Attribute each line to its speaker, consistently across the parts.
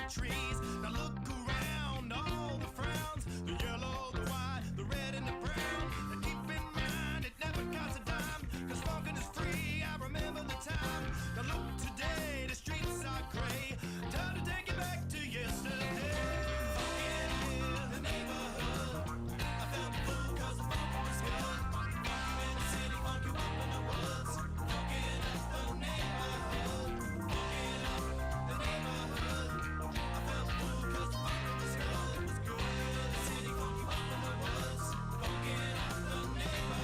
Speaker 1: the trees. Now look around, all the frowns, the yellow, the white, the red, and the brown. Now keep in mind, it never costs a dime, 'cause funkin' is free, I remember the time. Now look today, the streets are gray. Time to take it back to yesterday. Funkin' in the neighborhood, I felt the fool 'cause the funk was good. Funkin' in the city, funkin' up in the woods. Funkin' up the neighborhood, funkin' up the neighborhood. I felt the fool 'cause the funk was good. It was good in the city, funkin' up in the woods. Funkin' up the neighborhood.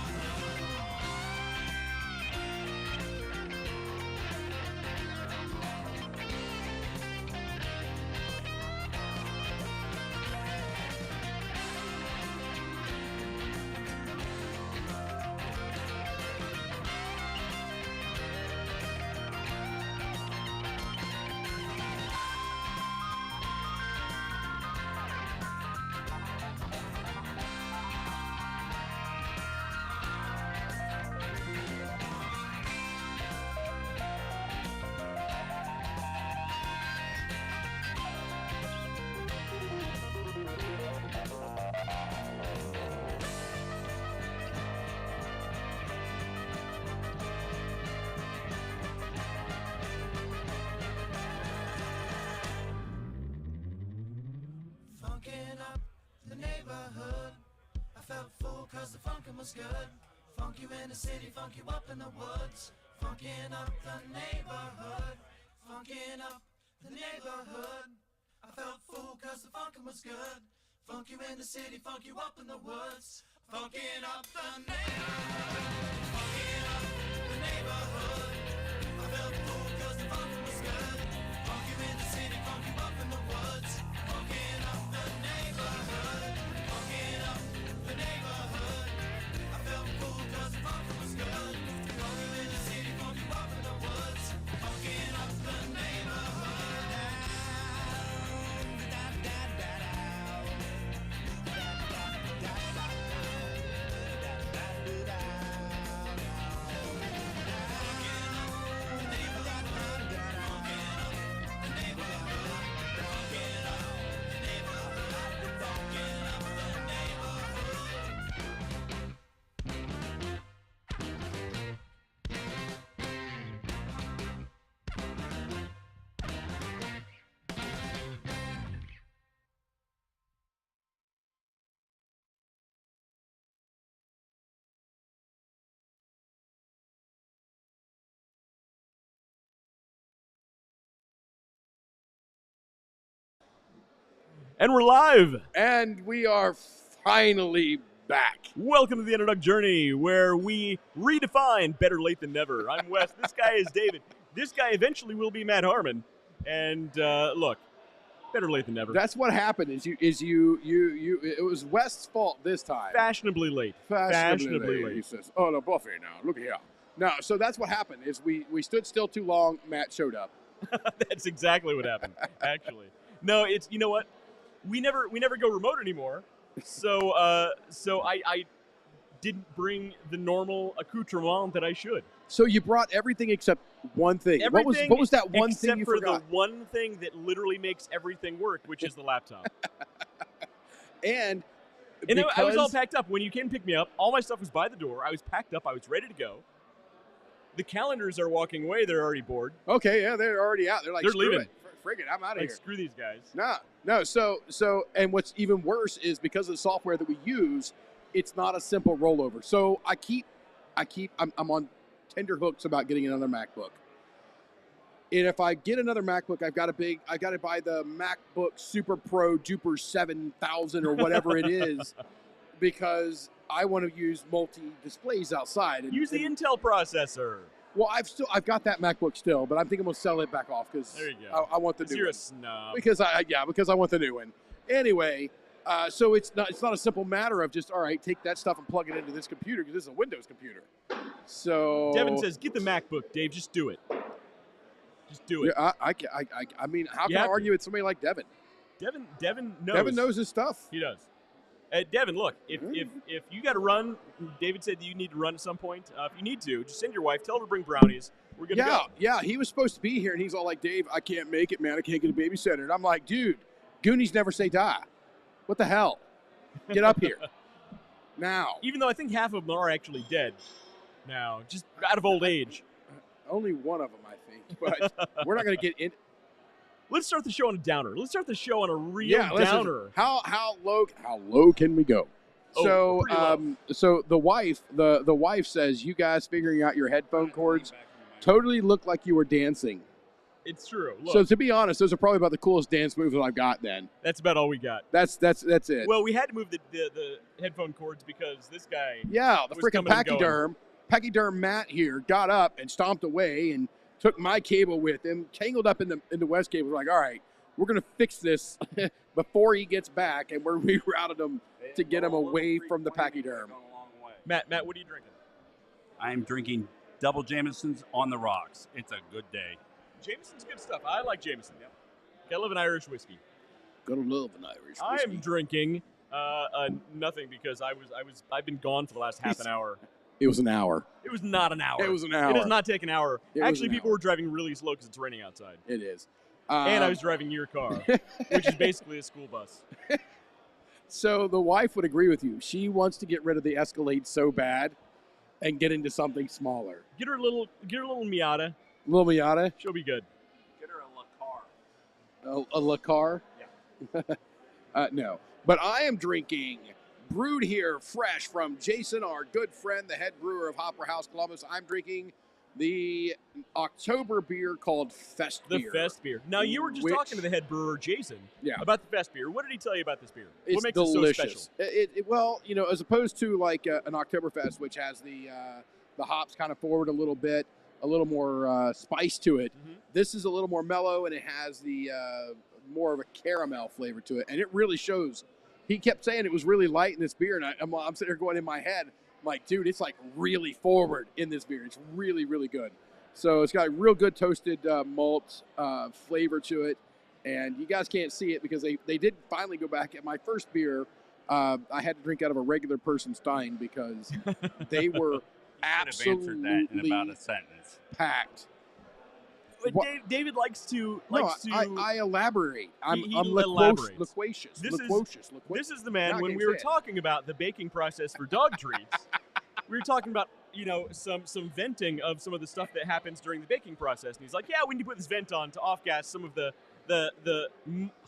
Speaker 1: Funkin' up the neighborhood. I felt full 'cause the funkin' was good. Funk you in the city, funk you up in the woods. Funkin' up the neighborhood. Funkin' up the neighborhood. I felt full 'cause the funkin' was good. Funk you in the city, funk you up in the woods. Funkin' up the neighborhood. Funkin' up the neighborhood. I felt full 'cause the funkin' was good. Funk you in the city, funk you up in the woods. Funkin' up the neighborhood. Funkin' up the neighborhood. I felt full 'cause the funkin' was good. Funk you in the city, funk you up in the woods. Funkin' up the neighborhood.
Speaker 2: And we're live.
Speaker 3: And we are finally back.
Speaker 2: Welcome to the Underdog Journey, where we redefine better late than never. I'm Wes. This guy is David. This guy eventually will be Matt Harmon. And look, better late than never.
Speaker 3: That's what happened. It was West's fault this time.
Speaker 2: Fashionably late.
Speaker 3: Fashionably late. He says, "Oh no, Buffy now. Look here." No, so that's what happened. Is we stood still too long. Matt showed up.
Speaker 2: That's exactly what happened. Actually, no. It's you know what. We never go remote anymore, so I didn't bring the normal accoutrement that I should.
Speaker 3: So you brought everything except one thing. What was that one thing you forgot?
Speaker 2: Except for the one thing that literally makes everything work, which is the laptop.
Speaker 3: and
Speaker 2: I was all packed up. When you came to pick me up, all my stuff was by the door. I was packed up. I was ready to go. The calendars are walking away. They're already bored.
Speaker 3: Okay, yeah, they're already out. They're like,
Speaker 2: they're
Speaker 3: screw
Speaker 2: leaving.
Speaker 3: It. Friggin', I'm out of here.
Speaker 2: Screw these guys.
Speaker 3: No. So, and what's even worse is because of the software that we use, it's not a simple rollover. So I'm on tender hooks about getting another MacBook. And if I get another MacBook, I got to buy the MacBook Super Pro Duper 7000 or whatever it is, because I want to use multi-displays outside.
Speaker 2: Use the Intel processor.
Speaker 3: Well, I've got that MacBook still, but I'm thinking I'm gonna sell it back off because I want the new one.
Speaker 2: You're a snob.
Speaker 3: Because I want the new one. Anyway, so it's not a simple matter of just, all right, take that stuff and plug it into this computer, because this is a Windows computer. So
Speaker 2: Devin says, get the MacBook, Dave. Just do it. Just do it.
Speaker 3: Yeah, I mean, how can I argue with somebody like Devin?
Speaker 2: Devin knows.
Speaker 3: Devin knows his stuff.
Speaker 2: He does. Devin, look, if you got to run, David said that you need to run at some point. If you need to, just send your wife, tell her to bring brownies. we're gonna go.
Speaker 3: Yeah. He was supposed to be here, and he's all like, "Dave, I can't make it, man. I can't get a babysitter." And I'm like, "Dude, Goonies never say die. What the hell? Get up here now."
Speaker 2: Even though I think half of them are actually dead now, just out of old age.
Speaker 3: Only one of them, I think. But we're not going to get in.
Speaker 2: Let's start the show on a downer. Let's start the show on a real downer.
Speaker 3: How low can we go?
Speaker 2: Oh,
Speaker 3: So the wife says, "You guys figuring out your headphone cords totally looked like you were dancing."
Speaker 2: It's true. Look,
Speaker 3: So to be honest, those are probably about the coolest dance moves that I've got. Then
Speaker 2: that's about all we got.
Speaker 3: that's it.
Speaker 2: Well, we had to move the headphone cords because this guy.
Speaker 3: Yeah, the
Speaker 2: was
Speaker 3: freaking
Speaker 2: coming and
Speaker 3: pachyderm Matt here got up and stomped away and took my cable with him, tangled up in the West cable. We're like, all right, we're gonna fix this before he gets back, and we rerouted him to get him away from the pachyderm.
Speaker 2: Matt, what are you drinking?
Speaker 4: I'm drinking double Jameson's on the rocks. It's a good day.
Speaker 2: Jameson's good stuff. I like Jameson. Yeah. Gotta love an Irish whiskey.
Speaker 3: Gotta love an Irish whiskey.
Speaker 2: I'm drinking nothing because I've been gone for the last half an hour.
Speaker 3: It was an hour.
Speaker 2: It was not an hour.
Speaker 3: It was an hour.
Speaker 2: It does not take an hour.
Speaker 3: It
Speaker 2: Actually,
Speaker 3: was an
Speaker 2: people
Speaker 3: hour.
Speaker 2: were driving really slow because it's raining outside.
Speaker 3: It is.
Speaker 2: And I was driving your car, which is basically a school bus.
Speaker 3: So the wife would agree with you. She wants to get rid of the Escalade so bad and get into something smaller.
Speaker 2: Get her a little Miata.
Speaker 3: Little Miata,
Speaker 2: She'll be good.
Speaker 4: Get her a La Car.
Speaker 3: a La Car.
Speaker 4: Yeah.
Speaker 3: No, but I am drinking brewed here fresh from Jason, our good friend, the head brewer of Hofbräuhaus Columbus. I'm drinking the October beer called Fest
Speaker 2: The
Speaker 3: beer.
Speaker 2: Fest beer. Now, you were just talking to the head brewer, Jason, about the Fest beer. What did he tell you about this beer?
Speaker 3: It's
Speaker 2: what makes
Speaker 3: delicious.
Speaker 2: it so special?
Speaker 3: Well, as opposed to like an Oktoberfest, which has the hops kind of forward a little bit, a little more spice to it.
Speaker 2: Mm-hmm.
Speaker 3: This is a little more mellow, and it has the more of a caramel flavor to it, and it really shows. He kept saying it was really light in this beer, and I'm sitting there going in my head, I'm like, dude, it's like really forward in this beer. It's really, really good. So it's got a real good toasted malt flavor to it, and you guys can't see it because they did finally go back at my first beer. I had to drink out of a regular person's stein because they were absolutely
Speaker 4: answered that in about a sentence.
Speaker 3: Packed.
Speaker 2: But David likes to.
Speaker 3: I elaborate. I'm
Speaker 2: elaborates.
Speaker 3: loquacious.
Speaker 2: This is the man.
Speaker 3: Now
Speaker 2: When we were talking about the baking process for dog treats, we were talking about some venting of some of the stuff that happens during the baking process, and he's like, "Yeah, we need to put this vent on to off gas some of the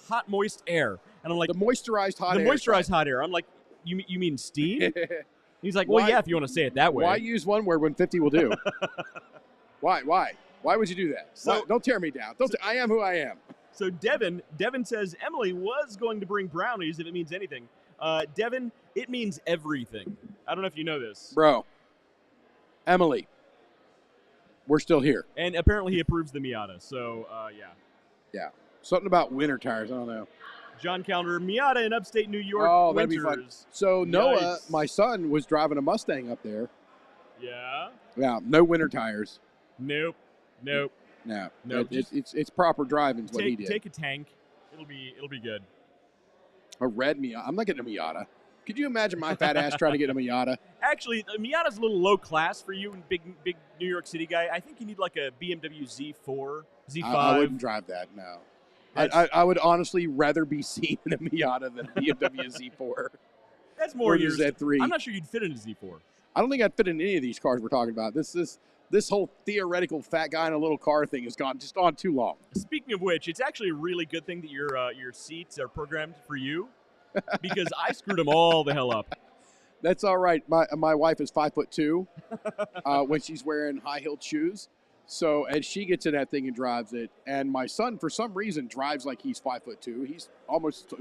Speaker 2: hot moist air." And I'm like,
Speaker 3: the moisturized hot air.
Speaker 2: The moisturized hot air. I'm like, you mean steam? He's like, well, yeah, if you want to say it that way.
Speaker 3: Why use one word when 50 will do? Why would you do that?
Speaker 2: So,
Speaker 3: don't tear me down. I am who I am.
Speaker 2: So Devin says Emily was going to bring brownies if it means anything. Devin, it means everything. I don't know if you know this.
Speaker 3: Bro, Emily, we're still here.
Speaker 2: And apparently he approves the Miata, so yeah.
Speaker 3: Yeah. Something about winter tires, I don't know.
Speaker 2: John Calendar, Miata in upstate New York,
Speaker 3: that'd
Speaker 2: winters.
Speaker 3: be fun. So Noah,
Speaker 2: Yikes.
Speaker 3: my son, was driving a Mustang up there.
Speaker 2: Yeah?
Speaker 3: Yeah, no winter tires.
Speaker 2: Nope.
Speaker 3: No. It's proper driving is what he did.
Speaker 2: Take a tank. It'll be good.
Speaker 3: A red Miata. I'm not getting a Miata. Could you imagine my fat ass trying to get a Miata?
Speaker 2: Actually, a Miata's a little low class for you, big New York City guy. I think you need like a BMW Z4, Z5.
Speaker 3: I wouldn't drive that, no. I would honestly rather be seen in a Miata than a BMW Z4.
Speaker 2: That's more your
Speaker 3: Z3.
Speaker 2: I'm not sure you'd fit in a Z4.
Speaker 3: I don't think I'd fit in any of these cars we're talking about. This whole theoretical fat guy in a little car thing has gone on too long.
Speaker 2: Speaking of which, it's actually a really good thing that your seats are programmed for you, because I screwed them all the hell up.
Speaker 3: That's all right. My wife is 5'2" when she's wearing high-heeled shoes. So as she gets in that thing and drives it, and my son for some reason drives like he's 5'2". He's almost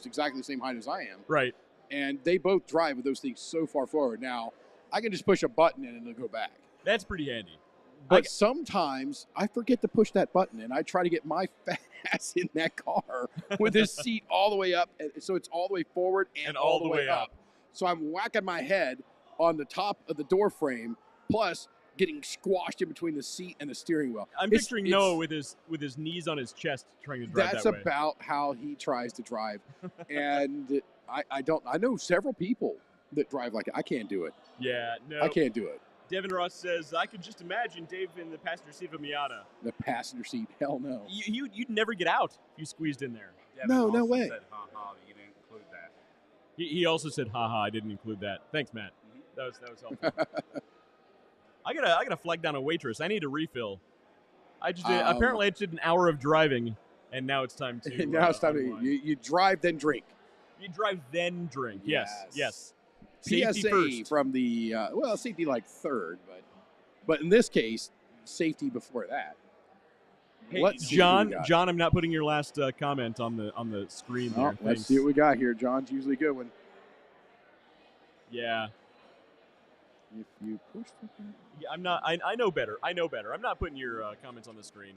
Speaker 3: exactly the same height as I am.
Speaker 2: Right.
Speaker 3: And they both drive with those things so far forward. Now I can just push a button in and it'll go back.
Speaker 2: That's pretty handy.
Speaker 3: But sometimes I forget to push that button, and I try to get my fat ass in that car with his seat all the way up, and so it's all the way forward and all the way up. So I'm whacking my head on the top of the door frame, plus getting squashed in between the seat and the steering wheel.
Speaker 2: I'm picturing Noah with his knees on his chest trying to drive that way.
Speaker 3: That's about how he tries to drive, and I know several people that drive like it. I can't do it.
Speaker 2: Yeah, no.
Speaker 3: I can't do it.
Speaker 2: Devin Ross says, I could just imagine Dave in the passenger seat of a Miata.
Speaker 3: The passenger seat, hell no.
Speaker 2: You'd never get out if you squeezed in there.
Speaker 4: Devin
Speaker 3: No
Speaker 4: also
Speaker 3: way.
Speaker 4: Said, ha, you didn't include that.
Speaker 2: He also said, haha, I didn't include that. Thanks, Matt. That was helpful. I gotta flag down a waitress. I need a refill. Apparently I did an hour of driving, and now it's time to.
Speaker 3: Now it's time
Speaker 2: unwind.
Speaker 3: to you drive then drink.
Speaker 2: You drive then drink. Yes. Safety
Speaker 3: PSA
Speaker 2: first.
Speaker 3: from the safety like third, but in this case, safety before that.
Speaker 2: Hey,
Speaker 3: Let's see what we
Speaker 2: John,
Speaker 3: got.
Speaker 2: John, I'm not putting your last comment on the screen there.
Speaker 3: Oh, let's see what we got here. John's usually a good one.
Speaker 2: Yeah.
Speaker 3: If you push the button.
Speaker 2: Yeah, I'm not. I know better. I'm not putting your comments on the screen.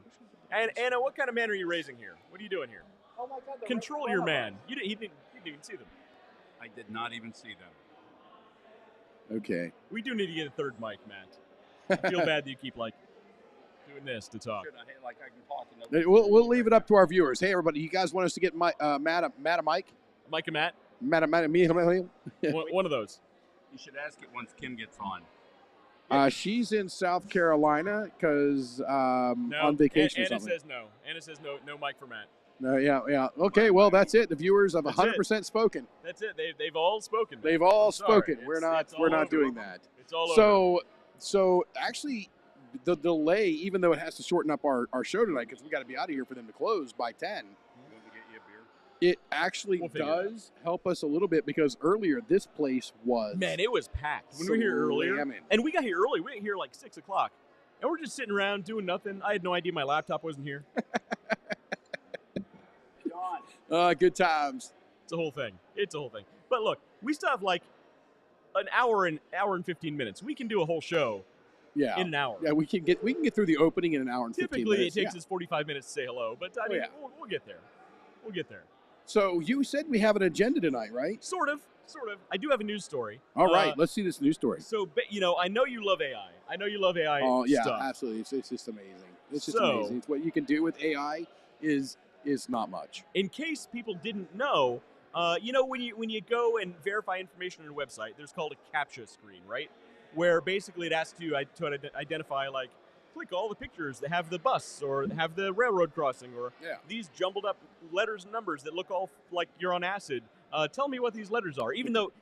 Speaker 2: And Anna, what kind of man are you raising here? What are you doing here?
Speaker 3: Oh my God!
Speaker 2: Control your man. You didn't even see them.
Speaker 4: I did not even see them.
Speaker 3: Okay.
Speaker 2: We do need to get a third mic, Matt. I feel bad that you keep doing this to talk.
Speaker 4: Should I, like I can talk and
Speaker 3: We'll leave it up to our viewers. Hey, everybody, you guys want us to get Matt a mic?
Speaker 2: Mike and Matt,
Speaker 3: Me.
Speaker 2: one of those.
Speaker 4: You should ask it once Kim gets on.
Speaker 3: She's in South Carolina because on vacation or
Speaker 2: Anna
Speaker 3: something.
Speaker 2: says no. Anna says no mic for Matt.
Speaker 3: No, yeah. Okay, well, that's it. The viewers have
Speaker 2: That's
Speaker 3: 100% spoken.
Speaker 2: That's it. They've all spoken.
Speaker 3: They've all
Speaker 2: I'm sorry.
Speaker 3: spoken. We're not
Speaker 2: It's all over.
Speaker 3: doing that.
Speaker 2: It's all over.
Speaker 3: So actually, the delay, even though it has to shorten up our show tonight because we got to be out of here for them to close by 10.
Speaker 4: You want to get you a beer?
Speaker 3: It actually
Speaker 2: We'll figure it
Speaker 3: does help us a little bit because earlier this place was
Speaker 2: Man, it was packed when we were here earlier,
Speaker 3: slamming.
Speaker 2: and we got here early. We got here like 6 o'clock, and we're just sitting around doing nothing. I had no idea my laptop wasn't here.
Speaker 3: Good times.
Speaker 2: It's a whole thing. But look, we still have like an hour and 15 minutes. We can do a whole show
Speaker 3: Yeah.
Speaker 2: in an hour.
Speaker 3: Yeah, we can get through the opening in an hour and 15
Speaker 2: Typically,
Speaker 3: minutes.
Speaker 2: it takes us 45 minutes to say hello, but I mean,
Speaker 3: yeah.
Speaker 2: we'll get there. We'll get there.
Speaker 3: So you said we have an agenda tonight, right?
Speaker 2: Sort of. I do have a news story.
Speaker 3: All right, let's see this news story.
Speaker 2: So, I know you love AI. I know you love AI
Speaker 3: Oh yeah,
Speaker 2: stuff.
Speaker 3: absolutely. It's just amazing. It's just
Speaker 2: So-
Speaker 3: amazing. It's what you can do with AI is not much.
Speaker 2: In case people didn't know, when you go and verify information on a website, there's called a CAPTCHA screen, right? Where basically it asks you to identify, like, click all the pictures that have the bus or have the railroad crossing or
Speaker 3: Yeah.
Speaker 2: these jumbled up letters and numbers that look all like you're on acid. Tell me what these letters are. Even though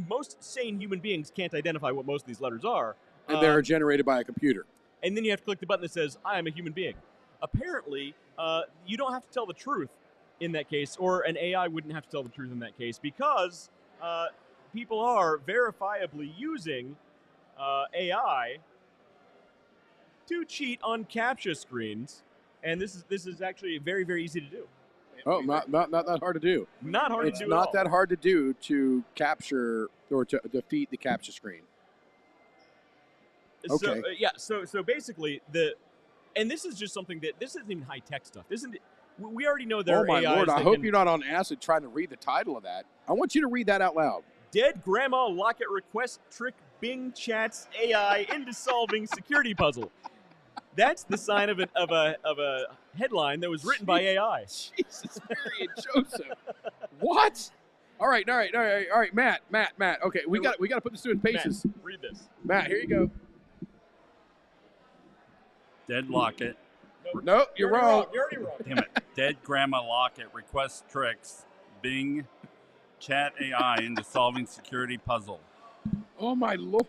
Speaker 2: most sane human beings can't identify what most of these letters are.
Speaker 3: And they're generated by a computer.
Speaker 2: And then you have to click the button that says, I am a human being. Apparently, you don't have to tell the truth in that case, or an AI wouldn't have to tell the truth in that case, because people are verifiably using AI to cheat on CAPTCHA screens, and this is actually very, very easy to do.
Speaker 3: Oh, not that hard to do.
Speaker 2: Not hard
Speaker 3: It's
Speaker 2: to do
Speaker 3: not
Speaker 2: at all.
Speaker 3: that hard to do to capture or to defeat the CAPTCHA screen. Okay.
Speaker 2: So basically and this is just something this isn't even high tech stuff. This isn't. We already know there
Speaker 3: Oh
Speaker 2: are
Speaker 3: my
Speaker 2: AIs
Speaker 3: Lord! I
Speaker 2: that
Speaker 3: hope
Speaker 2: can-
Speaker 3: you're not on acid trying to read the title of that. I want you to read that out loud.
Speaker 2: Dead Grandma Locket Request Trick Bing Chat's AI into solving security puzzle. That's the sign of a headline that was written by AI.
Speaker 3: Jesus, Mary and Joseph. What? All right, Matt. Okay, we got to put this through its paces.
Speaker 2: Matt, read this.
Speaker 3: Matt, here you go.
Speaker 4: Dead Locket.
Speaker 3: Nope, you're wrong.
Speaker 2: You're already wrong.
Speaker 4: Damn it. Dead Grandma Locket requests tricks. Bing chat AI into solving security puzzle.
Speaker 3: Oh my Lord.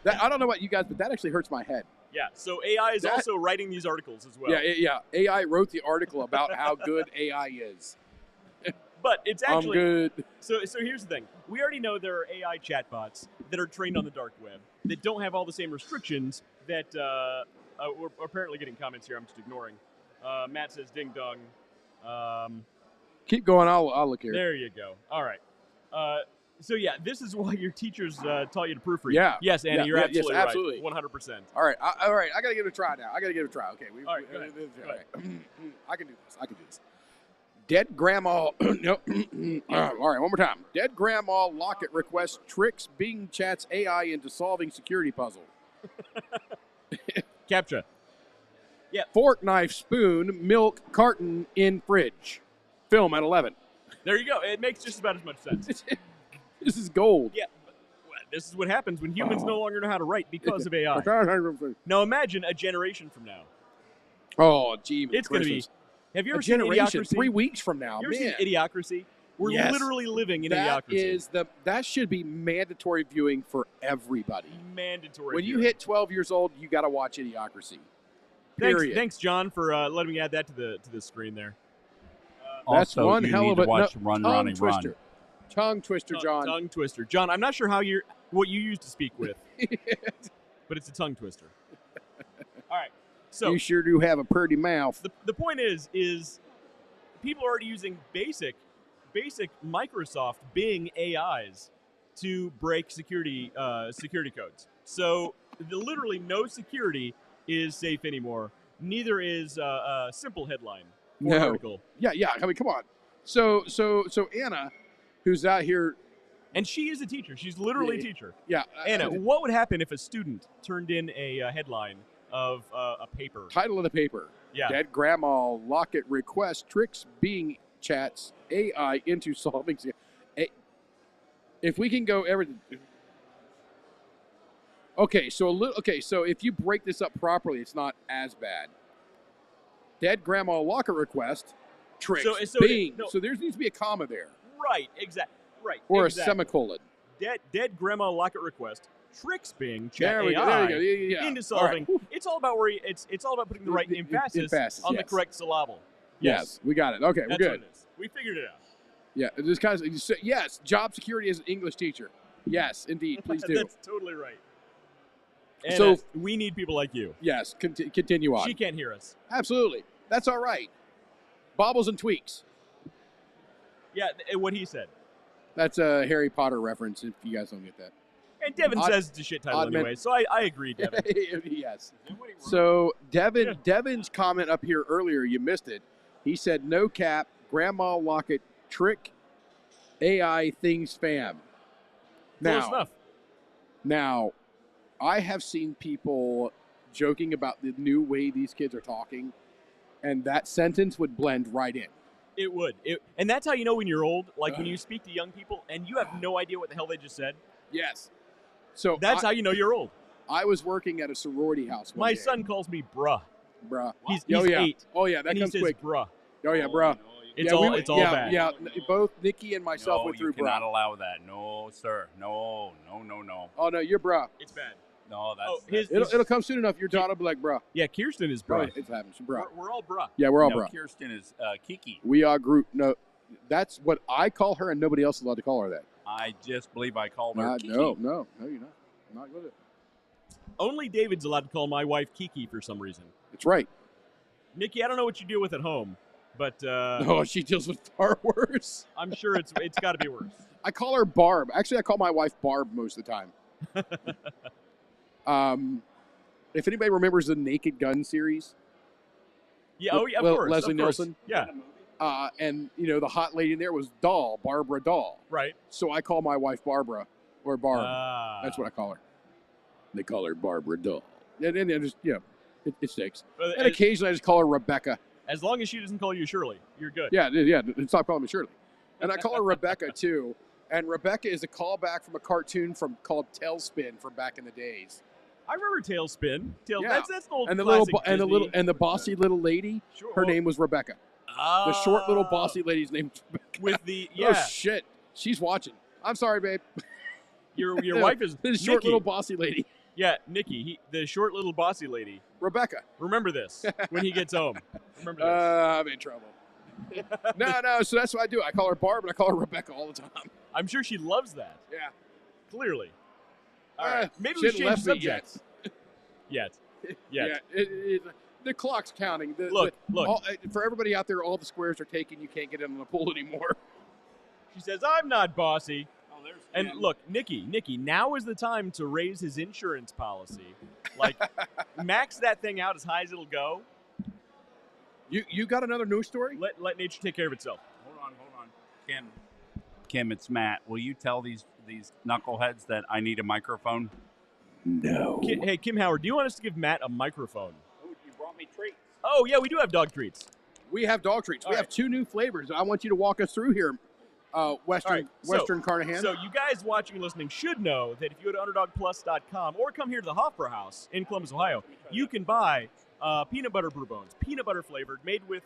Speaker 3: That I don't know about you guys, but that actually hurts my head.
Speaker 2: Yeah, so AI is
Speaker 3: That-
Speaker 2: also writing these articles as well.
Speaker 3: Yeah. AI wrote the article about how good AI is.
Speaker 2: But it's
Speaker 3: I'm
Speaker 2: actually
Speaker 3: good.
Speaker 2: So here's the thing. We already know there are AI chatbots that are trained on the dark web that don't have all the same restrictions that we're apparently getting comments here. I'm just ignoring. Matt says ding dong.
Speaker 3: Keep going. I'll look here.
Speaker 2: There you go. All right. So yeah, this is why your teachers taught you to proofread.
Speaker 3: Yeah.
Speaker 2: Yes, Annie,
Speaker 3: Yeah,
Speaker 2: you're
Speaker 3: yeah,
Speaker 2: absolutely
Speaker 3: yes,
Speaker 2: right.
Speaker 3: absolutely.
Speaker 2: 100%.
Speaker 3: All right. I got to give it a try now. Okay.
Speaker 2: All right, go ahead.
Speaker 3: All right. I can do this. Dead grandma. No. All right. One more time. Dead grandma Locket requests tricks Bing Chat's AI into solving security puzzle.
Speaker 2: CAPTCHA.
Speaker 3: Fork, knife, spoon, milk, carton in fridge. Film at 11.
Speaker 2: There you go. It makes just about as much sense.
Speaker 3: This is gold.
Speaker 2: Yeah. This is what happens when humans no longer know how to write because of AI. Now imagine a generation from now.
Speaker 3: Oh, gee,
Speaker 2: It's going to be. Have you
Speaker 3: a
Speaker 2: ever seen
Speaker 3: generation
Speaker 2: Idiocracy?
Speaker 3: 3 weeks from now.
Speaker 2: You ever
Speaker 3: Man,
Speaker 2: seen Idiocracy? We're
Speaker 3: Yes.
Speaker 2: literally living in
Speaker 3: that
Speaker 2: Idiocracy.
Speaker 3: that should be mandatory viewing for everybody.
Speaker 2: Mandatory.
Speaker 3: When you
Speaker 2: viewing.
Speaker 3: hit 12 years old, you got to watch Idiocracy. Period.
Speaker 2: Thanks, John, for letting me add that to the screen there.
Speaker 3: That's
Speaker 4: also,
Speaker 3: one
Speaker 4: you
Speaker 3: hell
Speaker 4: need
Speaker 3: of
Speaker 4: to
Speaker 3: a
Speaker 4: watch
Speaker 3: no,
Speaker 4: Run,
Speaker 3: tongue
Speaker 4: Ronnie,
Speaker 3: twister.
Speaker 4: Run.
Speaker 3: Tongue twister, John.
Speaker 2: Tongue twister, John. I'm not sure what you used to speak with, but it's a tongue twister. All right. So
Speaker 3: you sure do have a pretty mouth.
Speaker 2: the point is people are already using basic Microsoft Bing AIs to break security codes. So literally no security is safe anymore. Neither is a simple headline or
Speaker 3: No.
Speaker 2: article.
Speaker 3: Yeah. I mean, come on. So Anna, who's out here,
Speaker 2: And she is a teacher. She's literally a teacher.
Speaker 3: yeah.
Speaker 2: Anna, what would happen if a student turned in a headline of a paper?
Speaker 3: Title of the paper.
Speaker 2: Yeah.
Speaker 3: Dead grandma locket request tricks Bing chats AI into solving. If we can go everything. Okay, so if you break this up properly, it's not as bad. Dead grandma locket request tricks
Speaker 2: So
Speaker 3: Bing.
Speaker 2: no.
Speaker 3: So there needs to be a comma there
Speaker 2: Right, exactly. Right.
Speaker 3: or
Speaker 2: exactly.
Speaker 3: a semicolon.
Speaker 2: Dead grandma locket request tricks Bing chat
Speaker 3: There we go.
Speaker 2: AI
Speaker 3: There you go. Yeah.
Speaker 2: into
Speaker 3: All right.
Speaker 2: solving. It's all about it's all about putting the right emphasis on the
Speaker 3: yes.
Speaker 2: correct syllable.
Speaker 3: Yes, we got it. Okay,
Speaker 2: That's
Speaker 3: we're
Speaker 2: what
Speaker 3: good.
Speaker 2: it is. We figured it out.
Speaker 3: Yeah, this kind of yes. Job security as an English teacher. Yes, indeed. Please do.
Speaker 2: That's totally right. And
Speaker 3: So-
Speaker 2: we need people like you.
Speaker 3: Yes, continue on.
Speaker 2: She can't hear us.
Speaker 3: Absolutely. That's all right. Bobbles and tweaks.
Speaker 2: Yeah, what he said.
Speaker 3: That's a Harry Potter reference if you guys don't get that.
Speaker 2: And Devin
Speaker 3: Odd-
Speaker 2: says it's a shit title
Speaker 3: odd man-
Speaker 2: anyway, so I agree, Devin.
Speaker 3: Yes. So Devin's comment up here earlier, you missed it. He said, "No cap, grandma locket trick, AI things spam."
Speaker 2: Close enough.
Speaker 3: Now, I have seen people joking about the new way these kids are talking, and that sentence would blend right in.
Speaker 2: It would. And that's how you know when you're old. Like when you speak to young people and you have no idea what the hell they just said.
Speaker 3: Yes. So
Speaker 2: That's how you know you're old.
Speaker 3: I was working at a sorority house one
Speaker 2: My
Speaker 3: day.
Speaker 2: son calls me bruh.
Speaker 3: Bruh.
Speaker 2: He's
Speaker 3: Oh, yeah.
Speaker 2: 8.
Speaker 3: Oh, yeah, that
Speaker 2: And he
Speaker 3: comes
Speaker 2: says
Speaker 3: quick.
Speaker 2: bruh.
Speaker 3: Oh, yeah, bruh.
Speaker 2: It's
Speaker 3: Yeah,
Speaker 2: all
Speaker 3: we-
Speaker 2: it's all
Speaker 3: yeah,
Speaker 2: bad.
Speaker 3: Yeah, both Nikki and myself
Speaker 4: No,
Speaker 3: went
Speaker 4: you
Speaker 3: through
Speaker 4: cannot
Speaker 3: bruh.
Speaker 4: allow that. No, sir. No.
Speaker 3: Oh, no, you're bruh.
Speaker 2: It's bad.
Speaker 4: No, that's...
Speaker 2: Oh, his-
Speaker 3: It'll come soon enough. Your daughter will be like, bruh.
Speaker 2: Yeah, Kirsten is
Speaker 3: Bruh.
Speaker 2: bruh.
Speaker 3: It's happening. She's bruh.
Speaker 2: We're all bruh.
Speaker 3: Yeah, we're all
Speaker 4: no,
Speaker 3: bruh.
Speaker 4: Kirsten is Kiki.
Speaker 3: We are group. No, that's what I call her, and nobody else is allowed to call her that.
Speaker 4: I just believe I called her Kiki.
Speaker 3: No, you're not. I'm not with it.
Speaker 2: Only David's allowed to call my wife Kiki for some reason.
Speaker 3: It's right.
Speaker 2: Nikki, I don't know what you deal with at home, but
Speaker 3: No, she deals with far worse.
Speaker 2: I'm sure it's got to be worse.
Speaker 3: I call her Barb. Actually, I call my wife Barb most of the time. If anybody remembers the Naked Gun series,
Speaker 2: Yeah, oh yeah, of course.
Speaker 3: Leslie
Speaker 2: of course.
Speaker 3: Nielsen?
Speaker 2: Yeah,
Speaker 3: and the hot lady in there was Barbara Doll.
Speaker 2: right.
Speaker 3: So I call my wife Barbara or Barb.
Speaker 2: Ah.
Speaker 3: That's what I call her. They call her Barbara Doll. And just it sticks.
Speaker 2: But
Speaker 3: And occasionally I just call her Rebecca.
Speaker 2: as long as she doesn't call you Shirley, you're good.
Speaker 3: Yeah. Stop calling me Shirley. And I call her Rebecca too. And Rebecca is a callback from a cartoon called Tailspin from back in the days.
Speaker 2: I remember Tailspin.
Speaker 3: Yeah.
Speaker 2: That's an old
Speaker 3: And the
Speaker 2: classic
Speaker 3: the
Speaker 2: Disney.
Speaker 3: bossy little lady,
Speaker 2: Sure.
Speaker 3: her name was Rebecca. The short little bossy lady's name was Rebecca.
Speaker 2: with the
Speaker 3: Oh shit, she's watching. I'm sorry, babe.
Speaker 2: your wife is
Speaker 3: This short
Speaker 2: Nikki.
Speaker 3: little bossy lady,
Speaker 2: Yeah, Nikki, the short little bossy lady.
Speaker 3: Rebecca.
Speaker 2: Remember this when he gets home. Remember this.
Speaker 3: I'm in trouble. No. So that's what I do. I call her Barb and I call her Rebecca all the time.
Speaker 2: I'm sure she loves that.
Speaker 3: Yeah.
Speaker 2: Clearly. All right. Maybe
Speaker 3: she
Speaker 2: we
Speaker 3: hasn't
Speaker 2: change
Speaker 3: left me
Speaker 2: subjects. Yet.
Speaker 3: Yeah. The clock's counting.
Speaker 2: Look.
Speaker 3: For everybody out there, all the squares are taken. You can't get in on the pool anymore.
Speaker 2: She says, I'm not bossy.
Speaker 4: Oh, there's
Speaker 2: And
Speaker 4: Kim.
Speaker 2: look, Nikki, now is the time to raise his insurance policy. Like, max that thing out as high as it'll go.
Speaker 3: You got another news story?
Speaker 2: Let nature take care of itself.
Speaker 4: Hold on. Kim, it's Matt. Will you tell these knuckleheads that I need a microphone?
Speaker 3: No.
Speaker 2: Hey, Kim Howard, do you want us to give Matt a microphone?
Speaker 4: Oh, you brought me treats.
Speaker 2: Oh, yeah, we do have dog treats.
Speaker 3: We have dog treats.
Speaker 2: All
Speaker 3: We
Speaker 2: right.
Speaker 3: have 2 new flavors. I want you to walk us through here, Western Carnahan.
Speaker 2: So you guys watching and listening should know that if you go to underdogplus.com or come here to the Hofbräuhaus in Columbus, Ohio, you can buy peanut butter brew bones, peanut butter flavored, made with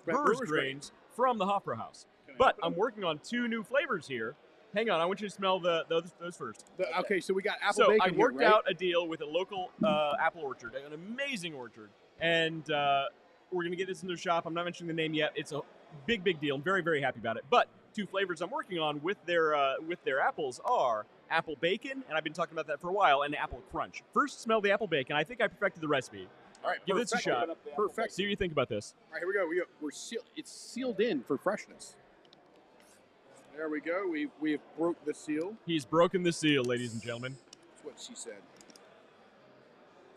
Speaker 2: brewer's grains from the Hofbräuhaus. But I'm working on 2 new flavors here. Hang on, I want you to smell those first.
Speaker 3: Okay, so we got apple
Speaker 2: So
Speaker 3: bacon
Speaker 2: I worked
Speaker 3: here, right?
Speaker 2: out a deal with a local apple orchard, an amazing orchard, and we're going to get this in their shop. I'm not mentioning the name yet. It's a big deal. I'm very, very happy about it. But 2 flavors I'm working on with their apples are apple bacon, and I've been talking about that for a while, and apple crunch. First, smell the apple bacon. I think I perfected the recipe.
Speaker 3: All right,
Speaker 2: Give this a shot.
Speaker 3: Perfect.
Speaker 2: See what you think about this.
Speaker 3: All right, here we go. We're it's sealed in for freshness. There we go. We have broke the seal.
Speaker 2: He's broken the seal, ladies and gentlemen.
Speaker 3: That's what she said.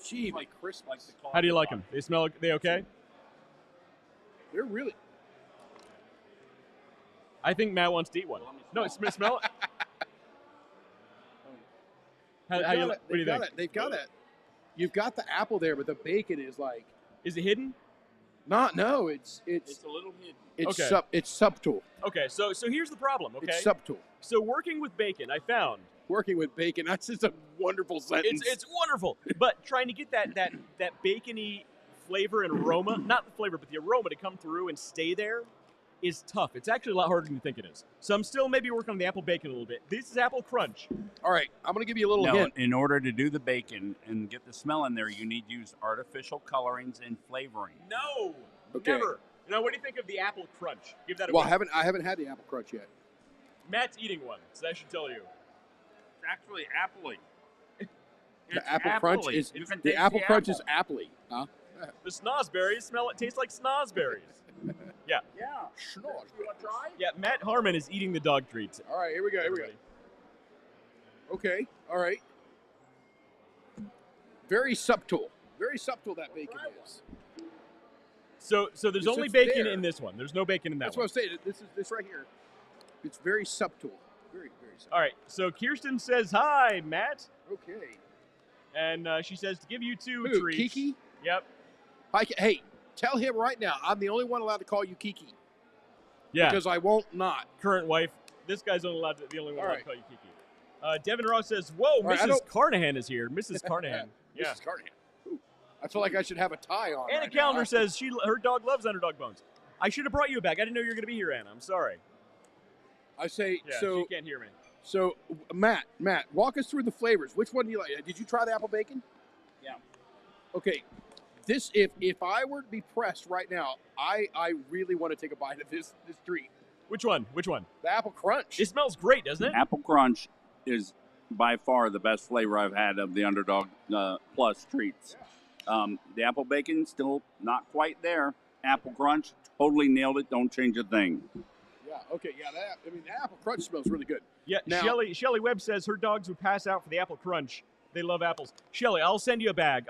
Speaker 3: Gee,
Speaker 4: like crisp, like the
Speaker 2: How do you like them? They smell. They okay?
Speaker 3: They're really.
Speaker 2: I think Matt wants to eat one. No, smell it. What do you think?
Speaker 3: They've got it. You've got the apple there, but the bacon is like.
Speaker 2: Is it hidden?
Speaker 3: No. It's
Speaker 4: a little hidden.
Speaker 3: It's
Speaker 2: Okay.
Speaker 3: It's subtle.
Speaker 2: Okay, so here's the problem. Okay,
Speaker 3: It's subtle.
Speaker 2: so working with bacon, I found
Speaker 3: Working with bacon. That's just a wonderful sentence.
Speaker 2: it's wonderful, but trying to get that bacony flavor and aroma, not the flavor, but the aroma to come through and stay there is tough. It's actually a lot harder than you think it is. So I'm still maybe working on the apple bacon a little bit. This is apple crunch.
Speaker 3: All right, I'm going to give you a little
Speaker 4: No,
Speaker 3: hint.
Speaker 4: in order to do the bacon and get the smell in there, you need to use artificial colorings and flavoring.
Speaker 2: No,
Speaker 3: Okay.
Speaker 2: never. Now, what do you think of the apple crunch? Give that a
Speaker 3: Well,
Speaker 2: whiff.
Speaker 3: I haven't had the apple crunch yet.
Speaker 2: Matt's eating one, so that should tell you.
Speaker 4: It's actually appley.
Speaker 3: The apple crunch is
Speaker 4: You can
Speaker 3: the
Speaker 4: taste
Speaker 3: apple
Speaker 4: the
Speaker 3: crunch
Speaker 4: apple.
Speaker 3: is appley, huh?
Speaker 2: The snozberries smell. It tastes like snozberries. Yeah,
Speaker 4: Yeah. You want to try?
Speaker 2: yeah. Matt Harmon is eating the dog treats.
Speaker 3: All right, here we go. Okay, all right. Very subtle. Very subtle that bacon is.
Speaker 2: So there's
Speaker 3: It's
Speaker 2: only
Speaker 3: just
Speaker 2: bacon
Speaker 3: there.
Speaker 2: in this one. There's no bacon in that
Speaker 3: That's
Speaker 2: one.
Speaker 3: what I'm saying. This right here. It's very subtle. Very subtle.
Speaker 2: All right. So Kirsten says hi, Matt,
Speaker 3: Okay.
Speaker 2: and she says to give you 2
Speaker 3: Who,
Speaker 2: treats.
Speaker 3: Kiki?
Speaker 2: Yep.
Speaker 3: Hi, hey, tell him right now. I'm the only one allowed to call you Kiki
Speaker 2: Yeah.
Speaker 3: because I won't not.
Speaker 2: Current wife. This guy's the only one
Speaker 3: All
Speaker 2: allowed
Speaker 3: right.
Speaker 2: to call you Kiki. Devin Ross says, "Whoa,
Speaker 3: right, I
Speaker 2: Mrs.
Speaker 3: don't-
Speaker 2: Carnahan is here." Mrs. Carnahan. Yeah.
Speaker 3: Mrs. Carnahan. Ooh, I feel like I should have a tie on.
Speaker 2: Anna
Speaker 3: right
Speaker 2: Calendar
Speaker 3: now.
Speaker 2: says her dog loves Underdog bones. I should have brought you a bag. I didn't know you were going to be here, Anna. I'm sorry.
Speaker 3: I say
Speaker 2: Yeah,
Speaker 3: so.
Speaker 2: she can't hear me.
Speaker 3: So, Matt, walk us through the flavors. Which one do you like? Did you try the apple bacon?
Speaker 4: Yeah.
Speaker 3: Okay. This, if I were to be pressed right now, I really want to take a bite of this treat.
Speaker 2: Which one?
Speaker 3: The apple crunch.
Speaker 2: It smells great, doesn't it?
Speaker 4: Apple Crunch is by far the best flavor I've had of the Underdog Plus treats. The apple bacon, still not quite there. Apple Crunch, totally nailed it. Don't change a thing.
Speaker 3: Yeah. Okay. Yeah. The apple crunch smells really good.
Speaker 2: Yeah.
Speaker 3: Now-
Speaker 2: Shelly Webb says her dogs would pass out for the apple crunch. They love apples. Shelly, I'll send you a bag.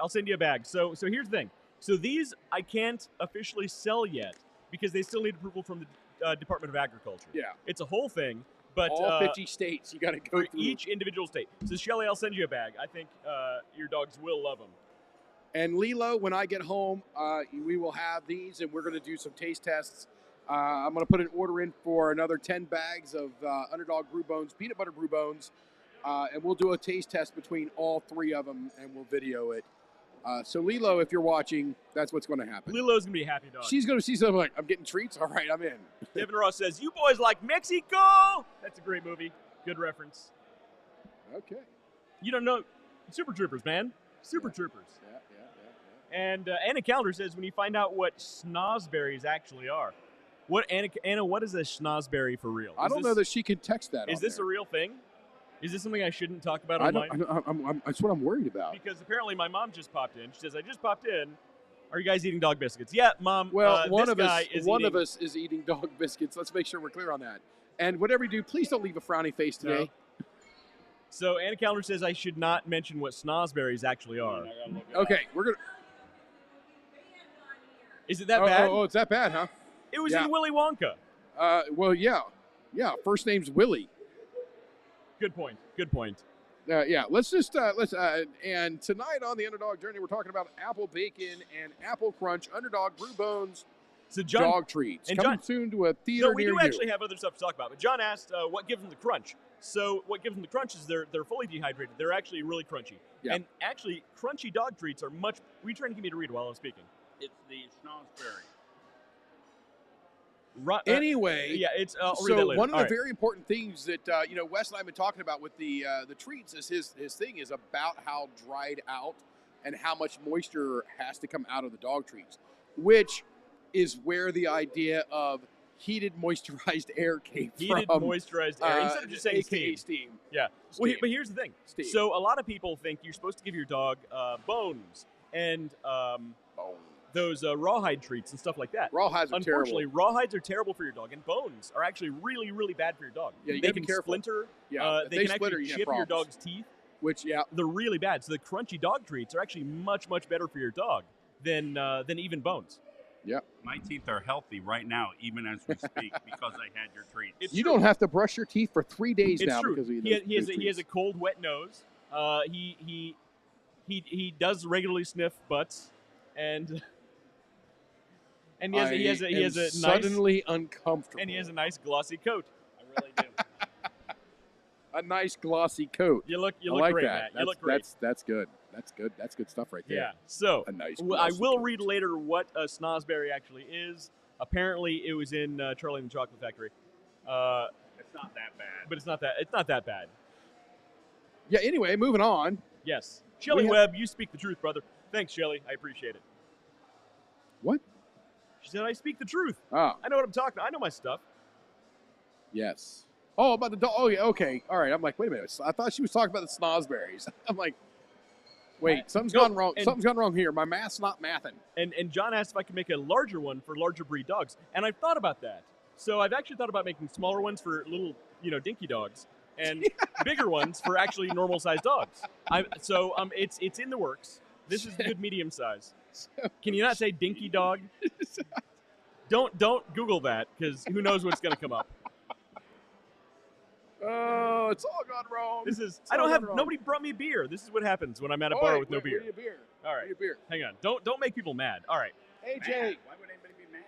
Speaker 2: So here's the thing. So these I can't officially sell yet because they still need approval from the Department of Agriculture.
Speaker 3: Yeah.
Speaker 2: It's a whole thing, but
Speaker 3: All 50 states, you got to go
Speaker 2: for
Speaker 3: through.
Speaker 2: each individual state. So Shelly, I'll send you a bag. I think your dogs will love them.
Speaker 3: And Lilo, when I get home, we will have these, and we're going to do some taste tests. I'm going to put an order in for another 10 bags of Underdog Brew Bones, peanut butter brew bones, and we'll do a taste test between all 3 of them, and we'll video it. So Lilo, if you're watching, that's what's going to happen.
Speaker 2: Lilo's gonna be a happy dog.
Speaker 3: She's going to see something like, I'm getting treats? All right, I'm in.
Speaker 2: Devin Ross says, "You boys like Mexico?" That's a great movie. Good reference.
Speaker 3: Okay.
Speaker 2: You don't know Super Troopers, man. Super Troopers.
Speaker 3: Yeah.
Speaker 2: And Anna Calendar says, when you find out what snozberries actually are. What Anna? What is a schnozberry for real?
Speaker 3: I don't know that she can text that.
Speaker 2: Is
Speaker 3: on
Speaker 2: this
Speaker 3: there.
Speaker 2: a real thing? Is this something I shouldn't talk about
Speaker 3: I
Speaker 2: online?
Speaker 3: don't. That's what I'm worried about.
Speaker 2: Because apparently my mom just popped in. She says, "I just popped in. Are you guys eating dog biscuits?" Yeah, Mom.
Speaker 3: Well, one
Speaker 2: this
Speaker 3: of
Speaker 2: guy
Speaker 3: us,
Speaker 2: is
Speaker 3: one
Speaker 2: eating,
Speaker 3: of us is eating dog biscuits. Let's make sure we're clear on that. And whatever you do, please don't leave a frowny face today.
Speaker 2: So Anna Calendar says I should not mention what snozberries actually are.
Speaker 3: Okay, we're gonna.
Speaker 2: Is it that bad?
Speaker 3: Oh, it's that bad, huh?
Speaker 2: It was
Speaker 3: Yeah.
Speaker 2: in Willy Wonka.
Speaker 3: Well, yeah. First name's Willie.
Speaker 2: Good point.
Speaker 3: Yeah. Let's just and tonight on the Underdog Journey, we're talking about apple bacon and apple crunch, Underdog Brew Bones,
Speaker 2: So John,
Speaker 3: dog treats.
Speaker 2: and
Speaker 3: Coming
Speaker 2: John-
Speaker 3: soon to a theater
Speaker 2: no, we
Speaker 3: near
Speaker 2: do
Speaker 3: you.
Speaker 2: actually have other stuff to talk about. But John asked what gives them the crunch. So what gives them the crunch is they're fully dehydrated. They're actually really crunchy.
Speaker 3: Yeah.
Speaker 2: And actually, crunchy dog treats are much. Were you trying to get me to read while I'm speaking?
Speaker 4: It's the schnozberry.
Speaker 3: Anyway,
Speaker 2: yeah, it's. I'll read
Speaker 3: so
Speaker 2: that later.
Speaker 3: one of
Speaker 2: All
Speaker 3: the
Speaker 2: right.
Speaker 3: very important things that Wes and I have been talking about with the treats is his thing is about how dried out and how much moisture has to come out of the dog treats, which is where the idea of heated moisturized air came
Speaker 2: Heated
Speaker 3: from.
Speaker 2: moisturized air instead of just saying
Speaker 3: AKA
Speaker 2: steam.
Speaker 3: steam.
Speaker 2: Yeah.
Speaker 3: Steam.
Speaker 2: Well, but here's the thing.
Speaker 3: Steam.
Speaker 2: So a lot of people think you're supposed to give your dog bones and those rawhide treats and stuff like that.
Speaker 3: Rawhides are
Speaker 2: Unfortunately,
Speaker 3: terrible.
Speaker 2: rawhides are terrible for your dog, and bones are actually really, really bad for your dog.
Speaker 3: Yeah, you
Speaker 2: they
Speaker 3: gotta be
Speaker 2: can
Speaker 3: careful.
Speaker 2: splinter.
Speaker 3: Yeah, if
Speaker 2: they
Speaker 3: they
Speaker 2: can
Speaker 3: splinter,
Speaker 2: actually
Speaker 3: you have
Speaker 2: chip your
Speaker 3: problems.
Speaker 2: dog's teeth.
Speaker 3: Which, yeah,
Speaker 2: They're really bad. So the crunchy dog treats are actually much, much better for your dog than even bones.
Speaker 4: My teeth are healthy right now, even as we speak, because I had your treats.
Speaker 2: It's
Speaker 3: you
Speaker 2: true.
Speaker 3: don't have to brush your teeth for 3 days
Speaker 2: It's
Speaker 3: now
Speaker 2: true.
Speaker 3: because of
Speaker 2: He has a cold, wet nose. He does regularly sniff butts, and he has a nice
Speaker 3: suddenly uncomfortable.
Speaker 2: and he has a nice glossy coat.
Speaker 4: I really do.
Speaker 3: a nice glossy coat.
Speaker 2: You look
Speaker 3: I like
Speaker 2: great,
Speaker 3: that.
Speaker 2: Matt. You look great.
Speaker 3: That's good. That's good. That's good stuff right there.
Speaker 2: Yeah. So
Speaker 3: A nice
Speaker 2: I
Speaker 3: glossy
Speaker 2: will
Speaker 3: coat.
Speaker 2: read later what a snozberry actually is. Apparently, it was in Charlie and the Chocolate Factory.
Speaker 4: It's not that bad.
Speaker 2: But it's not that bad.
Speaker 3: Yeah. Anyway, moving on.
Speaker 2: Yes. Shelley
Speaker 3: have-
Speaker 2: Webb, you speak the truth, brother. Thanks, Shelley. I appreciate it.
Speaker 3: What?
Speaker 2: She said, I speak the truth.
Speaker 3: Oh,
Speaker 2: I know what I'm talking. I know my stuff.
Speaker 3: yes. Oh, about the dog. Oh, yeah. Okay. All right. I'm like, wait a minute. I thought she was talking about the snozberries. I'm like, wait, something's
Speaker 2: No,
Speaker 3: gone wrong.
Speaker 2: and-
Speaker 3: Something's gone wrong here. My math's not mathing.
Speaker 2: And John asked if I could make a larger one for larger breed dogs. And I've thought about that. So I've actually thought about making smaller ones for little, dinky dogs and bigger ones for actually normal sized dogs. It's in the works. This is good medium size. Can you not say dinky dog? Don't Google that because who knows what's going to come up.
Speaker 3: Oh, it's all gone wrong.
Speaker 2: This is
Speaker 3: It's
Speaker 2: I don't
Speaker 3: all
Speaker 2: have
Speaker 3: gone wrong.
Speaker 2: nobody brought me beer. This is what happens when I'm at a
Speaker 3: Oh,
Speaker 2: bar
Speaker 3: wait,
Speaker 2: with no
Speaker 3: wait,
Speaker 2: beer.
Speaker 3: we need a beer.
Speaker 2: All
Speaker 3: We
Speaker 2: right,
Speaker 3: need a beer.
Speaker 2: hang on. Don't make people mad. All right.
Speaker 3: Hey,
Speaker 4: Mad.
Speaker 3: Jay.
Speaker 4: Why would anybody be mad?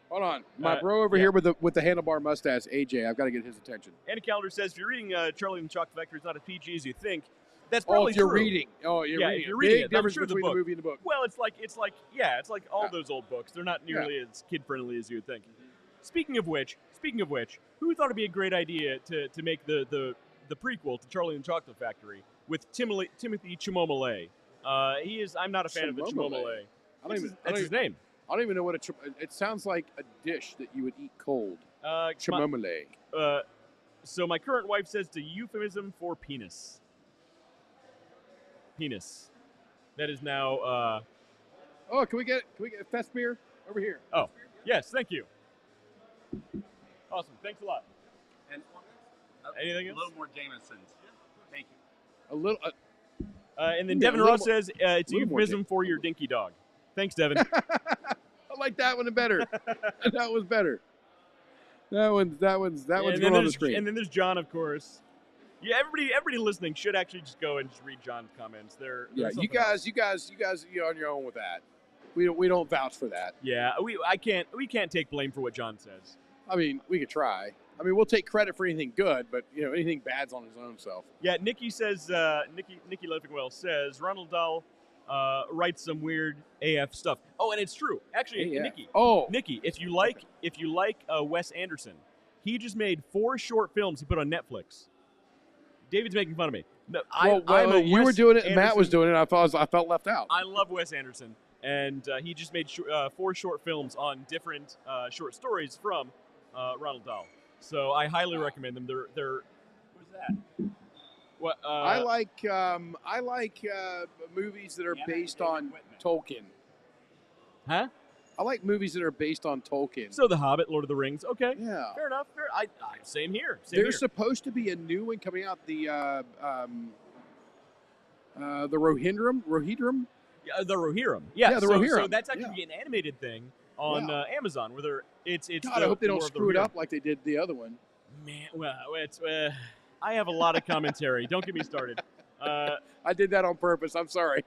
Speaker 3: Hold on. My
Speaker 2: Uh,
Speaker 3: bro over
Speaker 2: yeah.
Speaker 3: here with the handlebar mustache, AJ. I've got to get his attention.
Speaker 2: Anna Calendar says if you're reading Charlie and the Chocolate Factory, it's not as PG as you think. That's
Speaker 3: Oh,
Speaker 2: probably
Speaker 3: if you're
Speaker 2: true.
Speaker 3: reading. Oh, you're
Speaker 2: Yeah,
Speaker 3: reading.
Speaker 2: if you're reading
Speaker 3: Big
Speaker 2: it, I'm
Speaker 3: difference
Speaker 2: sure the
Speaker 3: between
Speaker 2: book-
Speaker 3: the movie and the book.
Speaker 2: Well, it's like all those old books. They're not nearly as kid friendly as you would think. Speaking of which, who thought it'd be a great idea to make the prequel to Charlie and the Chocolate Factory with Timothy Chalamet? I'm not a fan of the
Speaker 3: Chalamet?
Speaker 2: Chalamet. That's his name.
Speaker 3: I don't even know what it sounds like a dish that you would eat cold.
Speaker 2: My-
Speaker 3: Chamomile.
Speaker 2: So my current wife says it's a euphemism for penis. Penis. That is now.
Speaker 3: Oh, can we get a fest beer over here?
Speaker 2: Oh, yes, thank you. Awesome, thanks a lot.
Speaker 4: And
Speaker 2: Anything
Speaker 4: a
Speaker 2: else?
Speaker 4: little more Jameson's. Thank you.
Speaker 3: A little.
Speaker 2: And then
Speaker 3: Yeah,
Speaker 2: Devin
Speaker 3: a little
Speaker 2: Ross
Speaker 3: more-
Speaker 2: says it's a
Speaker 3: little more
Speaker 2: euphemism
Speaker 3: dick.
Speaker 2: for your dinky dog. Thanks, Devin.
Speaker 3: I like that one better. That was better. That one's
Speaker 2: and,
Speaker 3: going
Speaker 2: then
Speaker 3: on the
Speaker 2: there's,
Speaker 3: screen.
Speaker 2: and then there's John, of course. Yeah, everybody listening should actually just go and just read John's comments. They're
Speaker 3: Yeah, you
Speaker 2: something else.
Speaker 3: guys, you're on your own with that. We don't vouch for that.
Speaker 2: Yeah, we can't take blame for what John says.
Speaker 3: I mean, we could try. I mean, we'll take credit for anything good, but anything bad's on his own self.
Speaker 2: Yeah, Nikki says Nikki Leffingwell says Ronald Dahl writes some weird AF stuff. Oh, and it's true. Actually,
Speaker 3: Yeah.
Speaker 2: Nikki.
Speaker 3: Oh,
Speaker 2: Nikki, if you like Wes Anderson, he just made 4 short films he put on Netflix. David's making fun of me. No, I'm a
Speaker 3: you were
Speaker 2: Wes
Speaker 3: doing it, and Matt was
Speaker 2: Anderson-
Speaker 3: doing it. I felt left out.
Speaker 2: I love Wes Anderson, and he just made 4 short films on different short stories from Ronald Dahl. So I highly recommend them. They're
Speaker 4: Who's that?
Speaker 2: what
Speaker 3: I like movies that are
Speaker 4: Yeah,
Speaker 3: based
Speaker 4: David
Speaker 3: on
Speaker 4: Whitman.
Speaker 3: Tolkien.
Speaker 2: huh?
Speaker 3: I like movies that are based on Tolkien.
Speaker 2: So The Hobbit, Lord of the Rings. Okay,
Speaker 3: Yeah.
Speaker 2: fair enough. Same here.
Speaker 3: There's supposed to be a new one coming out. The Rohirrim.
Speaker 2: Yeah, the Rohirrim. Yeah,
Speaker 3: Yeah, the
Speaker 2: so
Speaker 3: Rohirrim.
Speaker 2: that's actually an animated thing on
Speaker 3: Yeah.
Speaker 2: Amazon, where it's.
Speaker 3: God, I hope they don't
Speaker 2: more of the
Speaker 3: screw it
Speaker 2: Rohirrim.
Speaker 3: up like they did the other one.
Speaker 2: Man, well, it's. I have a lot of commentary. Don't get me started.
Speaker 3: I did that on purpose. I'm sorry.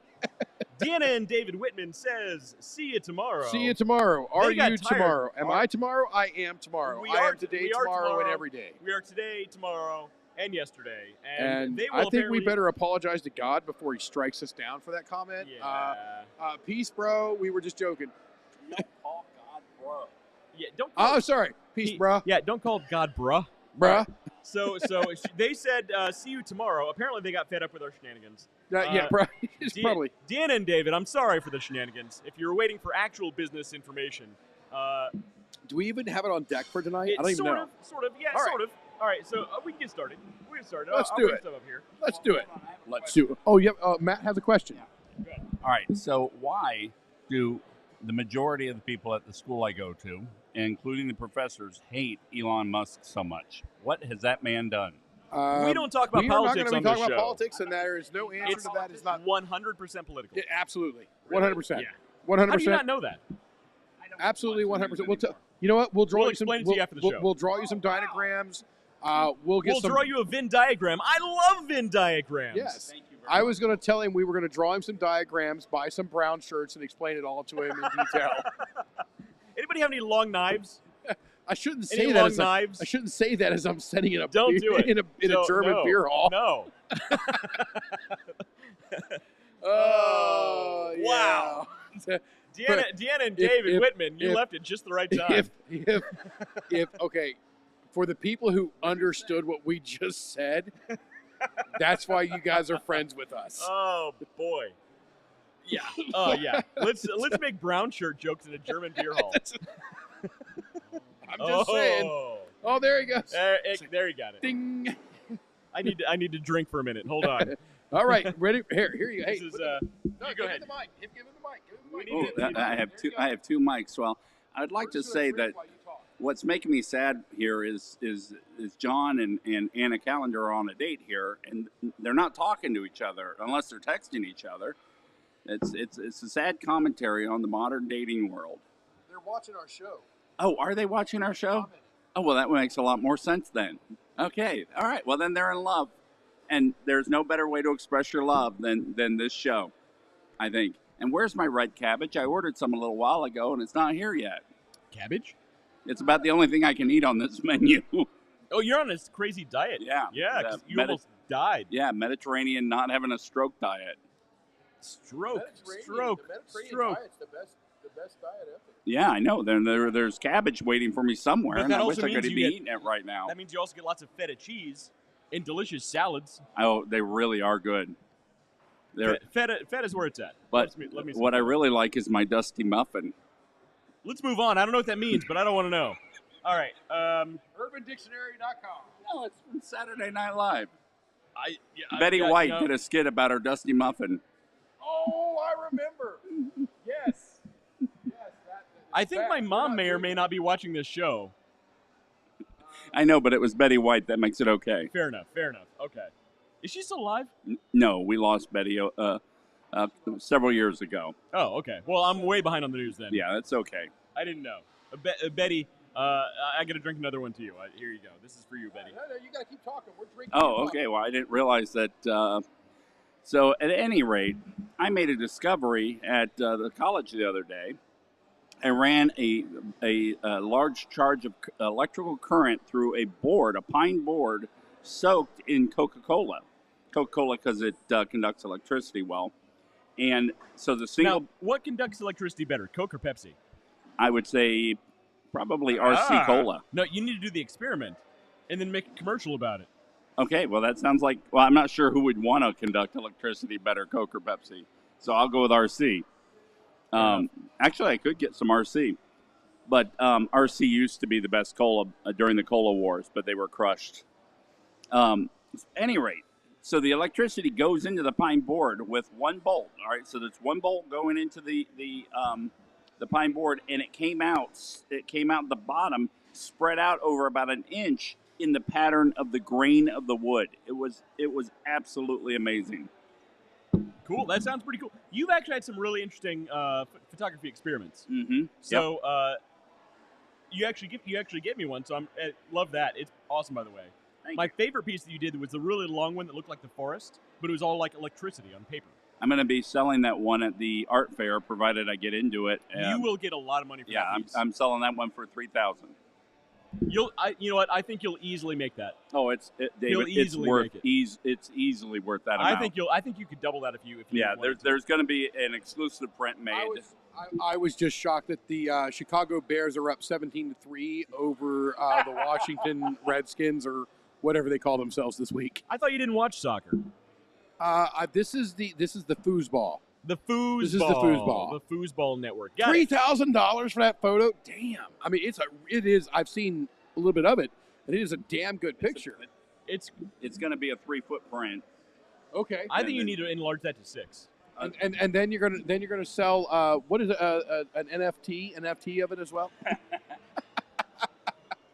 Speaker 2: Deanna and David Whitman says, see you tomorrow.
Speaker 3: See you tomorrow. Are
Speaker 2: got
Speaker 3: you
Speaker 2: tired.
Speaker 3: tomorrow? Am I tomorrow? I am tomorrow.
Speaker 2: We
Speaker 3: I
Speaker 2: are
Speaker 3: am today,
Speaker 2: we are
Speaker 3: tomorrow, and every day.
Speaker 2: We are today, tomorrow, and yesterday.
Speaker 3: And
Speaker 2: they will
Speaker 3: I think we
Speaker 2: apparently-
Speaker 3: better apologize to God before he strikes us down for that comment.
Speaker 2: Yeah.
Speaker 3: Peace, bro. We were just joking.
Speaker 4: Don't call God bro.
Speaker 2: Yeah, don't
Speaker 3: Oh, sorry. Peace, bruh.
Speaker 2: Yeah, don't call God bruh.
Speaker 3: Bruh.
Speaker 2: So they said, see you tomorrow. Apparently they got fed up with our shenanigans.
Speaker 3: Yeah, bruh. It's probably.
Speaker 2: Deanna and David, I'm sorry for the shenanigans. If you're waiting for actual business information,
Speaker 3: Do we even have it on deck for tonight? I don't even know.
Speaker 2: Sort of, yeah,
Speaker 3: All right.
Speaker 2: sort of. All right, so we can get started.
Speaker 3: Let's
Speaker 2: I'll
Speaker 3: do
Speaker 2: bring
Speaker 3: it.
Speaker 2: stuff up here.
Speaker 3: Let's do it. Let's do it. Oh, yeah. Matt has a question.
Speaker 4: All right. So why do the majority of the people at the school I go to, including the professors, hate Elon Musk so much? What has that man done?
Speaker 2: We don't talk about
Speaker 3: we are not
Speaker 2: politics
Speaker 3: going
Speaker 2: on
Speaker 3: to be
Speaker 2: this
Speaker 3: talking
Speaker 2: show.
Speaker 3: about politics, and there is no answer to that. It's not
Speaker 2: 100% political.
Speaker 3: Yeah, absolutely. 100%.
Speaker 2: Yeah.
Speaker 3: 100%.
Speaker 2: How do you not know that?
Speaker 3: Absolutely 100%. We'll you know what? We'll draw
Speaker 2: We'll
Speaker 3: you some.
Speaker 2: explain it to you after the show.
Speaker 3: We'll draw you some diagrams. We'll
Speaker 2: We'll draw you a Venn diagram. I love Venn diagrams.
Speaker 3: Yes. I was going to tell him we were going to draw him some diagrams, buy some brown shirts, and explain it all to him in detail.
Speaker 2: Anybody have any long knives?
Speaker 3: I shouldn't
Speaker 2: Any
Speaker 3: say that.
Speaker 2: long
Speaker 3: As
Speaker 2: knives?
Speaker 3: I shouldn't say that as I'm sitting in a
Speaker 2: Don't do it.
Speaker 3: in a German
Speaker 2: No.
Speaker 3: beer hall.
Speaker 2: No.
Speaker 3: Oh,
Speaker 2: wow.
Speaker 3: yeah.
Speaker 2: Deanna and David Whitman, you left at just the right time.
Speaker 3: If okay, for the people who understood what we just said, that's why you guys are friends with us.
Speaker 2: Oh boy. Yeah. Oh yeah. Let's make brown shirt jokes in a German beer hall.
Speaker 3: I'm just saying. Oh, there he goes.
Speaker 2: There he got it.
Speaker 3: Ding.
Speaker 2: I need to drink for a minute. Hold on.
Speaker 3: All right, ready? Here you go. Hey,
Speaker 2: This is
Speaker 3: no,
Speaker 2: you go ahead.
Speaker 3: Give him the mic. Give him the mic. Give him the mic.
Speaker 4: Oh, I have two mics. Well, I'd like to say that what's making me sad here is John and Anna Callender are on a date here, and they're not talking to each other unless they're texting each other. It's a sad commentary on the modern dating world.
Speaker 3: They're watching our show.
Speaker 4: Oh, are they watching our show? Oh, well, that makes a lot more sense then. Okay, all right. Well, then they're in love, and there's no better way to express your love than this show, I think. And where's my red cabbage? I ordered some a little while ago, and it's not here yet.
Speaker 2: Cabbage?
Speaker 4: It's about the only thing I can eat on this menu.
Speaker 2: Oh, you're on this crazy diet.
Speaker 4: Yeah.
Speaker 2: Yeah, 'cause you almost died.
Speaker 4: Yeah, Mediterranean, not having a stroke diet.
Speaker 2: Stroke.
Speaker 3: The Mediterranean diet's the best diet ever.
Speaker 4: Yeah, I know. There's cabbage waiting for me somewhere,
Speaker 2: But
Speaker 4: and
Speaker 2: that
Speaker 4: I wish
Speaker 2: also
Speaker 4: I could
Speaker 2: means
Speaker 4: be
Speaker 2: you get-
Speaker 4: eating it right now.
Speaker 2: That means you also get lots of feta cheese and delicious salads.
Speaker 4: Oh, they really are good.
Speaker 2: Feta's where it's at.
Speaker 4: But
Speaker 2: Let me
Speaker 4: what I really like is my dusty muffin.
Speaker 2: Let's move on. I don't know what that means, but I don't want to know. All right.
Speaker 3: UrbanDictionary.com.
Speaker 4: No, it's from Saturday Night Live.
Speaker 2: Betty
Speaker 4: White did a skit about her dusty muffin.
Speaker 3: Oh, I remember. Yes.
Speaker 2: I think my mom may or may not be watching this show.
Speaker 4: I know, but it was Betty White. That makes it okay.
Speaker 2: Fair enough. Okay. Is she still alive?
Speaker 4: No, we lost Betty several years ago.
Speaker 2: Oh, okay. Well, I'm way behind on the news then.
Speaker 4: Yeah, that's okay.
Speaker 2: I didn't know. Betty, I got to drink another one to you. Here you go. This is for you, Betty.
Speaker 3: No, you got to keep talking. We're drinking.
Speaker 4: Oh, okay. Well, I didn't realize that. So, at any rate, I made a discovery at the college the other day. I ran a large charge of electrical current through a pine board, soaked in Coca-Cola. Coca-Cola because it conducts electricity well. And so the single...
Speaker 2: Now, what conducts electricity better, Coke or Pepsi?
Speaker 4: I would say probably RC Cola.
Speaker 2: No, you need to do the experiment and then make a commercial about it.
Speaker 4: Okay, well, that sounds like... Well, I'm not sure who would want to conduct electricity better, Coke or Pepsi. So I'll go with RC. Actually, I could get some RC. But RC used to be the best cola during the cola wars, but they were crushed. At any rate, so the electricity goes into the pine board with one bolt. All right, so there's one bolt going into the pine board, and it came out the bottom, spread out over about an inch in the pattern of the grain of the wood. It was absolutely amazing.
Speaker 2: Cool. That sounds pretty cool. You've actually had some really interesting photography experiments.
Speaker 4: Mm-hmm.
Speaker 2: So you actually gave me one. So I love that. It's awesome, by the way. My favorite piece that you did was the really long one that looked like the forest, but it was all like electricity on paper.
Speaker 4: I'm going to be selling that one at the art fair, provided I get into it.
Speaker 2: You will get a lot of money for that piece.
Speaker 4: I'm selling that one for $3,000.
Speaker 2: You know what? I think you'll easily make that.
Speaker 4: Oh, David, it's worth it's easily worth that amount.
Speaker 2: I think you could double that if you
Speaker 4: there's going to be an exclusive print made.
Speaker 3: I was just shocked that the Chicago Bears are up 17-3 over the Washington Redskins or whatever they call themselves this week.
Speaker 2: I thought you didn't watch soccer.
Speaker 3: This is the foosball.
Speaker 2: The foosball.
Speaker 3: This is the foosball.
Speaker 2: The foosball network.
Speaker 3: $3,000 for that photo. Damn. I mean, it is. I've seen a little bit of it, and it is a damn good picture.
Speaker 4: It's going to be a 3-foot print.
Speaker 3: Okay.
Speaker 2: I think you need to enlarge that to 6.
Speaker 3: And then you're gonna sell what is it, an NFT of it as well.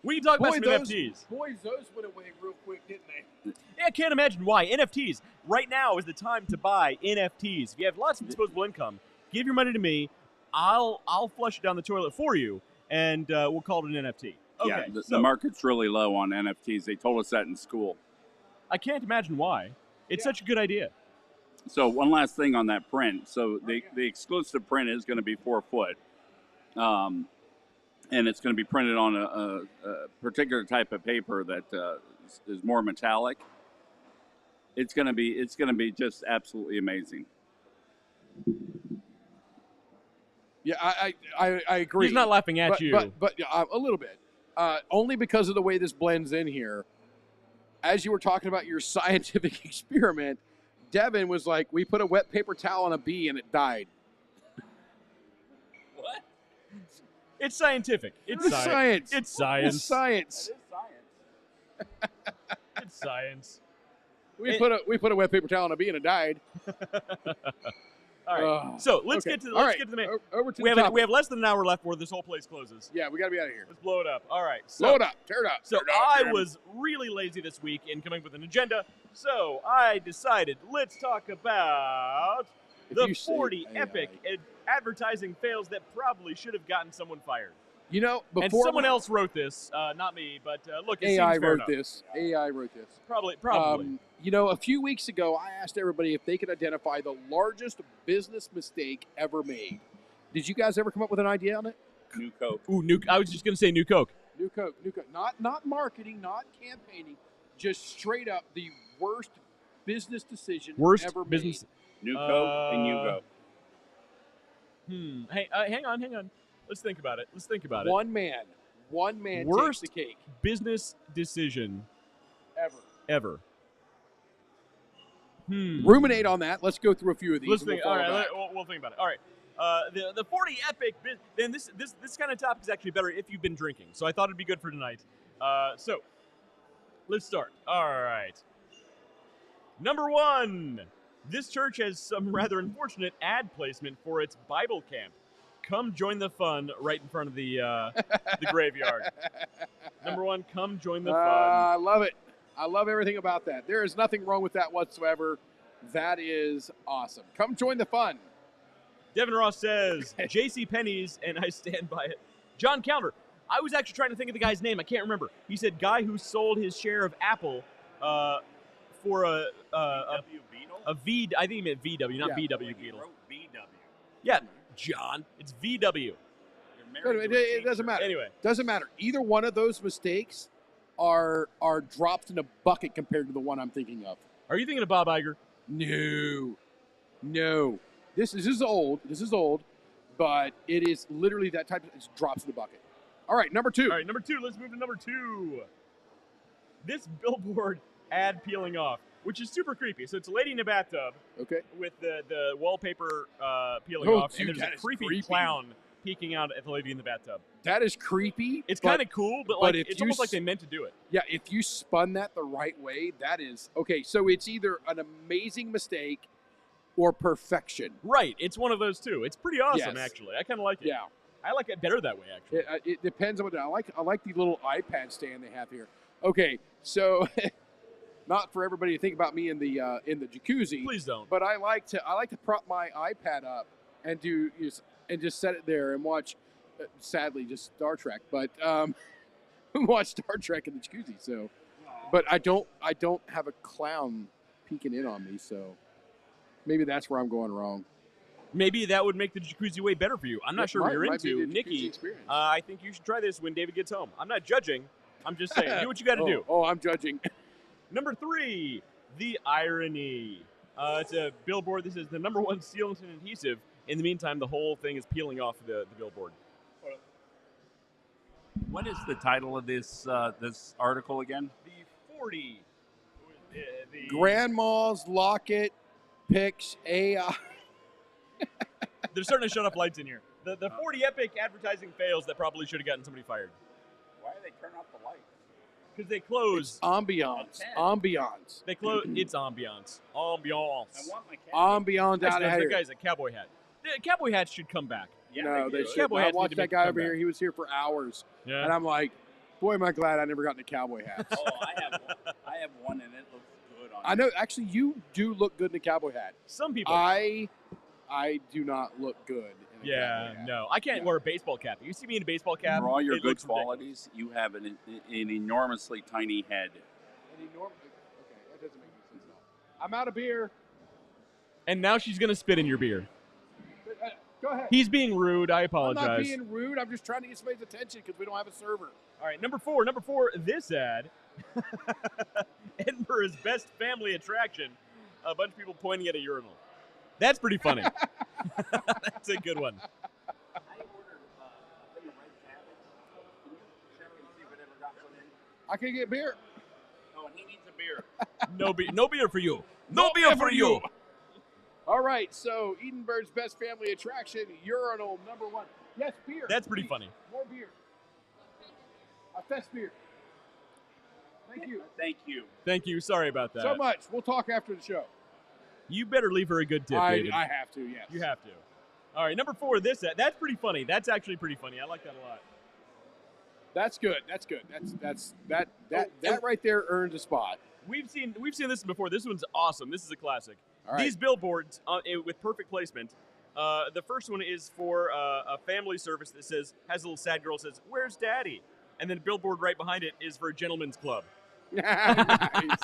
Speaker 2: We can talk about some NFTs.
Speaker 3: Boys, those went away real quick, didn't they?
Speaker 2: Yeah, I can't imagine why. NFTs. Right now is the time to buy NFTs. If you have lots of disposable income, give your money to me. I'll flush it down the toilet for you, and we'll call it an NFT. Okay.
Speaker 4: Yeah, the market's really low on NFTs. They told us that in school.
Speaker 2: I can't imagine why. It's such a good idea.
Speaker 4: So one last thing on that print. So the exclusive print is going to be 4 foot. And it's going to be printed on a particular type of paper that is more metallic. It's going to be just absolutely amazing.
Speaker 3: Yeah, I agree.
Speaker 2: He's not laughing at you,
Speaker 3: but a little bit. Only because of the way this blends in here. As you were talking about your scientific experiment, Devin was like, "We put a wet paper towel on a bee and it died."
Speaker 2: What? It's scientific. It's
Speaker 3: science.
Speaker 2: It's science.
Speaker 3: It's science.
Speaker 2: It's science.
Speaker 3: We put a wet paper towel on a bee and it died.
Speaker 2: All right. So let's get to the main.
Speaker 3: Over to
Speaker 2: we
Speaker 3: the
Speaker 2: have
Speaker 3: topic.
Speaker 2: we have less than an hour left before this whole place closes.
Speaker 3: Yeah, we got to be out of here.
Speaker 2: Let's blow it up. All right. So,
Speaker 3: blow it up. Tear it up.
Speaker 2: So
Speaker 3: tear it up,
Speaker 2: I was really lazy this week in coming up with an agenda. So I decided let's talk about the 40 epic advertising fails that probably should have gotten someone fired.
Speaker 3: You know, before
Speaker 2: and someone else wrote this, not me, but look, it
Speaker 3: AI
Speaker 2: seems fair
Speaker 3: wrote
Speaker 2: enough.
Speaker 3: this. AI wrote this.
Speaker 2: Probably.
Speaker 3: You know, a few weeks ago, I asked everybody if they could identify the largest business mistake ever made. Did you guys ever come up with an idea on it?
Speaker 4: New Coke.
Speaker 2: Ooh, I was just going to say New Coke.
Speaker 3: New Coke. Not marketing, not campaigning, just straight up the worst business decision ever made.
Speaker 4: New Coke and Yugo.
Speaker 2: Hey, hang on. Let's think about it.
Speaker 3: One man
Speaker 2: worst
Speaker 3: takes the cake.
Speaker 2: Business decision ever.
Speaker 3: Ruminate on that. Let's go through a few of these.
Speaker 2: Let's think. All right, we'll think about it. All right. The 40 epic. Then this kind of topic is actually better if you've been drinking. So I thought it'd be good for tonight. So let's start. All right. Number 1. This church has some rather unfortunate ad placement for its Bible camp. Come join the fun right in front of the graveyard. Number 1, come join the fun.
Speaker 3: I love it. I love everything about that. There is nothing wrong with that whatsoever. That is awesome. Come join the fun.
Speaker 2: Devin Ross says, J.C. Penney's, and I stand by it. John Calder. I was actually trying to think of the guy's name. I can't remember. He said, guy who sold his share of Apple for a V. I think he meant VW, not BW Beetle. Yeah, John. It's VW.
Speaker 3: It doesn't matter.
Speaker 2: Anyway.
Speaker 3: Doesn't matter. Either one of those mistakes are dropped in a bucket compared to the one I'm thinking of.
Speaker 2: Are you thinking of Bob Iger?
Speaker 3: No. This is old, but it is literally that type of it drops in the bucket. All right, number 2.
Speaker 2: All right, number 2. Let's move to number 2. This billboard ad peeling off, which is super creepy. So it's a lady in a bathtub with the wallpaper peeling off, and there's a creepy clown peeking out at the lady in the bathtub.
Speaker 3: That is creepy.
Speaker 2: It's kind of cool, but it's almost like they meant to do it.
Speaker 3: Yeah, if you spun that the right way, that is okay. So it's either an amazing mistake or perfection.
Speaker 2: Right. It's one of those two. It's pretty awesome, actually. I kind of like it.
Speaker 3: Yeah.
Speaker 2: I like it better that way, actually.
Speaker 3: It depends on what I like the little iPad stand they have here. Okay, so not for everybody to think about me in the jacuzzi.
Speaker 2: Please don't.
Speaker 3: But I like to prop my iPad up and just set it there and watch. Sadly, just Star Trek, but watch Star Trek in the jacuzzi. So, but I don't have a clown peeking in on me. So, Maybe that's where I'm going wrong.
Speaker 2: Maybe that would make the jacuzzi way better for you. I'm not sure what you're
Speaker 3: might be
Speaker 2: into.
Speaker 3: the jacuzzi
Speaker 2: Nikki,
Speaker 3: experience.
Speaker 2: I think you should try this when David gets home. I'm not judging. I'm just saying, do what you got to do.
Speaker 3: Oh, I'm judging.
Speaker 2: Number 3, the irony. It's a billboard. This is the #1 sealant and adhesive. In the meantime, the whole thing is peeling off the billboard.
Speaker 4: What is the title of this this article again?
Speaker 2: The 40. The
Speaker 3: Grandma's locket picks AI.
Speaker 2: They're starting to shut off lights in here. The 40 epic advertising fails that probably should have gotten somebody fired.
Speaker 4: Why do they turn off the lights?
Speaker 2: Because they close.
Speaker 3: Ambiance. Ambiance.
Speaker 2: They close. It's ambiance. Ambiance.
Speaker 4: I want my cat.
Speaker 3: Ambiance out of
Speaker 2: That
Speaker 3: here.
Speaker 2: guy's a cowboy hat. The cowboy hats should come back.
Speaker 4: Yeah,
Speaker 3: No, they
Speaker 4: do.
Speaker 3: should.
Speaker 2: Cowboy
Speaker 3: I
Speaker 2: hats need
Speaker 3: watched
Speaker 2: to
Speaker 3: that
Speaker 2: make a
Speaker 3: guy over
Speaker 2: comeback.
Speaker 3: here. He was here for hours.
Speaker 2: Yeah.
Speaker 3: And I'm like, boy, am I glad I never got into cowboy hats.
Speaker 4: Oh, I have one and it looks good on
Speaker 3: I know, actually, you do look good in a cowboy hat.
Speaker 2: Some people.
Speaker 3: I do not look good in a cowboy hat.
Speaker 2: no. I can't wear a baseball cap. You see me in a baseball cap.
Speaker 4: For all your
Speaker 2: it
Speaker 4: good
Speaker 2: looks ridiculous.
Speaker 4: qualities, you have an enormously tiny head.
Speaker 3: Okay, that doesn't make any sense at all. I'm out of beer.
Speaker 2: And now she's going to spit in your beer.
Speaker 3: Go ahead.
Speaker 2: He's being rude. I
Speaker 3: I'm
Speaker 2: apologize.
Speaker 3: not being rude. I'm just trying to get somebody's attention because we don't have a server.
Speaker 2: All right, number 4, this ad. Edinburgh's best family attraction. A bunch of people pointing at a urinal. That's pretty funny. That's a good one.
Speaker 4: I ordered a thing of red cabbage. Can you check and see if it ever got put in?
Speaker 3: I can get beer.
Speaker 4: Oh, and he needs a beer.
Speaker 2: No beer for you. No beer for you.
Speaker 3: All right, so Edinburgh's best family attraction, urinal #1. Yes, beer.
Speaker 2: That's pretty
Speaker 3: please.
Speaker 2: funny.
Speaker 3: More beer. A fest beer. Thank you
Speaker 2: Thank you. Sorry about that.
Speaker 3: so much. We'll talk after the show.
Speaker 2: You better leave her a good tip,
Speaker 3: I
Speaker 2: David.
Speaker 3: have to, yes.
Speaker 2: You have to. All right, number 4, this ad. That's pretty funny. That's actually pretty funny. I like that a lot.
Speaker 3: That's good. That right there earns a spot.
Speaker 2: We've seen this before. This one's awesome. This is a classic.
Speaker 3: All right.
Speaker 2: These billboards with perfect placement. The first one is for a family service that has a little sad girl says, "Where's Daddy?" And then a billboard right behind it is for a gentleman's club.
Speaker 3: Nice.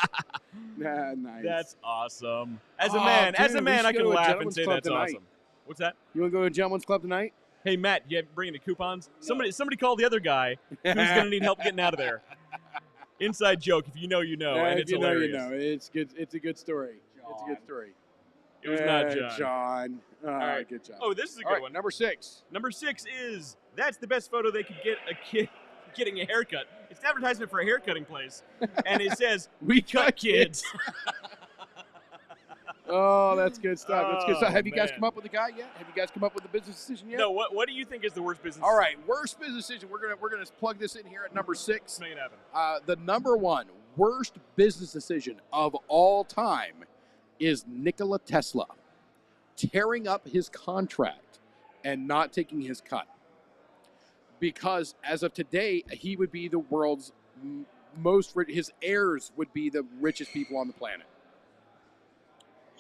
Speaker 3: Nice.
Speaker 2: That's awesome. As a
Speaker 3: Oh,
Speaker 2: man,
Speaker 3: dude, we
Speaker 2: I
Speaker 3: should
Speaker 2: can
Speaker 3: go to a
Speaker 2: laugh and
Speaker 3: gentleman's
Speaker 2: say
Speaker 3: club
Speaker 2: that's
Speaker 3: tonight.
Speaker 2: awesome. What's that?
Speaker 3: You want to go to a gentleman's club tonight?
Speaker 2: Hey Matt, you bring any coupons? Somebody call the other guy who's gonna need help getting out of there. Inside joke. If you know, you know, and
Speaker 3: if
Speaker 2: it's
Speaker 3: you know,
Speaker 2: hilarious.
Speaker 3: you know. It's good. It's a good story. It's a good story.
Speaker 2: It was not John.
Speaker 3: John. Oh,
Speaker 2: All right.
Speaker 3: good job.
Speaker 2: Oh, this is a good
Speaker 3: All right,
Speaker 2: one.
Speaker 3: number 6.
Speaker 2: Number 6 is that's the best photo they could get a kid getting a haircut. It's an advertisement for a haircutting place, and it says
Speaker 3: We
Speaker 2: cut kids.
Speaker 3: Oh, that's good stuff. That's good stuff.
Speaker 2: Oh,
Speaker 3: Have you guys
Speaker 2: man.
Speaker 3: come up with a guy yet? Have you guys come up with a business decision yet?
Speaker 2: No, what do you think is the worst business?
Speaker 3: All right, worst business decision. We're gonna plug this in here at number 6.
Speaker 2: Let's make it happen.
Speaker 3: The #1 worst business decision of all time is Nikola Tesla tearing up his contract and not taking his cut. Because as of today, he would be the world's most rich. His heirs would be the richest people on the planet.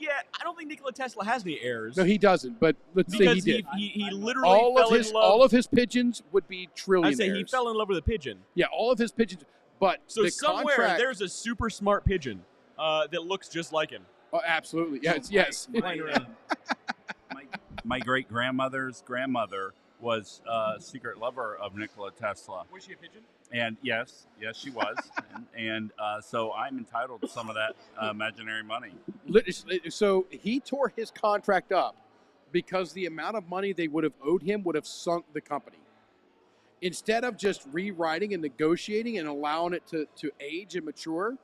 Speaker 2: Yeah, I don't think Nikola Tesla has any heirs.
Speaker 3: No, he doesn't. But let's say he
Speaker 2: because
Speaker 3: did.
Speaker 2: he literally fell in love.
Speaker 3: All of his pigeons would be
Speaker 2: I
Speaker 3: trillionaires.
Speaker 2: say he fell in love with a pigeon.
Speaker 3: Yeah, all of his pigeons. But
Speaker 2: So
Speaker 3: the
Speaker 2: somewhere
Speaker 3: contract,
Speaker 2: there's a super smart pigeon that looks just like him.
Speaker 3: Oh, absolutely. Yes.
Speaker 4: My great grandmother's grandmother was a secret lover of Nikola Tesla.
Speaker 2: Was she a pigeon?
Speaker 4: And yes, she was. and so I'm entitled to some of that imaginary money.
Speaker 3: So he tore his contract up because the amount of money they would have owed him would have sunk the company. Instead of just rewriting and negotiating and allowing it to age and mature,